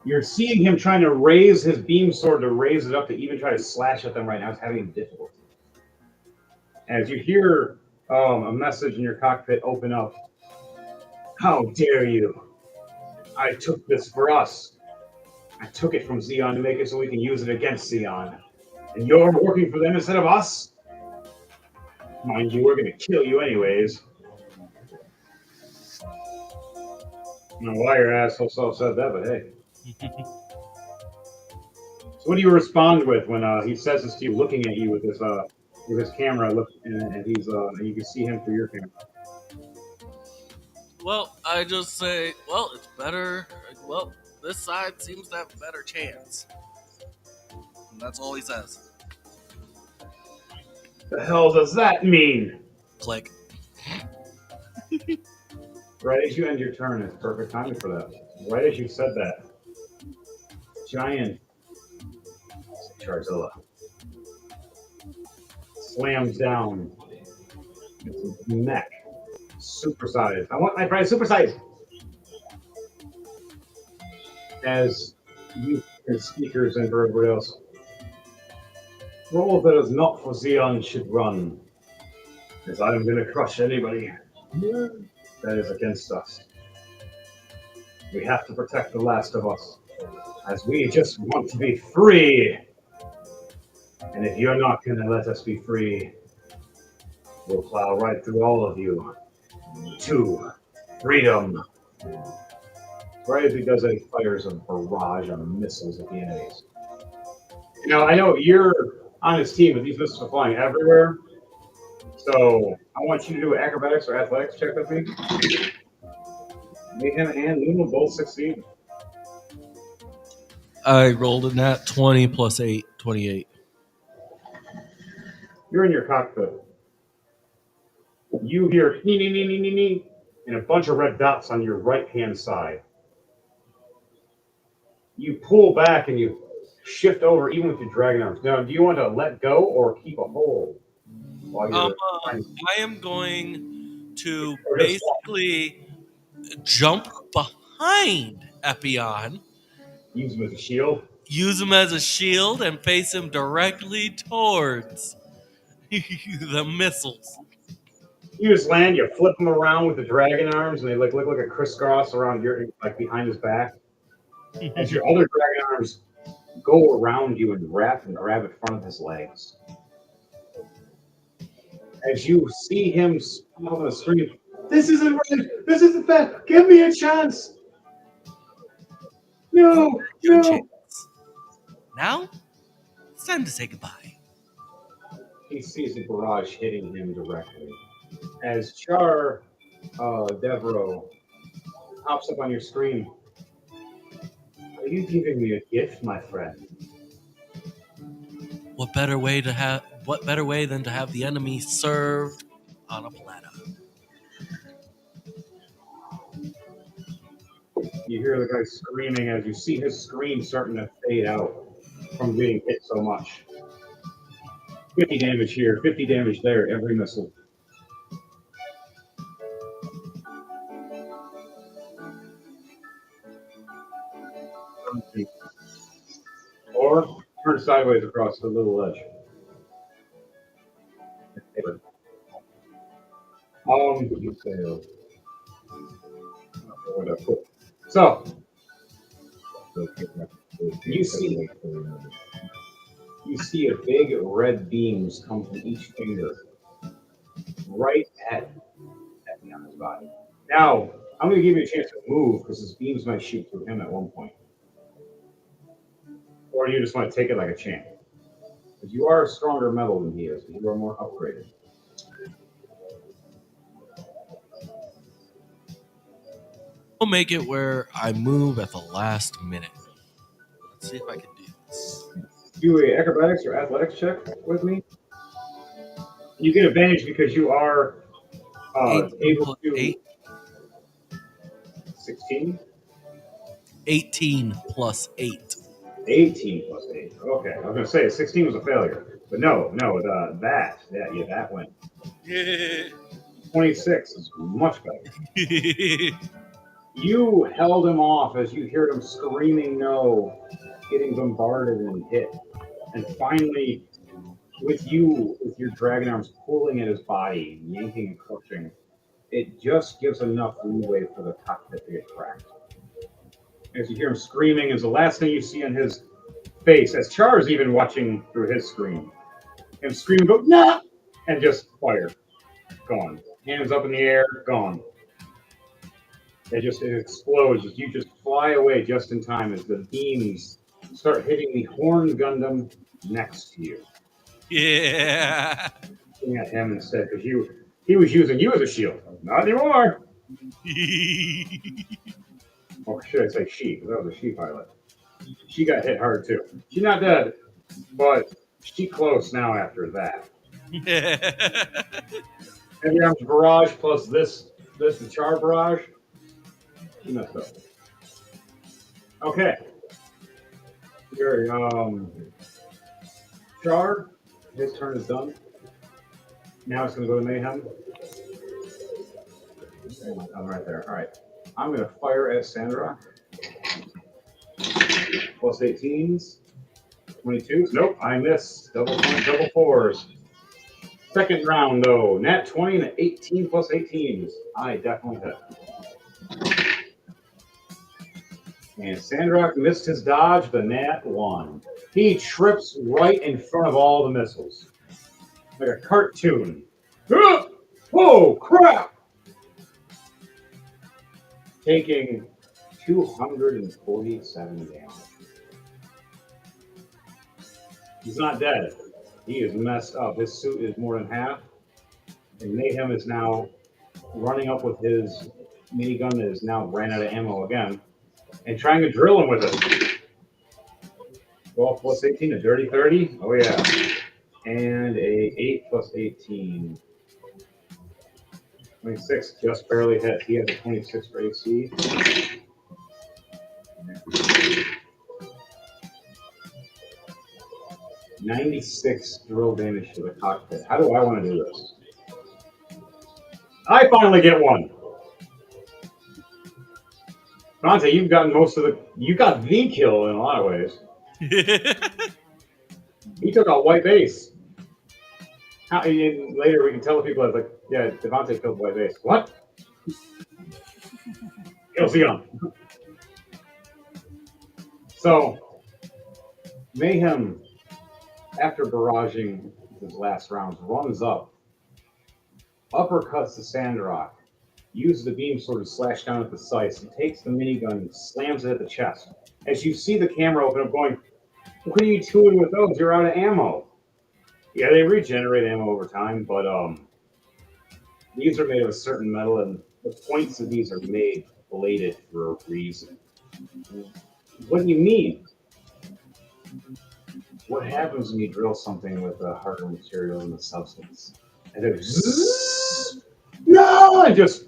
You're seeing him trying to raise his beam sword to raise it up to even try to slash at them right now. It's having difficulty. As you hear a message in your cockpit open up, how dare you? I took this for us. I took it from Xeon to make it so we can use it against Xeon. And you're working for them instead of us? Mind you, we're going to kill you anyways. I don't know why your asshole said that, but hey. So what do you respond with when he says this to you, looking at you with his camera, and he's you can see him through your camera? Well, I just say, well, it's better. Well, this side seems to have a better chance. And that's all he says. The hell does that mean? Click. Right as you end your turn, it's perfect timing for that. Right as you said that, giant Charzilla slams down its neck, supersized. I want my prize supersized. As you and speakers and for everybody else, roll that is not for Xeon should run, as I am going to crush anybody that is against us. We have to protect the last of us, as we just want to be free. And if you're not going to let us be free, we'll plow right through all of you to freedom. Right as he does that, he fires a barrage of missiles at the enemies. Now, I know you're on his team, but these missiles are flying everywhere. So I want you to do acrobatics or athletics check with me. Mayhem and Luna both succeed. I rolled a nat 20 plus 8, 28. You're in your cockpit. You hear nee, nee, nee, nee, nee, nee, and a bunch of red dots on your right-hand side. You pull back and you shift over even with your dragon arms. Now, do you want to let go or keep a hold? While you're I am going to basically jump behind Epion, use him as a shield. use him as a shield, and face him directly towards the missiles. You just land, you flip him around with the dragon arms, and they look like a crisscross around your behind his back. As your other dragon arms go around you and wrap and grab in front of his legs. As you see him spot on the screen, this isn't right. This isn't fair. Give me a chance. No. Now, it's time to say goodbye. He sees the barrage hitting him directly. As Char Devro pops up on your screen, are you giving me a gift, my friend? What better way than to have the enemy served on a platter? You hear the guy screaming as you see his screen starting to fade out from being hit so much. 50 damage here, 50 damage there, every missile. Or turn sideways across the little ledge. You failed. So, you see a big red beams come from each finger, right at Epion's body. Now, I'm going to give you a chance to move because his beams might shoot through him at one point. Or you just want to take it like a champ. Because you are a stronger metal than he is, but you are more upgraded. I'll make it where I move at the last minute. Let's see if I can do this. Do a acrobatics or athletics check with me. You get advantage because you are able to. 16? 18 plus 8. 18 plus 8. Okay, I was going to say 16 was a failure. But no, that went. 26 is much better. You held him off as you heard him screaming no, getting bombarded and hit. And finally, with your dragon arms pulling at his body, yanking and crushing, it just gives enough leeway for the cockpit to get cracked. As you hear him screaming, is the last thing you see on his face, as Char's even watching through his screen. Him scream, go, nah! And just fire. Gone. Hands up in the air, gone. It explodes. You just fly away just in time as the beams start hitting the horned Gundam next to you. Yeah. Looking at him instead, because he was using you as a shield. Not anymore. Or should I say she, because that was a she pilot. She got hit hard too. She's not dead, but she close now after that. Heavy arms barrage plus this the char barrage. She messed up. Okay. Here, Char, his turn is done. Now it's going to go to Mayhem. I'm right there. All right. I'm going to fire at Sandra. Plus 18s. 22s. Nope, I missed. Double fours. Second round, though. Nat 20 and 18 plus 18s. I definitely hit. And Sandrock missed his dodge, the Nat 1. He trips right in front of all the missiles. Like a cartoon. Oh, crap! Taking 247 damage. He's not dead. He is messed up. His suit is more than half. And Mayhem is now running up with his minigun that is now ran out of ammo again. And trying to drill him with it. 12 plus 18, a dirty 30. Oh, yeah. And a 8 plus 18. 26 just barely hit. He has a 26 for AC. $96 drill damage to the cockpit. How do I want to do this? I finally get one. Dante, you've gotten you got the kill in a lot of ways. He took a white base. Later we can tell the people that, like, yeah, Devontae killed white base. What? Kills Eon. So, Mayhem, after barraging his last rounds, runs up, uppercuts the Sandrock, uses the beam sword to slash down at the sights, and takes the minigun, slams it at the chest. As you see the camera open up, going, "What are you doing with those? You're out of ammo." Yeah, they regenerate ammo over time, but these are made of a certain metal, and the points of these are made bladed for a reason. What do you mean? What happens when you drill something with a harder material in the substance? And it goes, no! And just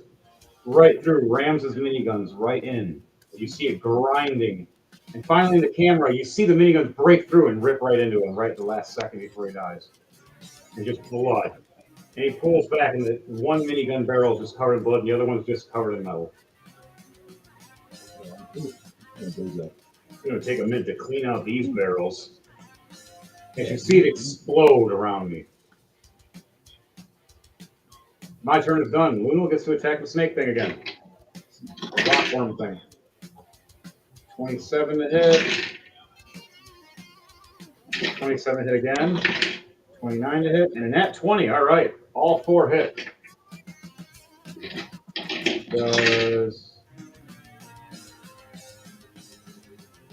right through, rams his miniguns right in. You see it grinding. And finally, in the camera, you see the miniguns break through and rip right into him right at the last second before he dies. And just blood. And he pulls back, and the one minigun barrel is just covered in blood, and the other one's just covered in metal. It's going to take a minute to clean out these barrels. As you see it explode around me. My turn is done. Luno gets to attack the snake thing again. Rockworm thing. 27 to hit. 27 hit again. 29 to hit. And a nat 20. All right. All four hit. Does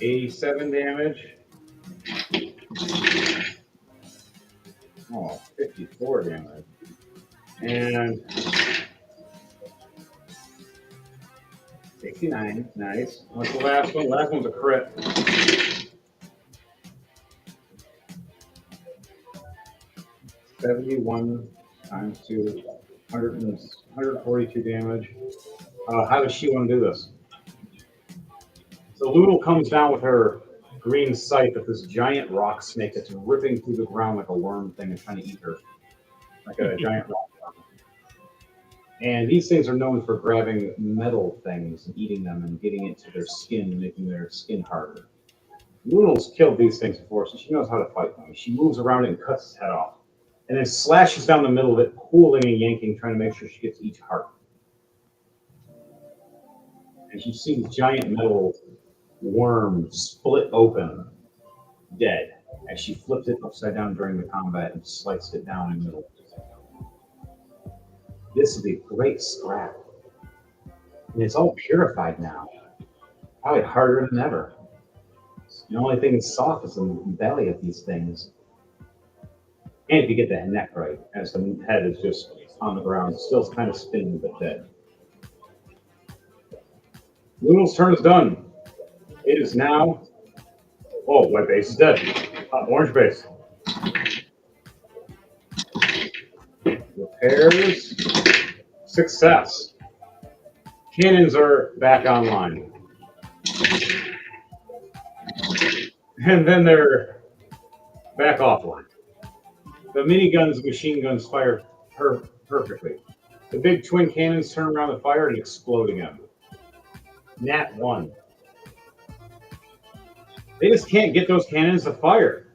87 damage. Oh, 54 damage. And 69. Nice. What's the last one? Last one's a crit. $71 times 2, 142 damage. How does she want to do this? So Loodle comes down with her green sight of this giant rock snake that's ripping through the ground like a worm thing and trying to eat her, like a giant rock worm. And these things are known for grabbing metal things and eating them and getting into their skin, making their skin harder. Noodles killed these things before, so she knows how to fight them. She moves around it and cuts its head off, and then slashes down the middle of it, pulling and yanking, trying to make sure she gets each heart. And she sees giant metal worm split open, dead, as she flipped it upside down during the combat and sliced it down in the middle. This would be a great scrap. And it's all purified now. Probably harder than ever. The only thing that's soft is the belly of these things. And if you get the neck right, as the head is just on the ground, still kind of spinning but dead. Noodle's turn is done. It is now. Oh, white base is dead. Orange base. Repairs. Success. Cannons are back online. And then they're back offline. The miniguns and machine guns fire perfectly. The big twin cannons turn around the fire and explode again. Nat 1. They just can't get those cannons to fire.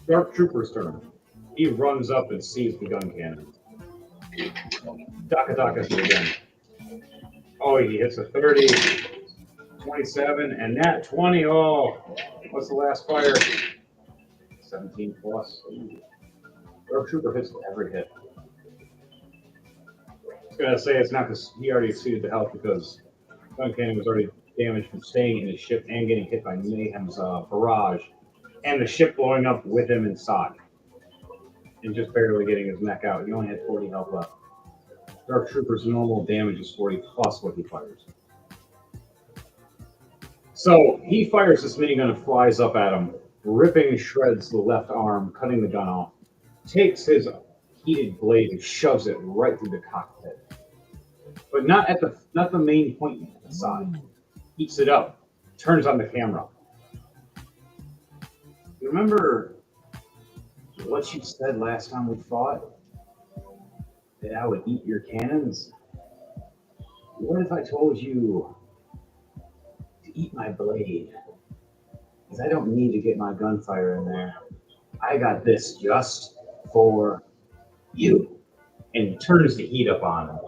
Dark Trooper's turn. He runs up and sees the gun cannon. Daka it again. Oh, he hits a 30, 27, and Nat 20. Oh, what's the last fire? 17 plus. Dark Trooper hits every hit. I was gonna say it's not because he already exceeded the health because gun cannon was already damaged from staying in his ship and getting hit by Mayhem's barrage, and the ship blowing up with him inside, and just barely getting his neck out. He only had 40 health left. Dark Trooper's normal damage is 40 plus what he fires. So he fires this minigun and flies up at him, ripping and shreds the left arm, cutting the gun off. Takes his heated blade and shoves it right through the cockpit, but not the main point at the side. Heats it up, turns on the camera. Remember what you said last time we fought? That I would eat your cannons? What if I told you to eat my blade? Because I don't need to get my gunfire in there. I got this just for you. And turns the heat up on him.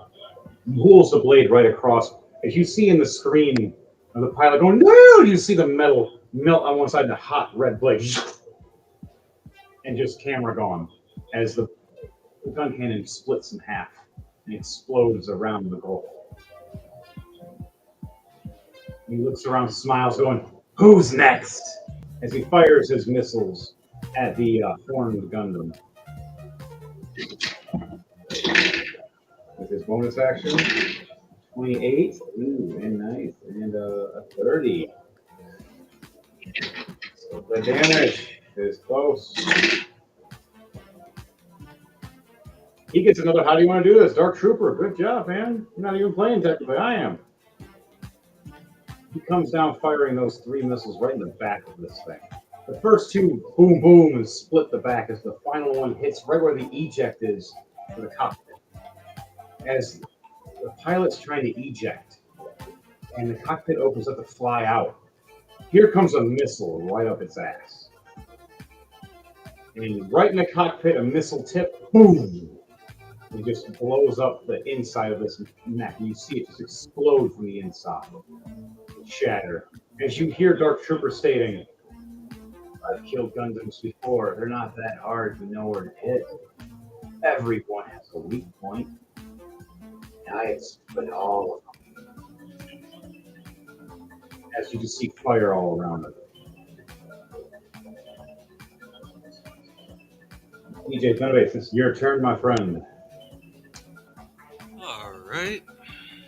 Pulls the blade right across. As you see in the screen of the pilot going, no! You see the metal melt on one side and the hot red blade. And just camera gone. As the gun cannon splits in half and explodes around the Gulf. He looks around, smiles, going, "Who's next?" As he fires his missiles at the formed Gundam. With his bonus action, 28, ooh, and nice, and a 30. So the damage is close. He gets another, how do you want to do this? Dark Trooper, good job, man. You're not even playing technically, I am. He comes down firing those 3 missiles right in the back of this thing. The first 2, boom, boom, and split the back as the final one hits right where the eject is for the cockpit. As the pilot's trying to eject, and the cockpit opens up to fly out. Here comes a missile right up its ass. And right in the cockpit, a missile tip, boom! It just blows up the inside of this neck. And you see it just explode from the inside. Shatter. As you hear Dark Trooper stating, "I've killed Gundams before. They're not that hard to know where to hit. Everyone has a weak point. And I exploit all of them." As you just see fire all around it. DJ Thunderbase, it's your turn, my friend. All right.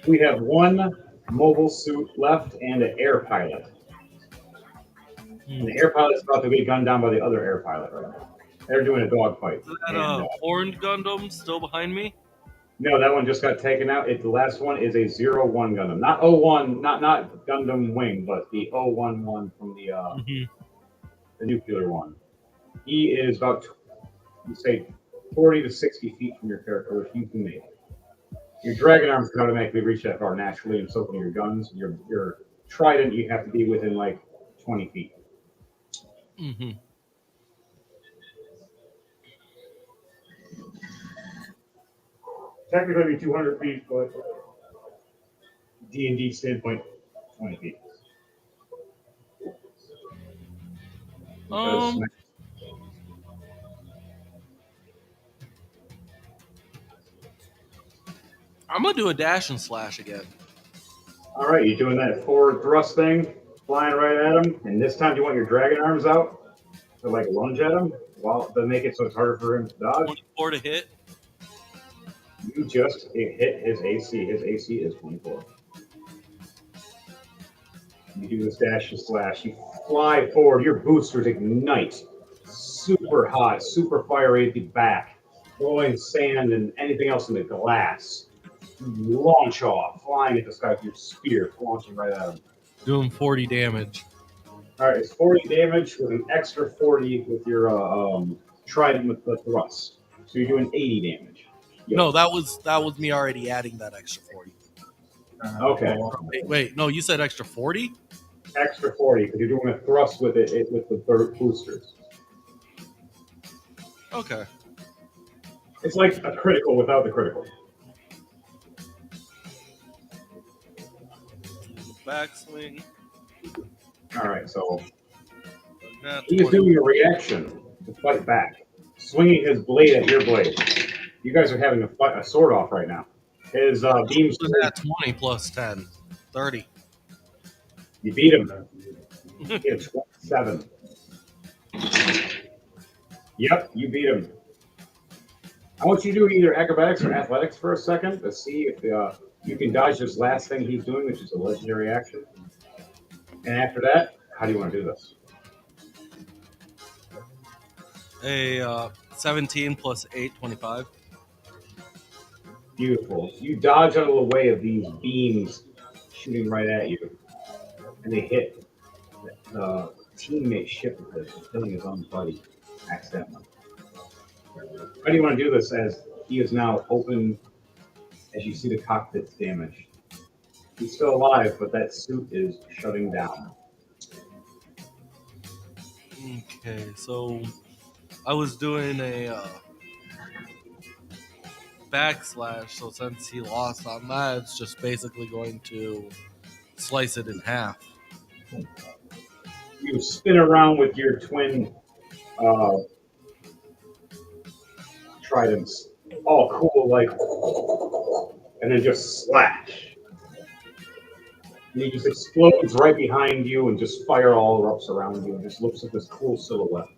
We have 1 mobile suit left and an air pilot. And the air pilot's about to be gunned down by the other air pilot right now. They're doing a dogfight. Is that horned Gundam still behind me? No, that one just got taken out. The last one is a 0-1 Gundam. Not 01, not Gundam Wing, but the 011 from the nuclear one. He is about, you say, 40 to 60 feet from your character, which you can make. Your dragon arms can automatically reach that far naturally, and so can your guns. Your trident, you have to be within like 20 feet. Mm-hmm. Technically, 200 feet, but D&D standpoint, 20 feet. Because I'm gonna do a dash and slash again. all right, you're doing that forward thrust thing, flying right at him, and this time you want your dragon arms out to like lunge at him, while to make it so it's harder for him to dodge. 24 to hit. You just hit his AC. His AC is 24. You do this dash and slash. You fly forward. Your boosters ignite. Super hot, super fiery at the back, blowing sand and anything else in the glass. You launch off, flying at this guy with your spear, launching right at him. Doing 40 damage. All right, it's 40 damage with an extra 40 with your trident with the thrust. So you're doing 80 damage. Yep. No, that was me already adding that extra 40. Okay. Wait, no, you said extra 40? Extra 40 because you're doing a thrust with it with the boosters. Okay. It's like a critical without the critical. Backswing. All right, so Not he is 20. doing a reaction to fight back, swinging his blade at your blade. You guys are having a sword off right now. His beams. At 20 plus 10. 30. You beat him. You get 27. Yep, you beat him. I want you to do either acrobatics or athletics for a second to see if you can dodge this last thing he's doing, which is a legendary action. And after that, how do you want to do this? A 17 plus 8, 25. Beautiful. You dodge out of the way of these beams shooting right at you, and they hit the teammate ship with this, killing his own buddy accidentally. How do you want to do this as he is now open as you see the cockpit's damaged? He's still alive, but that suit is shutting down. Okay, so I was doing a backslash, so since he lost on that, it's just basically going to slice it in half. You spin around with your twin tridents, all cool, like, and then just slash. And he just explodes right behind you and just fire all erupts around you and just looks at this cool silhouette.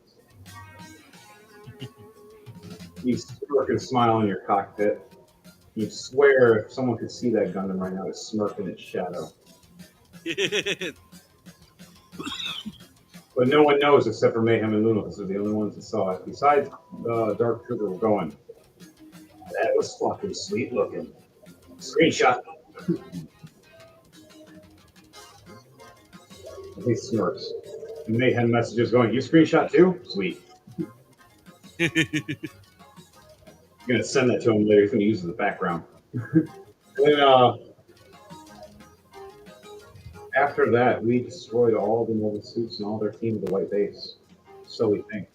You smirk and smile in your cockpit. You swear if someone could see that Gundam right now, it's smirking its shadow. But no one knows except for Mayhem and Luna because they're the only ones that saw it. Besides Dark Trooper going, that was fucking sweet looking. Screenshot. He smirks. And Mayhem messages going, you screenshot too? Sweet. I'm going to send that to him later. He's going to use it as a background. And after that, we destroyed all the mobile suits and all their team of the white base. So we think.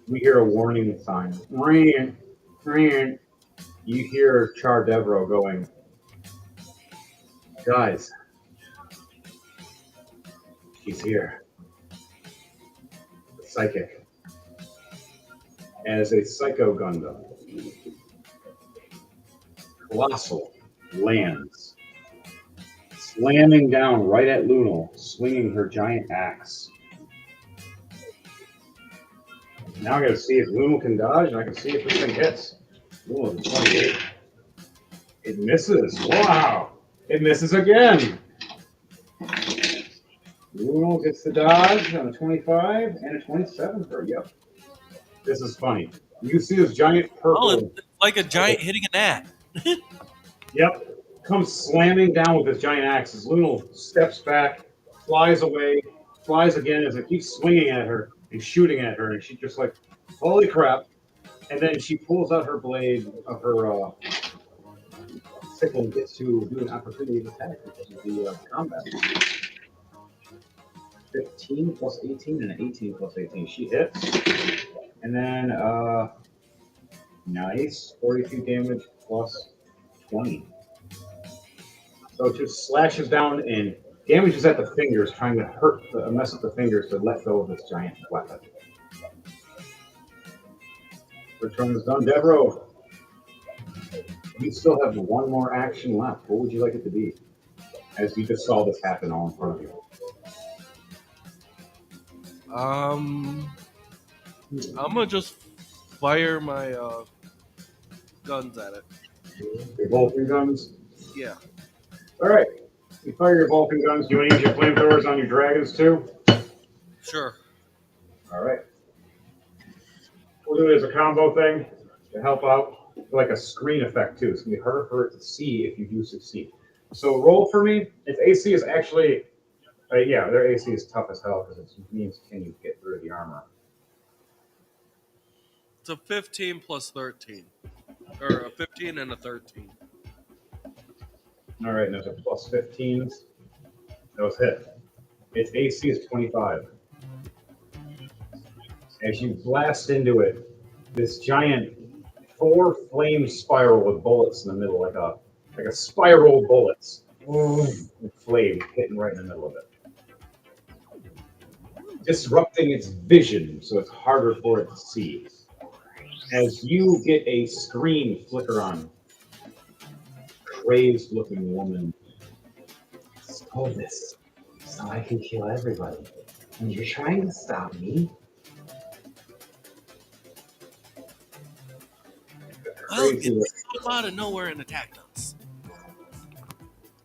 We hear a warning sign. Ring, ring. You hear Char Devro going, guys, she's here. The psychic. As a Psycho Gundam, Colossal lands, slamming down right at Lunal, swinging her giant axe. Now I gotta see if Lunal can dodge, and I can see if this thing hits. Lunal is 28. It misses. Wow! It misses again. Lunal gets the dodge on a 25 and a 27 for yep. This is funny. You see this giant purple. Oh, it's Like a giant hitting a gnat. Yep. Comes slamming down with his giant axe. His Lunal steps back, flies away, flies again as it keeps swinging at her and shooting at her. And she's just like, holy crap. And then she pulls out her blade of her sickle and gets to do an opportunity attack because of the combat. 15 plus 18 and an 18 plus 18. She hits. And then, nice. 42 damage plus 20. So it just slashes down and damages at the fingers, trying to mess up the fingers to let go of this giant weapon. Her turn is done. Devereaux, you still have one more action left. What would you like it to be? As you just saw this happen all in front of you. I'm gonna just fire my guns at it. Your Vulcan guns? Yeah. All right. You fire your Vulcan guns. Do you want to use your flamethrowers on your dragons too? Sure. All right. We'll do it as a combo thing to help out, like a screen effect too. It's gonna be harder for it to see if you do succeed. So roll for me. Its AC is actually, yeah, their AC is tough as hell because it means can you get through the armor. It's a 15 plus 13, or a 15 and a 13. All right, and there's a plus 15s. That was hit. Its AC is 25. As you blast into it, this giant 4-flame spiral with bullets in the middle, like a spiral of bullets, with flame hitting right in the middle of it, disrupting its vision, so it's harder for it to see. As you get a screen flicker on, crazed-looking woman. Stole this so I can kill everybody. And you're trying to stop me? Well, it came out of nowhere and attacked us.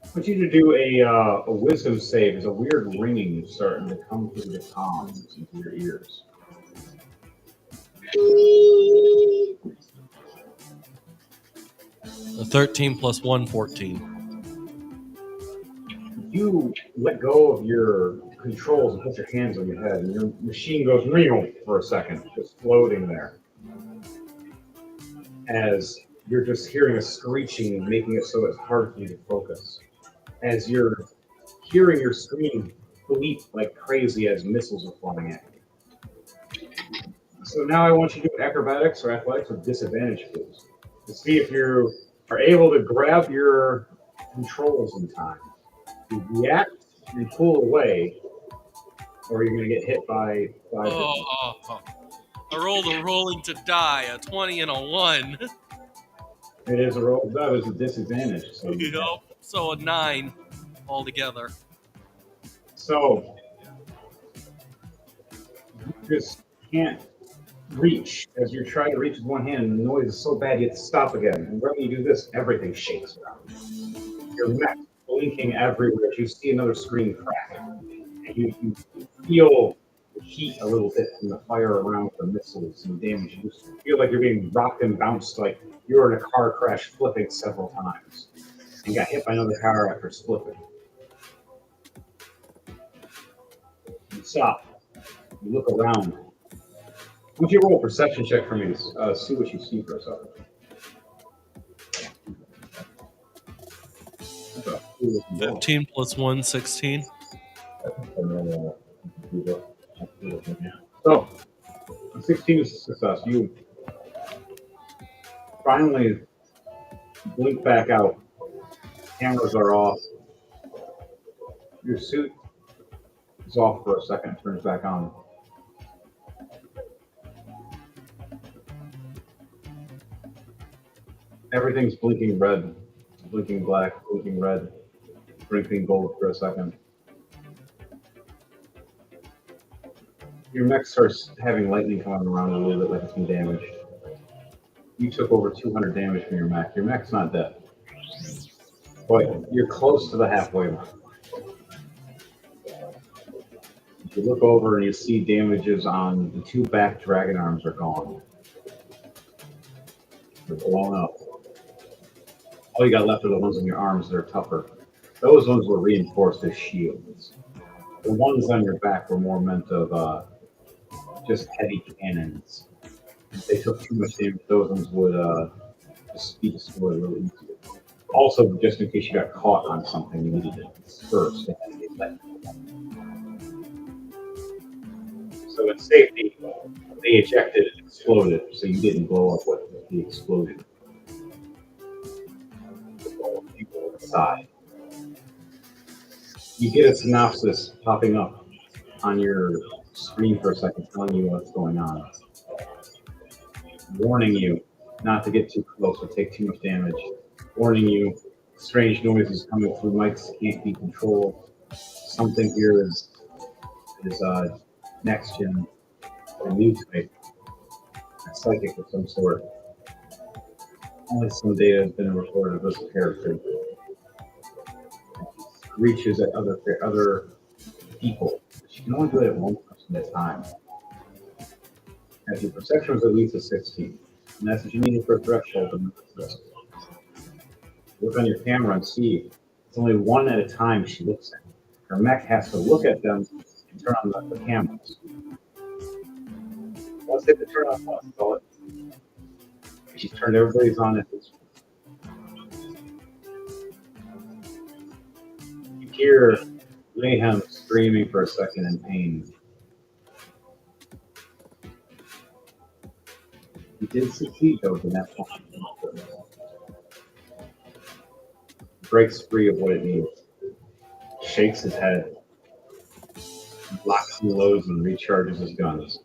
I want you to do a wisdom save. There's a weird ringing starting to come through the comms into your ears. A 13 plus 1, 14. You let go of your controls and put your hands on your head, and your machine goes real for a second, just floating there. As you're just hearing a screeching, making it so it's hard for you to focus. As you're hearing your screen bleep like crazy as missiles are flying at you. So now I want you to do acrobatics or athletics with disadvantage, please, to see if you are able to grab your controls in time. You react and pull away, or you're going to get hit by. I rolled a rolling to die, a 20 and a 1. It is a roll. That is a disadvantage. So, Yep. So a 9 altogether. So you just can't reach as you're trying to reach with one hand, and the noise is so bad you have to stop again. And when you do this, everything shakes around. Your mech blinking everywhere. You see another screen crack, and you feel the heat a little bit from the fire around the missiles and damage. You just feel like you're being rocked and bounced like you were in a car crash, flipping several times, and got hit by another car after flipping. You stop. You look around. Why don't you roll a perception check for me to see what you see for a second? 15 plus 1, 16. So, 16 is a success. You finally blink back out. Cameras are off. Your suit is off for a second, turns back on. Everything's blinking red, blinking black, blinking red, blinking gold for a second. Your mech starts having lightning coming around a little bit like it's been damaged. You took over 200 damage from your mech. Your mech's not dead, but you're close to the halfway mark. You look over and you see damages on the 2 back dragon arms are gone. They're blown up. All you got left are the ones on your arms that are tougher. Those ones were reinforced as shields. The ones on your back were more meant of just heavy cannons. If they took too much damage, those ones would just be destroyed really easily. Also, just in case you got caught on something, you needed to disperse. So in safety, they ejected and exploded, so you didn't blow up with the explosion. People inside. You get a synopsis popping up on your screen for a second, telling you what's going on, warning you not to get too close or take too much damage, warning you strange noises coming through mics can't be controlled. Something here is next gen, a new type, a psychic of some sort. Only some data has been recorded of this character. Reaches at other people. She can only do it at one person at a time. As your perception was at least a 16, and that's what you needed for a threshold to move this. Look on your camera and see it's only one at a time she looks at. Her mech has to look at them and turn on the cameras. Once they turn on one, that's all it. She's turned everybody's on at this point. You hear Mayhem screaming for a second in pain. He did succeed though in that point. Breaks free of what it needs. Shakes his head. Locks and loads and recharges his guns.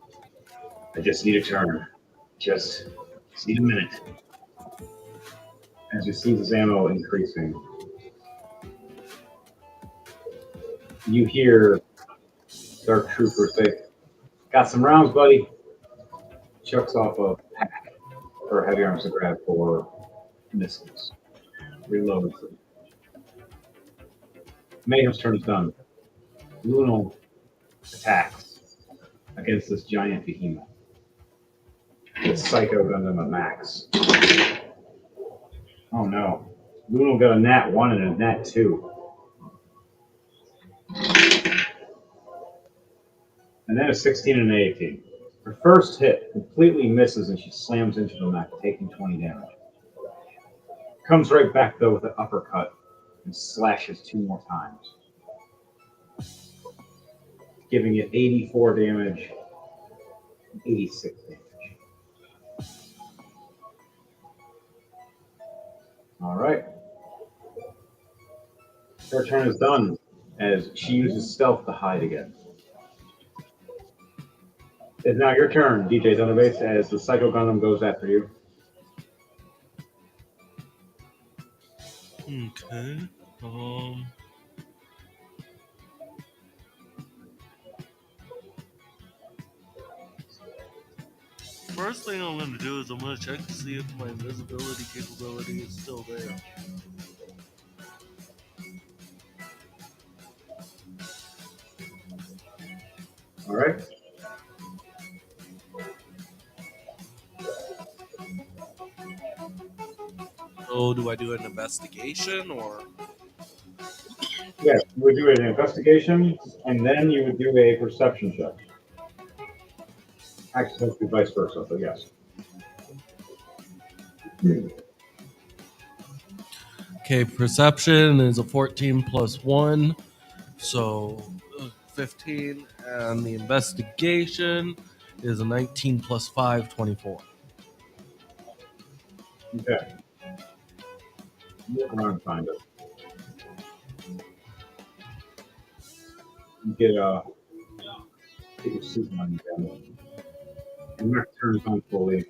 I just need a turn. Just need a minute. As you see his ammo increasing, you hear Dark Trooper say, "Got some rounds, buddy." Chucks off a pack for heavy arms to grab for missiles. Reloads. Mayhem's turn is done. Lunal attacks against this giant behemoth. It's Psycho Gundam at max. Oh no. Lunal got a nat 1 and a nat 2. And then a 16 and an 18. Her first hit completely misses and she slams into the mech, taking 20 damage. Comes right back though with an uppercut and slashes 2 more times, giving it 84 damage, 86 damage. All right. Her turn is done as she uses stealth to hide again. It's now your turn, DJ Thunderbase, as the Psycho Gundam goes after you. Okay. First thing I'm going to do is I'm going to check to see if my invisibility capability is still there. All right. So do I do an investigation or? Yes, you would do an investigation, and then you would do a perception check. Actually, it's be vice versa, but yes. Okay, perception is a 14 plus 1, so 15, and the investigation is a 19 plus 5, 24. Okay. Look around and find it. You get your suit on again. Your mech turns on fully.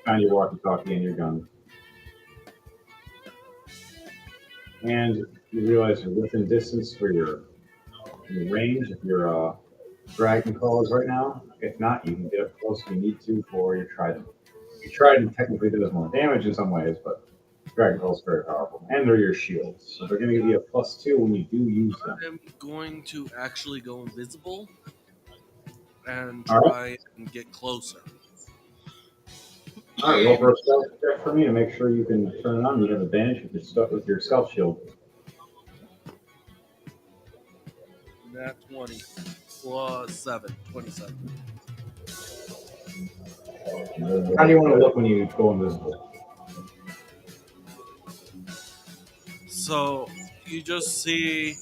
Find your walkie-talkie and your gun. And you realize you're within distance for your range of your dragon calls right now. If not, you can get up close if you need to for your trident. Your trident technically does more damage in some ways, but dragon calls are very powerful. And they're your shields. So they're going to give you a +2 when you do use them. I'm going to actually go invisible and All try and get closer. All right, roll for a stealth check for me to make sure you can turn it on. You have advantage if you're stuck with your stealth shield. Nat 20 plus 7, 27. How do you want to look when you go invisible? So you just see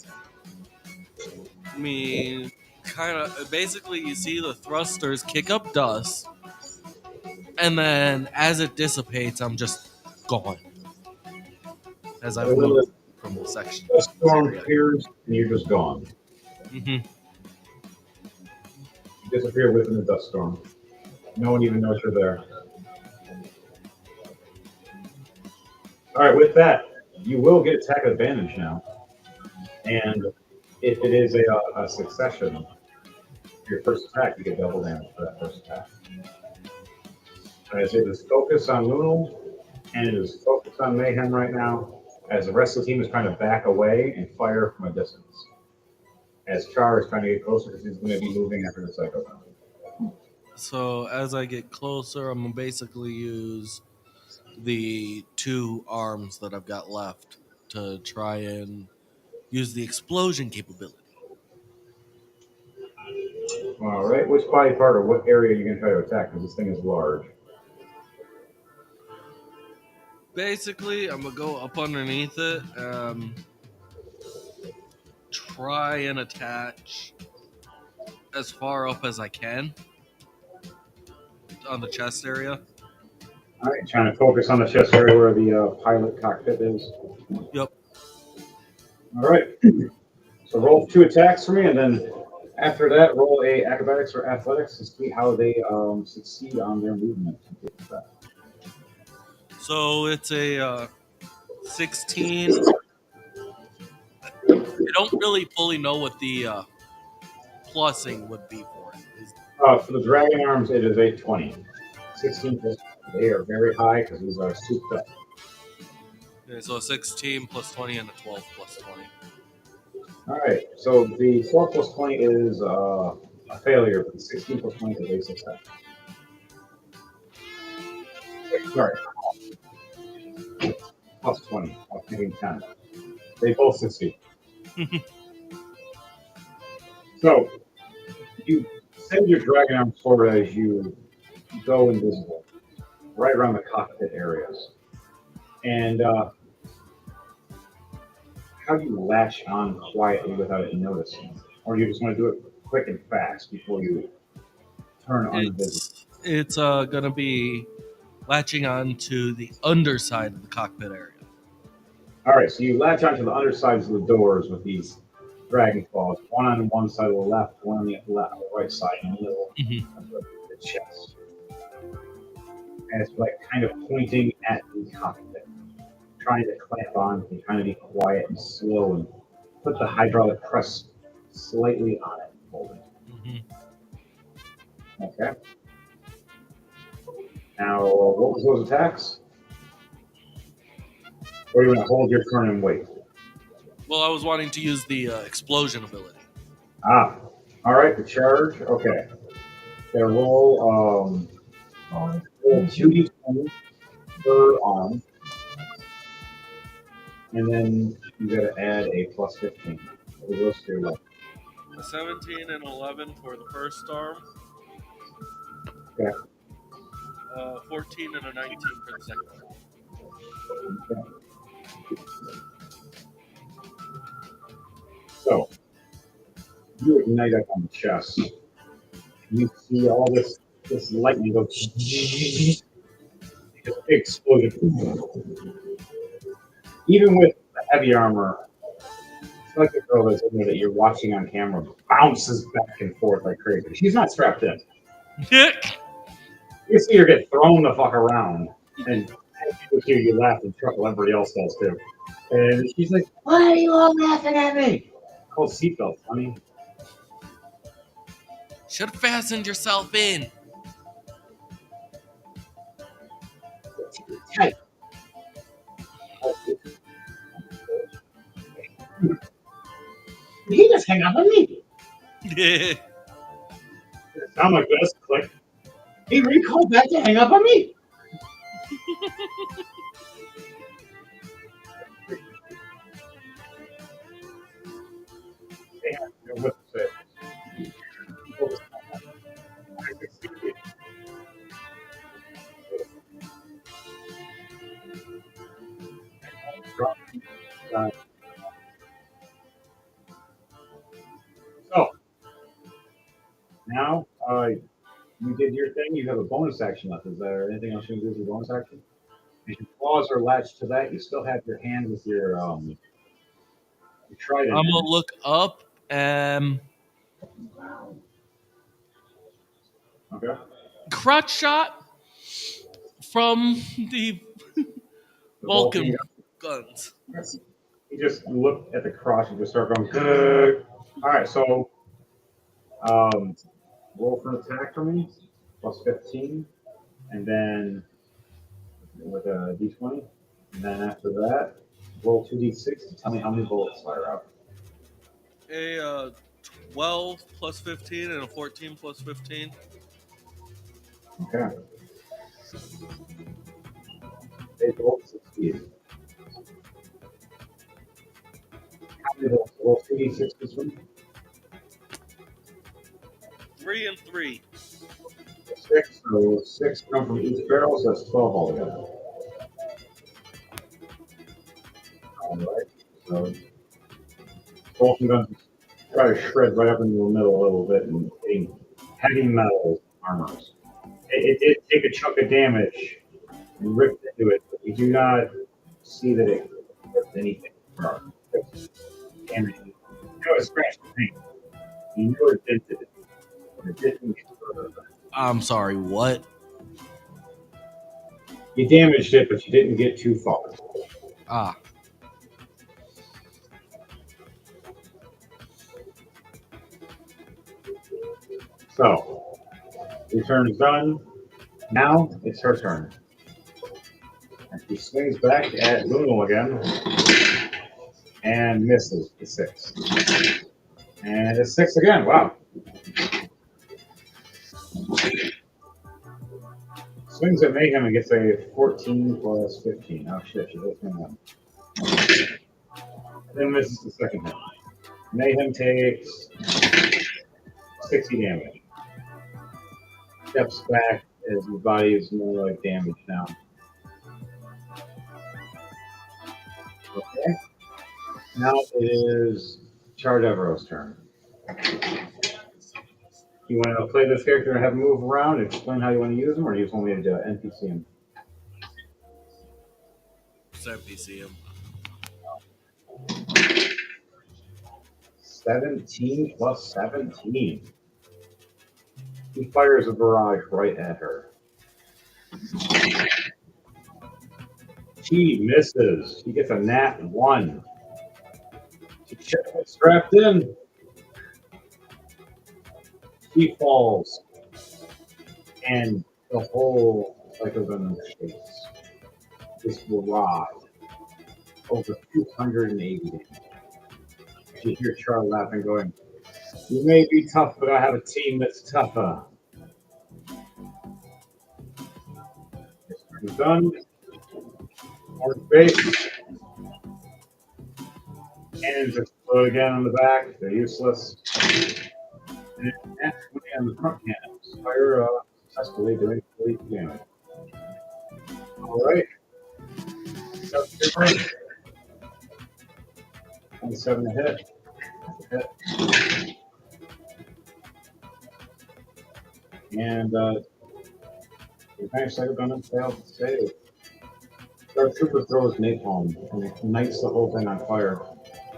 me kind of basically you see the thrusters kick up dust, and then as it dissipates, I'm just gone as And I've then moved from the section. the storm clears and you're just gone. Hmm. You disappear within the dust storm. No one even knows you're there. All right, with that, you will get attack advantage now. And if it is a succession, your first attack, you get double damage for that first attack. As it is focused on Lunal, and it is focused on Mayhem right now, as the rest of the team is trying to back away and fire from a distance. As Char is trying to get closer because he's going to be moving after the Psychopath. So as I get closer, I'm gonna basically use the 2 arms that I've got left to try and use the explosion capability. All right, which body part or what area are you going to try to attack? Because this thing is large. Basically, I'm gonna go up underneath it, try and attach as far up as I can on the chest area. All right, trying to focus on the chest area where the pilot cockpit is. Yep. All right. So roll 2 attacks for me, and then after that, roll a acrobatics or athletics to see how they succeed on their movement. So it's a 16. I don't really fully know what the plussing would be for it. For the dragon arms, it is a 20. 16 plus, they are very high because these are souped up. Okay, so a 16 plus 20 and a 12 plus 20. All right, so the 12 plus 20 is a failure, but the 16 plus 20 is a base attack. Sorry. Plus 20. I was thinking 10. They both succeed. So, you send your dragon arms forward as you go invisible, right around the cockpit areas. And how do you latch on quietly without it noticing? Or do you just want to do it quick and fast before you turn invisible? It's going to be latching on to the underside of the cockpit area. All right, so you latch onto the undersides of the doors with these dragon claws, one on one side of the left, one on the right side, in the middle of the chest. And it's like kind of pointing at the cockpit, trying to clamp on and trying to be quiet and slow and put the hydraulic press slightly on it. Hold it. Okay. Now, what was those attacks? Or are you going to hold your turn and wait? Well, I was wanting to use the explosion ability. Ah, all right, the charge. Okay. They roll 2d20 per arm. And then you got to add a plus 15. What are those to your left? A 17 and 11 for the first arm. Okay. 14 and a 19 for the second arm. Okay. So, you ignite up on the chest. You see all this lightning go. Just big explosion. Even with the heavy armor, it's like the girl that's in there that you're watching on camera bounces back and forth like crazy. She's not strapped in. You see her get thrown the fuck around. And with you laugh and chuckle. Everybody else does too. And she's like, "Why are you all laughing at me?" Called seatbelt, honey. Should have fastened yourself in. Hey. He just hang up on me. Yeah. Sound like this. Click. He recalled back to hang up on me. What's it? So now you did your thing. You have a bonus action left. Is there anything else you can do with your bonus action? If your claws are latched to that, you still have your hand with your trident. I'm gonna look up. Okay. Crotch shot from the Vulcan guns. You just look at the cross and just start going. Good. All right. So roll for an attack for me, plus 15, and then with a d20, and then after that, roll 2d6 to tell me how many bullets fire out. A 12 plus 15 and a 14 plus 15. Okay. They both succeed. How many bullets? Roll 2d6 this one. 3 and 3. 6. So 6 come from each barrel, so that's 12 altogether. All right. So both of them try to shred right up into the middle a little bit and getting heavy metal armors. It did take a chunk of damage and ripped into it, but you do not see that it ripped anything. Damage. You know it scratched the paint. You knew it dented it, but it didn't get further. I'm sorry, what? You damaged it, but you didn't get too far. Ah. So, your turn is done. Now it's her turn. And she swings back at Luno again and misses the 6. And it's 6 again. Wow. Swings at Mayhem and gets a 14 plus 15. Oh shit, she hits me one. Then misses the second hit. Mayhem takes 60 damage. Steps back as his body is more like damaged now. Okay. Now it is Char Devereaux's turn. You want to play this character and have him move around and explain how you want to use him, or do you just want me to do NPC him? NPC him. 17 plus 17. He fires a barrage right at her. She misses. She gets a nat 1. She's strapped in. She falls. And the whole Psycho Gundam shakes. This barrage. Over 280 damage. You hear Char laughing, going, "You may be tough, but I have a team that's tougher." It's done. On base. Cannons explode again on the back. They're useless. And actually on the front cannons. Fire successfully doing 40 damage. Alright. 27 to hit. And the Advanced Psycho Gundam failed to save. Dark Trooper throws napalm and ignites the whole thing on fire.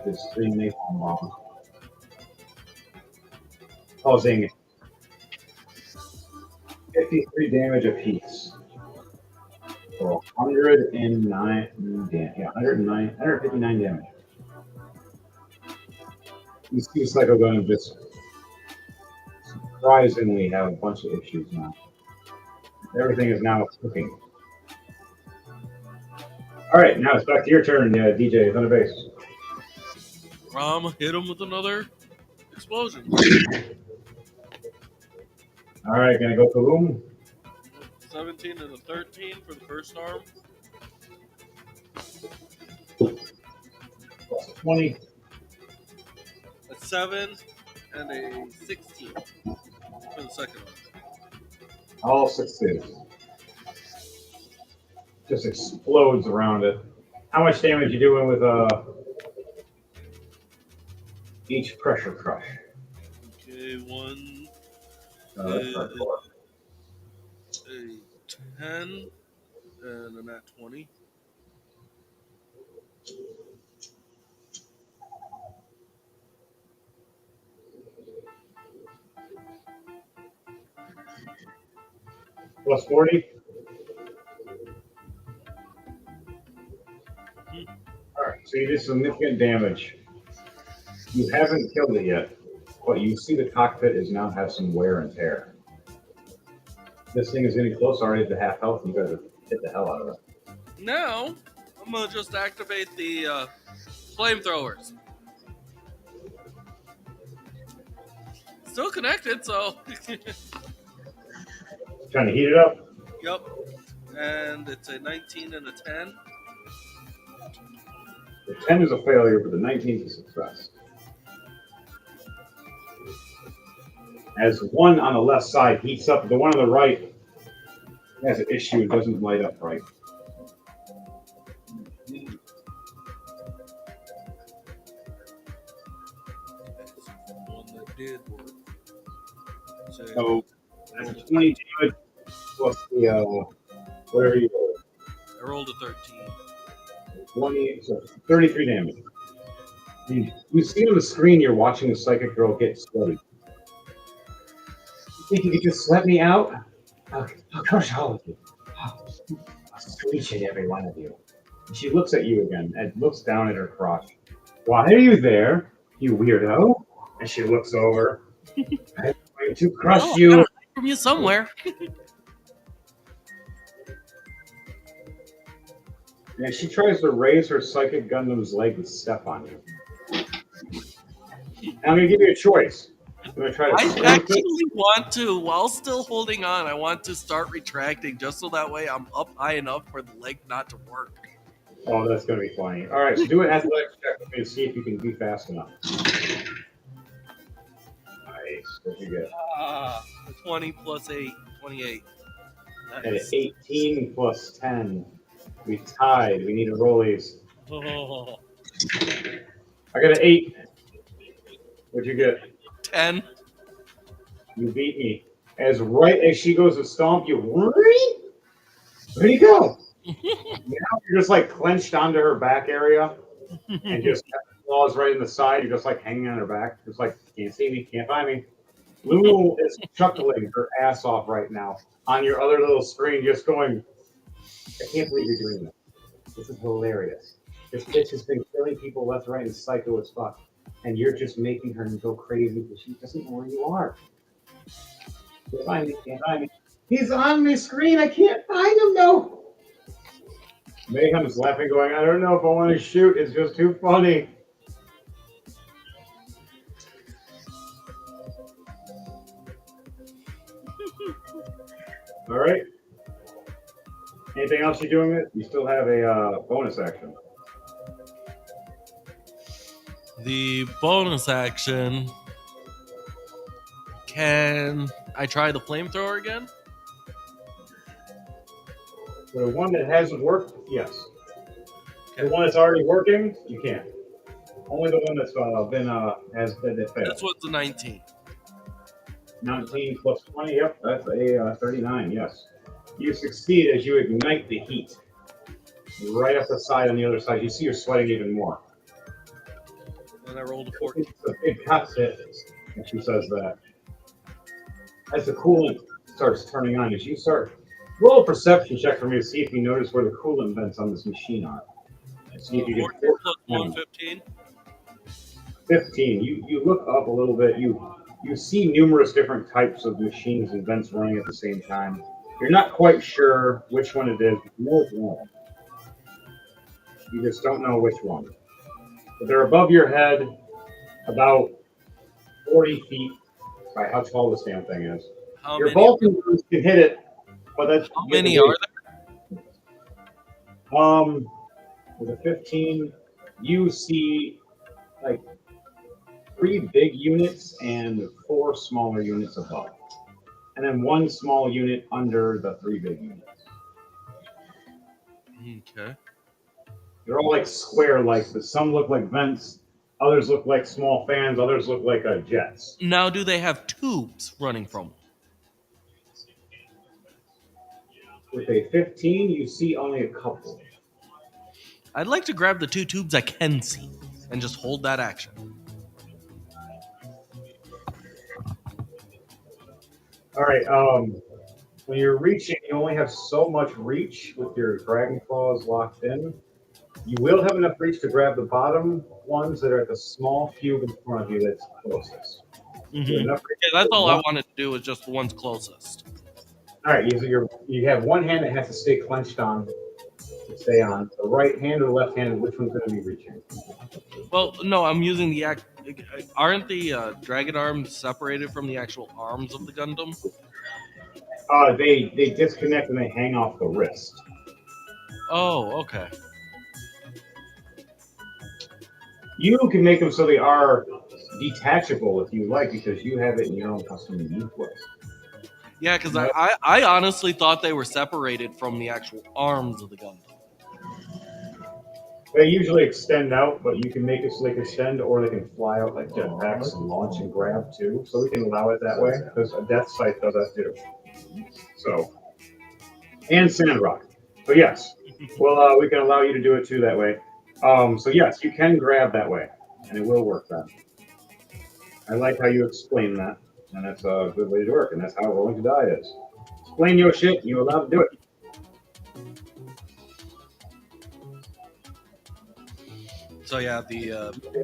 There's 3 napalm bombs, causing 53 damage apiece. For 109 damage. Yeah, 159 damage. These 2 Psycho Gundam just surprisingly have a bunch of issues now. Everything is now cooking. Alright, now it's back to your turn, DJ. Thunder Base. Hit him with another explosion. Alright, gonna go kaboom. 17 and a 13 for the first arm. Plus 20. A 7 and a 16 for the second arm. All succeeds. Just explodes around it. How much damage you doing with each pressure crush? Okay, one That's is hardcore. a 10 and a nat 20. Plus 40. Alright, so you did significant damage. You haven't killed it yet, but you see the cockpit is now has some wear and tear. This thing is getting close already to half health. You gotta hit the hell out of it. Now, I'm going to just activate the flamethrowers. Still connected, so. Trying to heat it up. Yep. And it's a 19 and a 10. The 10 is a failure, but the 19 is a success. As one on the left side heats up, the one on the right has an issue. It doesn't light up right. One that did work. So that's a 20 damage plus the whatever you roll. I rolled a 13. 20, so 33 damage. You see on the screen you're watching the psychic girl get sweaty. You think you could just let me out? I'll crush all of you. I'll screech at every one of you. She looks at you again and looks down at her crotch. Why are you there, you weirdo? And she looks over. I'm going to crush you. I gotta hide from you somewhere. And she tries to raise her psychic Gundam's leg and step on you. I'm going to give you a choice. I'm going to try to I sprint actually it. want to, while still holding on, I want to start retracting just so that way I'm up high enough for the leg not to work. Oh, that's going to be funny. All right, so do an athletics check with me to see if you can be fast enough. Nice. What'd you get? 20 plus 8, 28. At an Nice. 18 plus 10. We tied. We need to roll these. Oh, I got an 8. What'd you get? 10. You beat me. As right as she goes to stomp you, where'd you go? Now you're just like clenched onto her back area and just got the claws right in the side. You're just like hanging on her back. Just like, can't see me, can't find me. Lulu is chuckling her ass off right now on your other little screen, just going, I can't believe you're doing this. This is hilarious. This bitch has been killing people left, right, and psycho as fuck. And you're just making her go crazy because she doesn't know where you are. Can't find me, can't find me. He's on my screen. I can't find him, no. Mayhem's laughing, going, I don't know if I want to shoot. It's just too funny. All right. Anything else you're doing it? You still have a bonus action. The bonus action. Can I try the flamethrower again? For the one that hasn't worked, yes. Okay. The one that's already working, you can't. Only the one that's has been that failed. This one's a 19. 19 plus 20, yep, that's a 39, yes. You succeed as you ignite the heat. Right up the side on the other side. You see you're sweating even more. And I rolled a 14. It's a big hot hit, and she says that. As the coolant starts turning on, as you start, roll a perception check for me to see if you notice where the coolant vents on this machine are. See if you 14 can plus 1, 15. 15. You look up a little bit. You see numerous different types of machines and vents running at the same time. You're not quite sure which one it is, but you know it's one. You just don't know which one. But they're above your head, about 40 feet by how tall this damn thing is. How Your many? Vulcan boots can hit it, But that's How many are with a 15, you see like 3 big units and 4 smaller units above, and then 1 small unit under the 3 big units. there? Okay. They're all like square, like some look like vents, others look like small fans, others look like jets. Now, do they have tubes running from them? With a 15, you see only a couple. I'd like to grab the 2 tubes I can see and just hold that action. All right. When you're reaching, you only have so much reach with your dragon claws locked in. You will have enough reach to grab the bottom ones that are at the small cube in front of you that's closest. You have enough reach Yeah, that's for all I one. wanted to do was just the ones closest. All right. You have one hand that has to stay clenched on to stay on. The right hand or the left hand, which one's going to be reaching? Well, no, I'm using the aren't the dragon arms separated from the actual arms of the Gundam? They disconnect and they hang off the wrist. Oh, okay. You can make them so they are detachable if you like, because you have it in your own custom unique way. Yeah, because I honestly thought they were separated from the actual arms of the Gundam. They usually extend out, but you can make it so they can extend or they can fly out like jetpacks and launch and grab too. So we can allow it that way because a Death Sight does that too. So, and Sandrock. So yes, well we can allow you to do it too that way. So yes, you can grab that way, and it will work then. I like how you explain that, and that's a good way to work, and that's how Rolling2Die is. Explain your shit, and you're allowed to do it. So yeah, the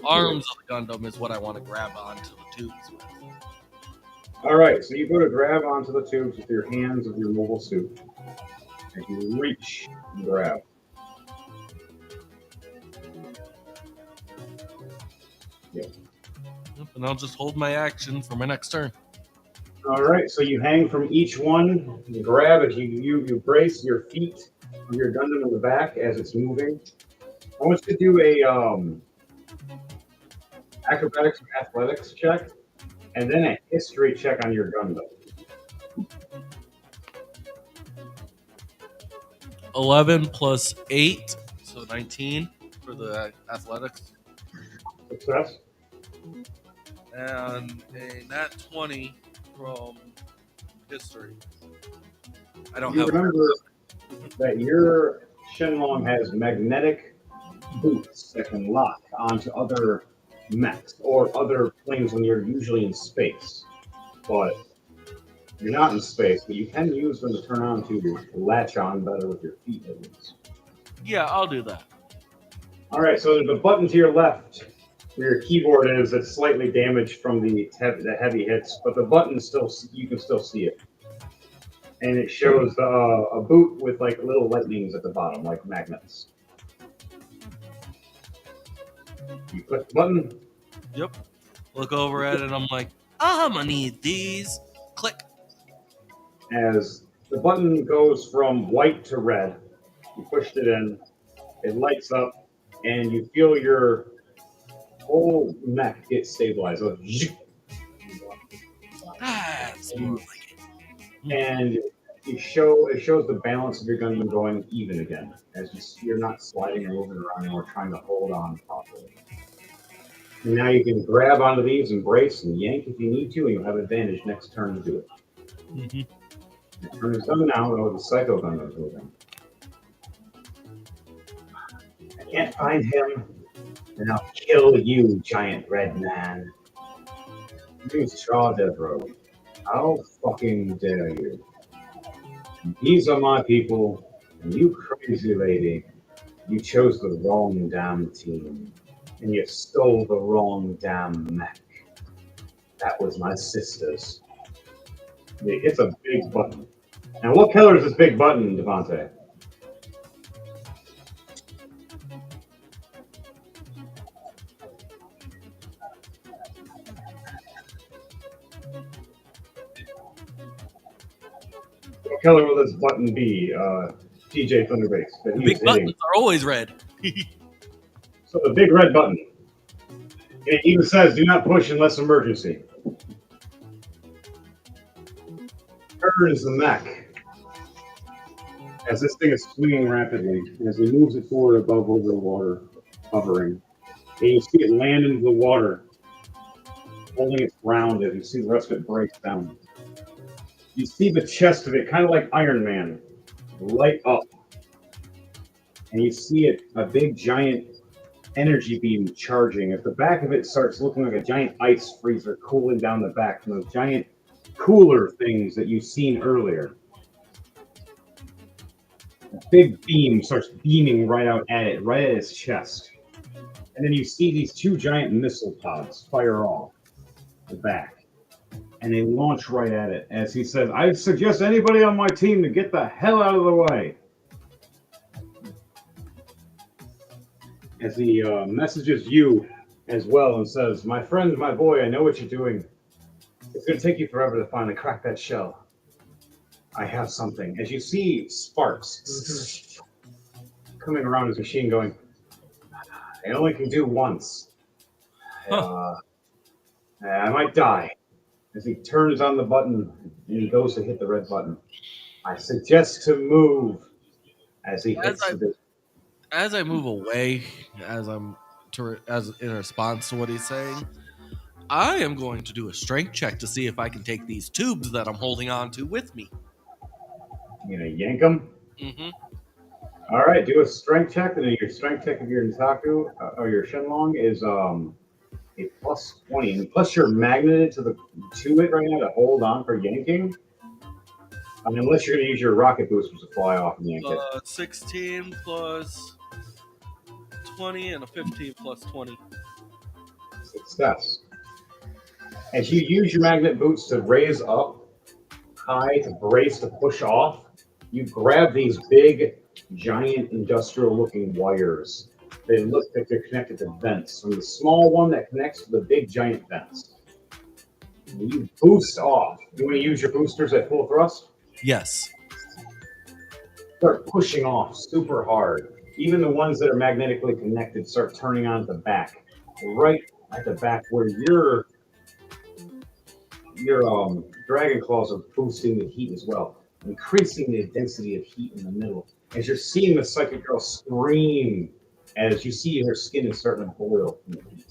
arms of the Gundam is what I want to grab onto the tubes with. All right, so you go to grab onto the tubes with your hands of your mobile suit, and you reach and grab. Yep, and I'll just hold my action for my next turn. All right, so you hang from each one, you grab as you brace your feet of your Gundam in the back as it's moving. I want you to do a acrobatics and athletics check, and then a history check on your Gundam. 11 plus 8, so 19 for the athletics. Success. And a nat 20 from history. I don't You have. remember that your Shenlong has magnetic boots that can lock onto other mechs or other planes when you're usually in space. But you're not in space, but you can use them to turn on to latch on better with your feet at least. Yeah, I'll do that. All right, so there's a button to your left where your keyboard is that's slightly damaged from the heavy hits, but the button still, you can still see it. And it shows a boot with like little lightnings at the bottom, like magnets. You click the button. Yep. Look over at it and I'm like, I'm gonna need these. Click. As the button goes from white to red, you pushed it in, it lights up, and you feel your whole mech get stabilized. So, That's more like it. and it shows the balance of your Gundam going even again, as you're not sliding or moving around anymore, trying to hold on properly. And now you can grab onto these and brace and yank if you need to, and you'll have advantage next turn to do it. Your turn is done now, though the Psycho Gundam is moving. I can't find him, then I'll kill you, giant red man. Use Shaw Devro. How fucking dare you? These are my people, and you crazy lady, you chose the wrong damn team, and you stole the wrong damn mech. That was my sister's. It's a big button. Now, what color is this big button, Devontae? what color will this button be, TJ Thunderbase, that The he is big buttons hitting? are always red. So the big red button. It even says, do not push unless emergency. Turns the mech as this thing is swinging rapidly, as he moves it forward above over the water, hovering. And you see it land into the water, holding its ground as you see the rest of it breaks down. You see the chest of it, kind of like Iron Man, light up. And you see it, a big giant energy beam charging as the back of it starts looking like a giant ice freezer cooling down the back from those giant cooler things that you've seen earlier. A big beam starts beaming right out at it, right at its chest. And then you see these two giant missile pods fire off the back. And they launch right at it as he says, I suggest anybody on my team to get the hell out of the way. As he messages you as well and says, my friend, my boy, I know what you're doing. It's going to take you forever to finally crack that shell. I have something. As you see sparks coming around his machine going, I only can do once. I might die. As he turns on the button and he goes to hit the red button. I suggest to move as he hits the... As I move away, as in response to what he's saying, I am going to do a strength check to see if I can take these tubes that I'm holding on to with me. You gonna yank them? Mm-hmm. All right, do a strength check. And your strength check of your Ntaku or your Shenlong is a plus 20, and plus you're magneted to it right now to hold on for yanking. Unless you're going to use your rocket boosters to fly off and yank it. 16 plus 20 and a 15 plus 20. Success. As you use your magnet boots to raise up high, to brace, to push off, you grab these big, giant, industrial-looking wires. They look like they're connected to vents, from the small one that connects to the big, giant vents. And you boost off. You want to use your boosters at full thrust? Yes. Start pushing off super hard. Even the ones that are magnetically connected start turning on the back. Right at the back where your dragon claws are boosting the heat as well, increasing the density of heat in the middle. As you're seeing the psychic girl scream, as you see her skin is starting to boil from the heat.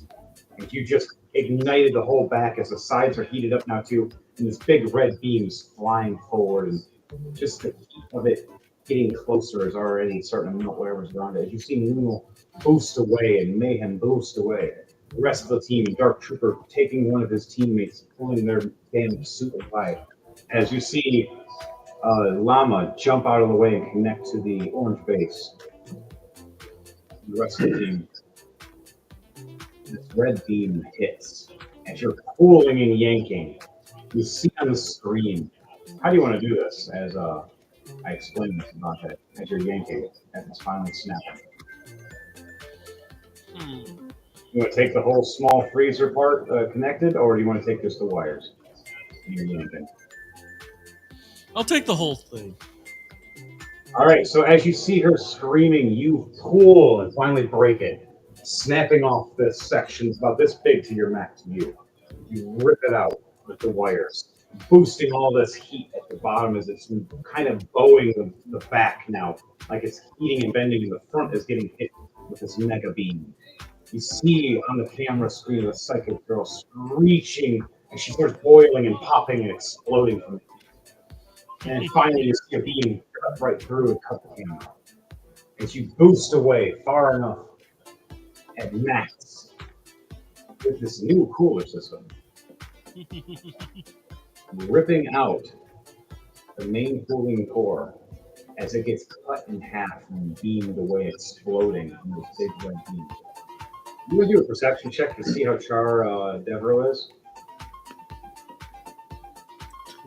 And you just ignited the whole back as the sides are heated up now too, and this big red beam's flying forward, and just the heat of it getting closer is already starting to melt whatever's around it. As you see Nuno boost away and Mayhem boost away. The rest of the team, Dark Trooper taking one of his teammates, pulling their damn suit away. As you see Llama jump out of the way and connect to the orange base. The rest of the team. This red beam hits. As you're pulling and yanking, you see on the screen. How do you want to do this? As I explained this about that, as you're yanking it, as it's finally snapping. You want to take the whole small freezer part connected, or do you want to take just the wires? You're yanking. I'll take the whole thing. All right, so as you see her screaming, you pull and finally break it, snapping off this section about this big to your mech to you. You rip it out with the wires, boosting all this heat at the bottom as it's kind of bowing the back now, like it's heating and bending, and the front is getting hit with this mega beam. You see on the camera screen the psychic girl screeching as she starts boiling and popping and exploding from it. And finally, you see a beam cut right through and cut the camera. As you boost away far enough at max with this new cooler system, ripping out the main cooling core as it gets cut in half and beamed away, exploding in this big red beam. You want to do a perception check to see how Char Devereaux is?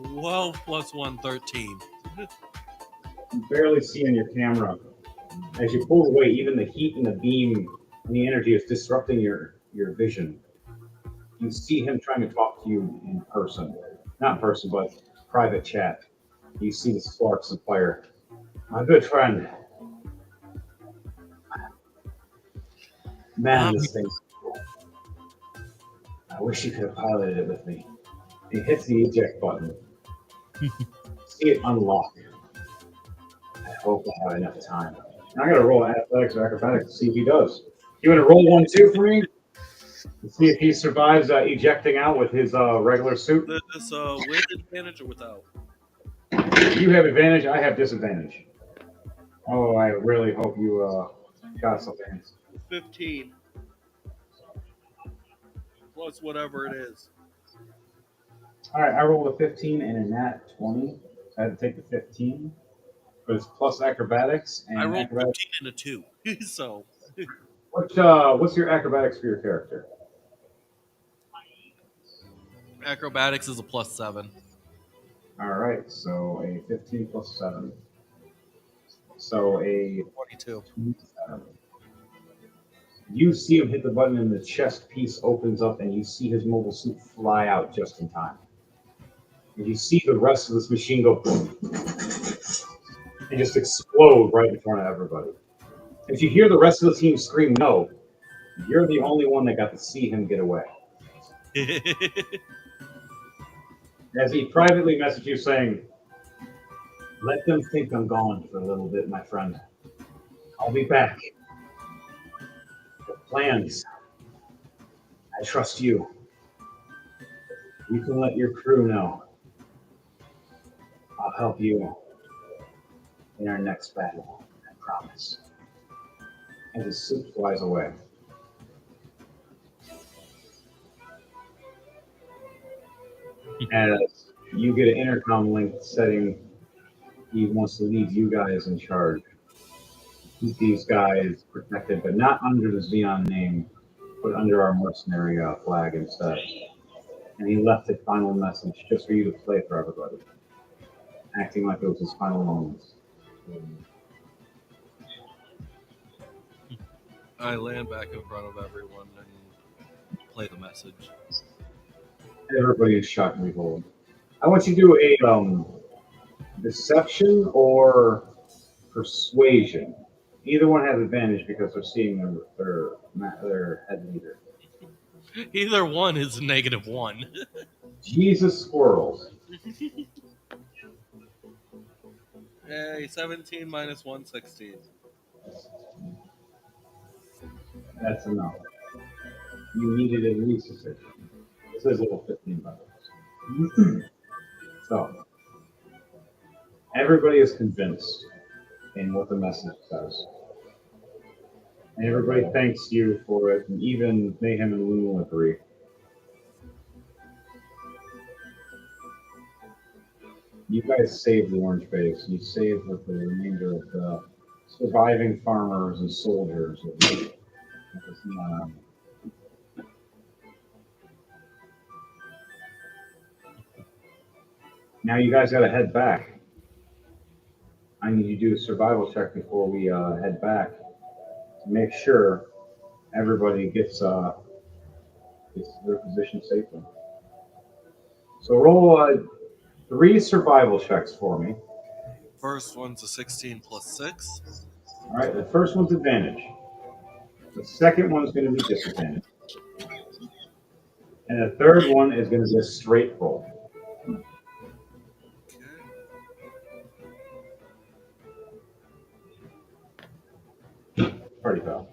12 plus 1, 13. You barely see on your camera. As you pull away, even the heat and the beam and the energy is disrupting your vision. You see him trying to talk to you in person. Not in person, but private chat. You see the sparks of fire. My good friend. Man, this thing. I wish you could have piloted it with me. He hits the eject button. See it unlock. I hope I have enough time. I'm gonna roll athletics or acrobatics to see if he does. You want to roll 1-2 for me? Let's see if he survives ejecting out with his regular suit. This with advantage or without? You have advantage. I have disadvantage. Oh, I really hope you got something. 15 plus whatever it is. All right, I rolled a 15 and a nat 20. I had to take the 15, but it's plus acrobatics and I rolled acrobatics. 15 and a 2. So What's your acrobatics for your character? acrobatics is a +7. All right, so a 15 plus 7. So a 22. 27. You see him hit the button and the chest piece opens up and you see his mobile suit fly out just in time. And you see the rest of this machine go boom and just explode right in front of everybody. If you hear the rest of the team scream no, you're the only one that got to see him get away. As he privately messaged you saying, let them think I'm gone for a little bit, my friend. I'll be back. The plans. I trust you. You can let your crew know. I'll help you in our next battle, I promise. And his suit flies away. As you get an intercom link setting, he wants to leave you guys in charge. Keep these guys protected, but not under the Xeon name, but under our mercenary flag instead. And he left a final message just for you to play for everybody, acting like it was his final moments. I land back in front of everyone and play the message. Everybody is shockingly bold. I want you to do a deception or persuasion. Either one has advantage because they're seeing their head leader. Either one is -1. Jesus squirrels. Hey, 17 minus 116. That's enough. You needed at least a 16. This is level 15 by the way. So, everybody is convinced in what the message says. And everybody thanks you for it, and even Mayhem and Luna agree. You guys saved the Orange Base. You saved with the remainder of the surviving farmers and soldiers of the Xeon Army. Now you guys got to head back. I need you to do a survival check before we head back to make sure everybody gets to their position safely. So roll 3 survival checks for me. First one's a 16 plus 6. All right, the first one's advantage. The second one's going to be disadvantage. And the third one is going to be a straight roll. Party foul.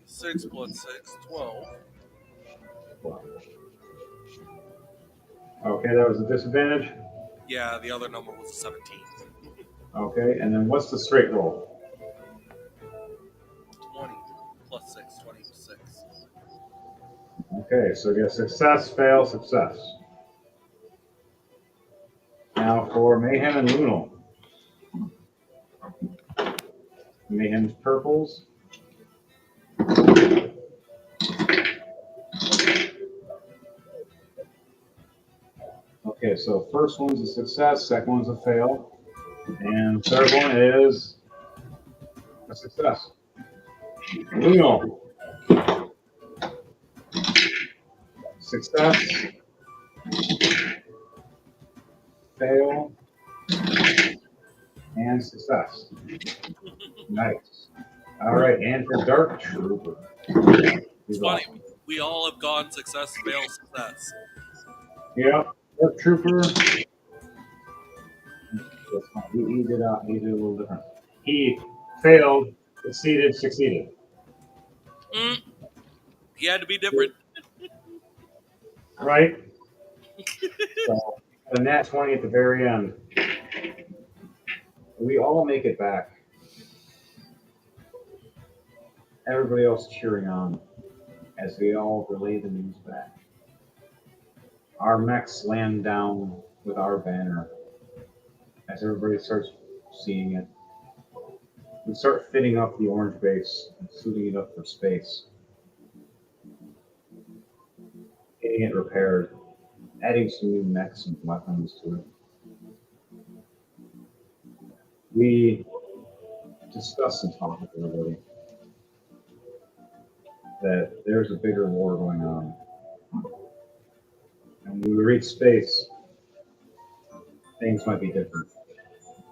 6 plus 6, 12. Okay, that was a disadvantage. Yeah, the other number was a 17. Okay, and then what's the straight roll? 20 plus 6, 26. Okay, so you get success, fail, success. Now for Mayhem and Lunal. Mayhem's purples. Okay, so first one's a success, second one's a fail, and third one is a success. Lunal. Success. fail, and success. Nice. All right, and for Dark Trooper. It's funny. We all have gone success, fail, success. Yep, Dark Trooper. He did a little different. He failed, succeeded. He had to be different. Right? So, a nat 20 at the very end. We all make it back. Everybody else cheering on as we all relay the news back. Our mechs land down with our banner as everybody starts seeing it. We start fitting up the orange base and suiting it up for space. Getting it repaired, adding some new mechs and weapons to it. We discuss and talk with everybody that there's a bigger war going on. And when we reach space, things might be different.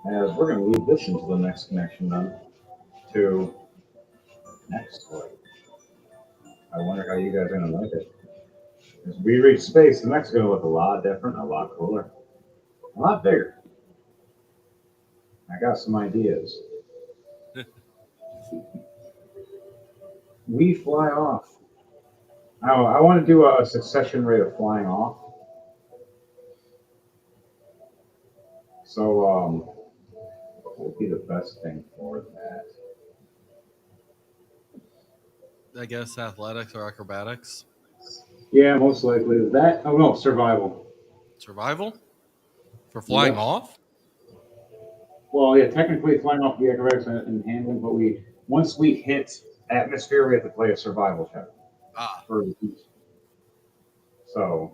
As we're going to lead this into the next connection then to next story. I wonder how you guys are going to like it. As we reach space, the mech's going to look a lot different, a lot cooler, a lot bigger. I got some ideas. We fly off. I want to do a succession rate of flying off. So, what would be the best thing for that? I guess athletics or acrobatics. Yeah, most likely that. Oh no, survival. Survival? For flying Yep. off? Well, yeah, technically flying off the acrobatics and handling, but once we hit atmosphere, we have to play a survival check for the piece. So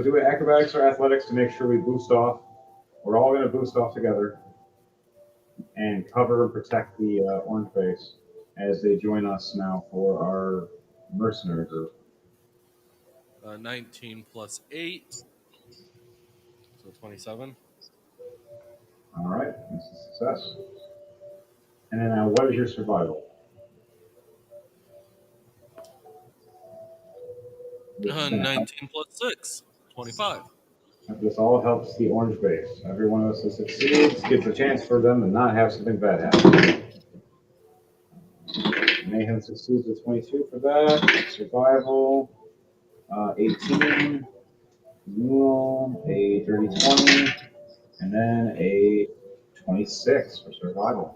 do it acrobatics or athletics to make sure we boost off. We're all going to boost off together and cover and protect the orange base as they join us now for our mercenary group. 19 plus 8. So 27. All right, that's a success. And then now, what is your survival? 19 plus 6. 25. This all helps the orange base. Every one of us that succeeds gets a chance for them to not have something bad happen. Mayhem succeeds with 22 for that. Survival, 18. Renewal, a dirty 20. And then a 26 for survival.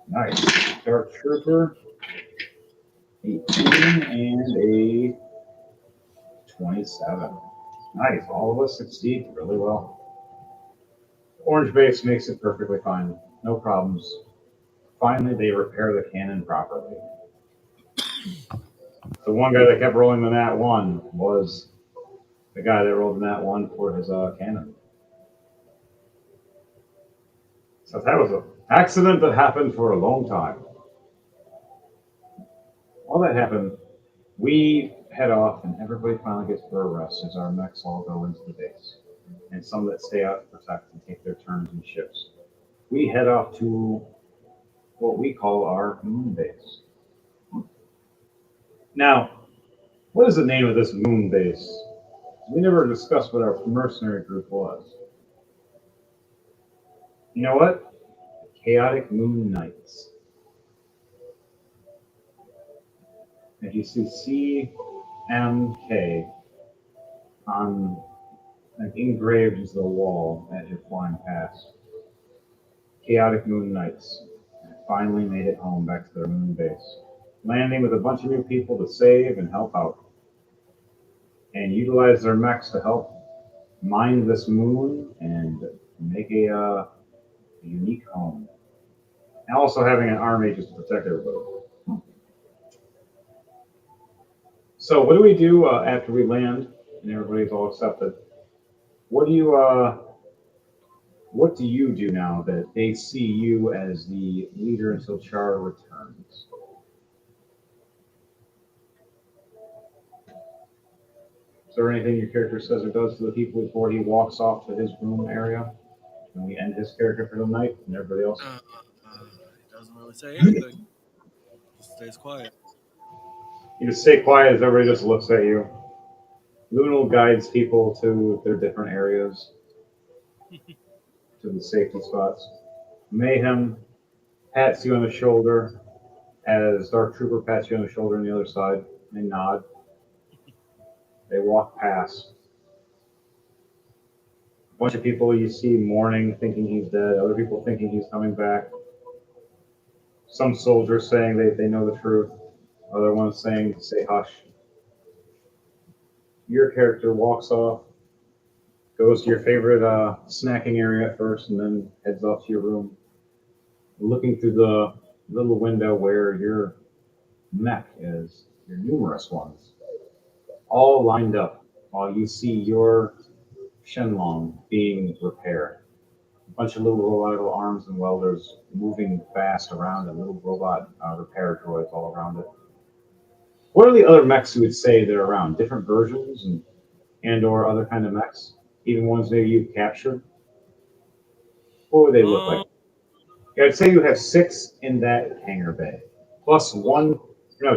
Nice. Dark Trooper, 18 and a 27. Nice. All of us succeed really well. Orange base makes it perfectly fine. No problems. Finally, they repair the cannon properly. The one guy that kept rolling the nat 1 was the guy that rolled the nat 1 for his cannon. So that was an accident that happened for a long time. All that happened, we head off and everybody finally gets for a rest as our mechs all go into the base. And some that stay out to protect and take their turns in ships. We head off to what we call our moon base. Now, what is the name of this moon base? We never discussed what our mercenary group was. You know what? Chaotic Moon Knights. If you see CMK on engraved into the wall as you're flying past, Chaotic Moon Knights finally made it home back to their moon base, landing with a bunch of new people to save and help out, and utilize their mechs to help mine this moon and make a unique home. And also having an army just to protect everybody. So what do we do after we land and everybody's all accepted? What do you do now that they see you as the leader until Char returns? there anything your character says or does to the people before he walks off to his room area? And we end his character for the night and everybody else? He doesn't really say anything. Just stays quiet. You just stay quiet as everybody just looks at you. Lunal guides people to their different areas, to the safety spots. Mayhem pats you on the shoulder as Dark Trooper pats you on the shoulder on the other side. They nod. They walk past. A bunch of people you see mourning, thinking he's dead. Other people thinking he's coming back. Some soldiers saying they know the truth. Other ones saying, say hush. Your character walks off, goes to your favorite snacking area at first, and then heads off to your room. Looking through the little window where your mech is, your numerous ones, all lined up while you see your Shenlong being repaired. A bunch of little reliable arms and welders moving fast around and little robot repair droids all around it. What are the other mechs you would say that are around? Different versions and or other kind of mechs? Even ones maybe you've captured? What would they look like? Um, Yeah, I'd say you have 6 in that hangar bay, plus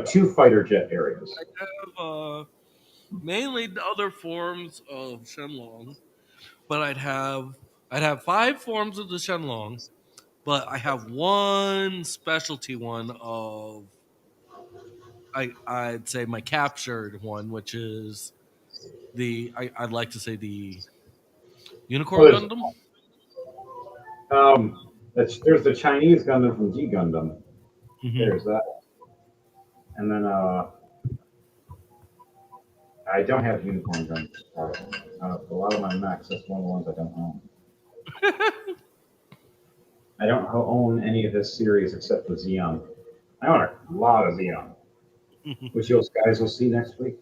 two fighter jet areas. I have mainly the other forms of Shenlong, but I'd have 5 forms of the Shenlong, but I have one specialty one of I'd say my captured one, which is I'd like to say the Unicorn Well, Gundam. there's the Chinese Gundam from G Gundam. Hmm. There's that, and then I don't have Unicorn Gundam. A lot of my mechs, that's one of the ones I don't own. I don't own any of this series except for Xeon. I own a lot of Xeon, which you guys will see next week.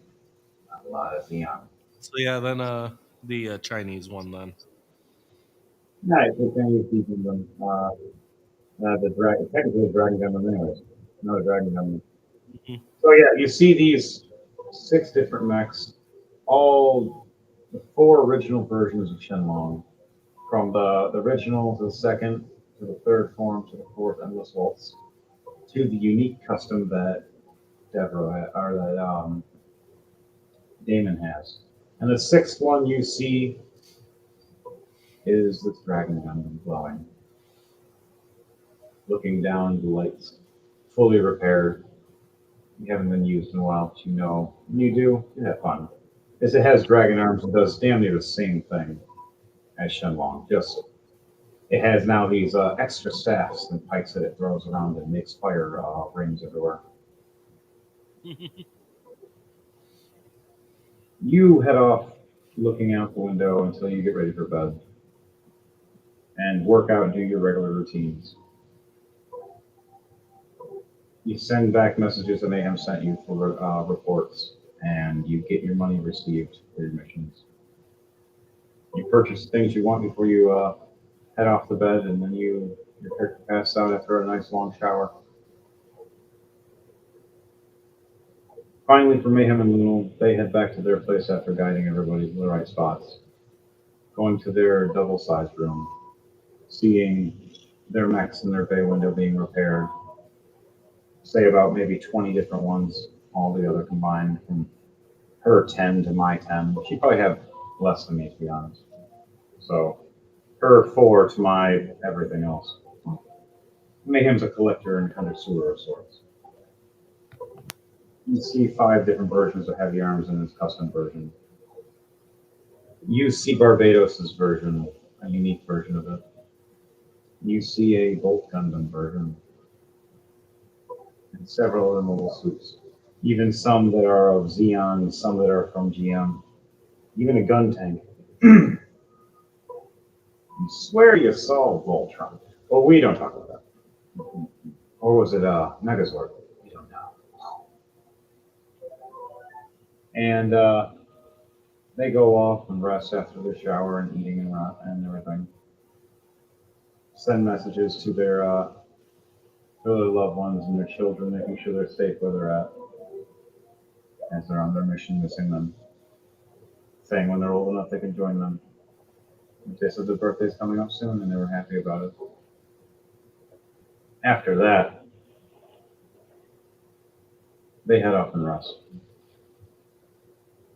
A lot of Xeon. So yeah, then the Chinese one then. No, I think any of these Gundam, the dragon, technically the Dragon Gundam anyways. No, the Dragon Gundam. Mhm. So yeah, you see these 6 different mechs, all the 4 original versions of Shenlong, from the original to the second to the third form to the fourth Endless Waltz, to the unique custom that Damon has. And the 6th one you see is this Dragon Gundam glowing, looking down the lights, fully repaired. You haven't been used in a while, but you know when you do, you have fun. As it has dragon arms and does damn near the same thing as Shenlong, just it has now these extra staffs and pikes that it throws around and makes fire rings everywhere. You head off looking out the window until you get ready for bed and work out and do your regular routines. You send back messages that Mayhem sent you for reports, and you get your money received for your missions. You purchase things you want before you head off to bed, and then your character passes out after a nice long shower. Finally, for Mayhem and Lunal, they head back to their place after guiding everybody to the right spots, going to their double-sized room, seeing their mechs in their bay window being repaired. Say about maybe 20 different ones all together combined, from her 10 to my 10. She probably have less than me, to be honest. So her 4 to my everything else. Mayhem's a collector and connoisseur of sorts. You see 5 different versions of Heavy Arms in his custom version. You see Barbados' version, a unique version of it. You see a Bolt Gundam version, and several other mobile suits. Even some that are of Xeon, some that are from GM. Even a gun tank. You swear you saw Voltron. Well, we don't talk about that. Or was it Megazord? We don't know. And they go off and rest after their shower and eating and everything. Send messages to their loved ones and their children, making sure they're safe where they're at as they're on their mission missing them. saying when they're old enough they can join them. They said their birthday's coming up soon, and they were happy about it. After that, they head off and rest.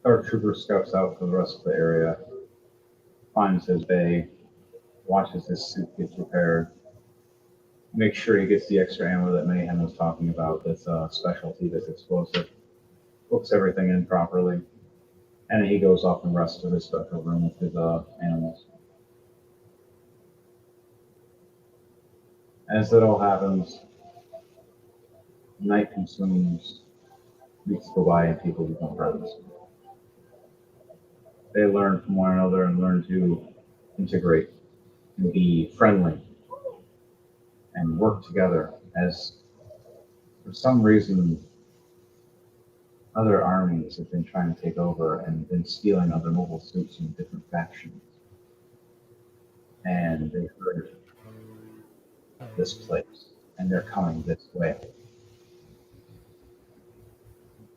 Our trooper scouts out for the rest of the area, finds his bay, watches his suit get repaired, makes sure he gets the extra ammo that Mayhem was talking about that's a specialty, that's explosive, hooks everything in properly, and then he goes off and rests to his special room with his animals. As it all happens, night consumes, weeks go by, and people become friends. They learn from one another and learn to integrate and be friendly and work together, as for some reason other armies have been trying to take over and been stealing other mobile suits from different factions. And they heard this place, and they're coming this way.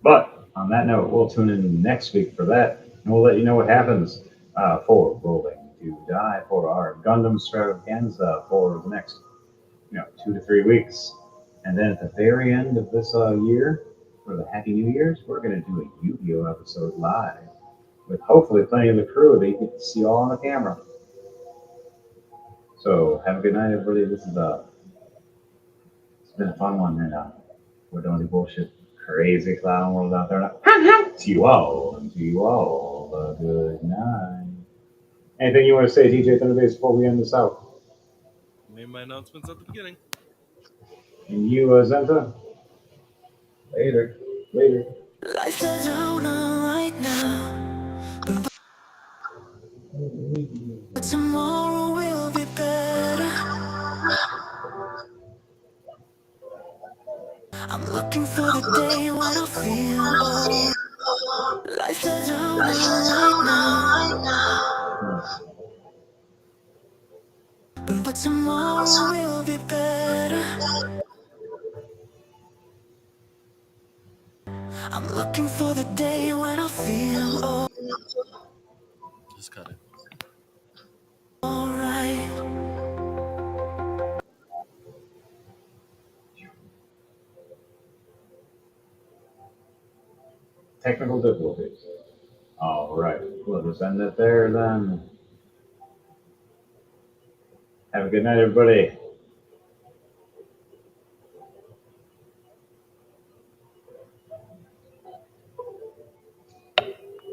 But on that note, we'll tune in next week for that, and we'll let you know what happens for Rolling to Die, for our Gundam extravaganza for the next 2 to 3 weeks. And then at the very end of this year, for the Happy New Year's, we're going to do a Yu-Gi-Oh episode live with hopefully plenty of the crew that you get to see all on the camera. So have a good night, everybody. This is it's been a fun one, and we're doing the bullshit crazy clown world out there now. To you all, a good night. Anything you want to say, DJ Thunderbase, before we end this out? Made my announcements at the beginning. And you, Zenta? Later. Life is on right now, but tomorrow will be better. I'm looking for the day when I feel alright. Life is on right now, but tomorrow will be better. I'm looking for the day when I feel Just cut it. alright. Technical difficulties. All right, we'll just end it there then. Have a good night, everybody.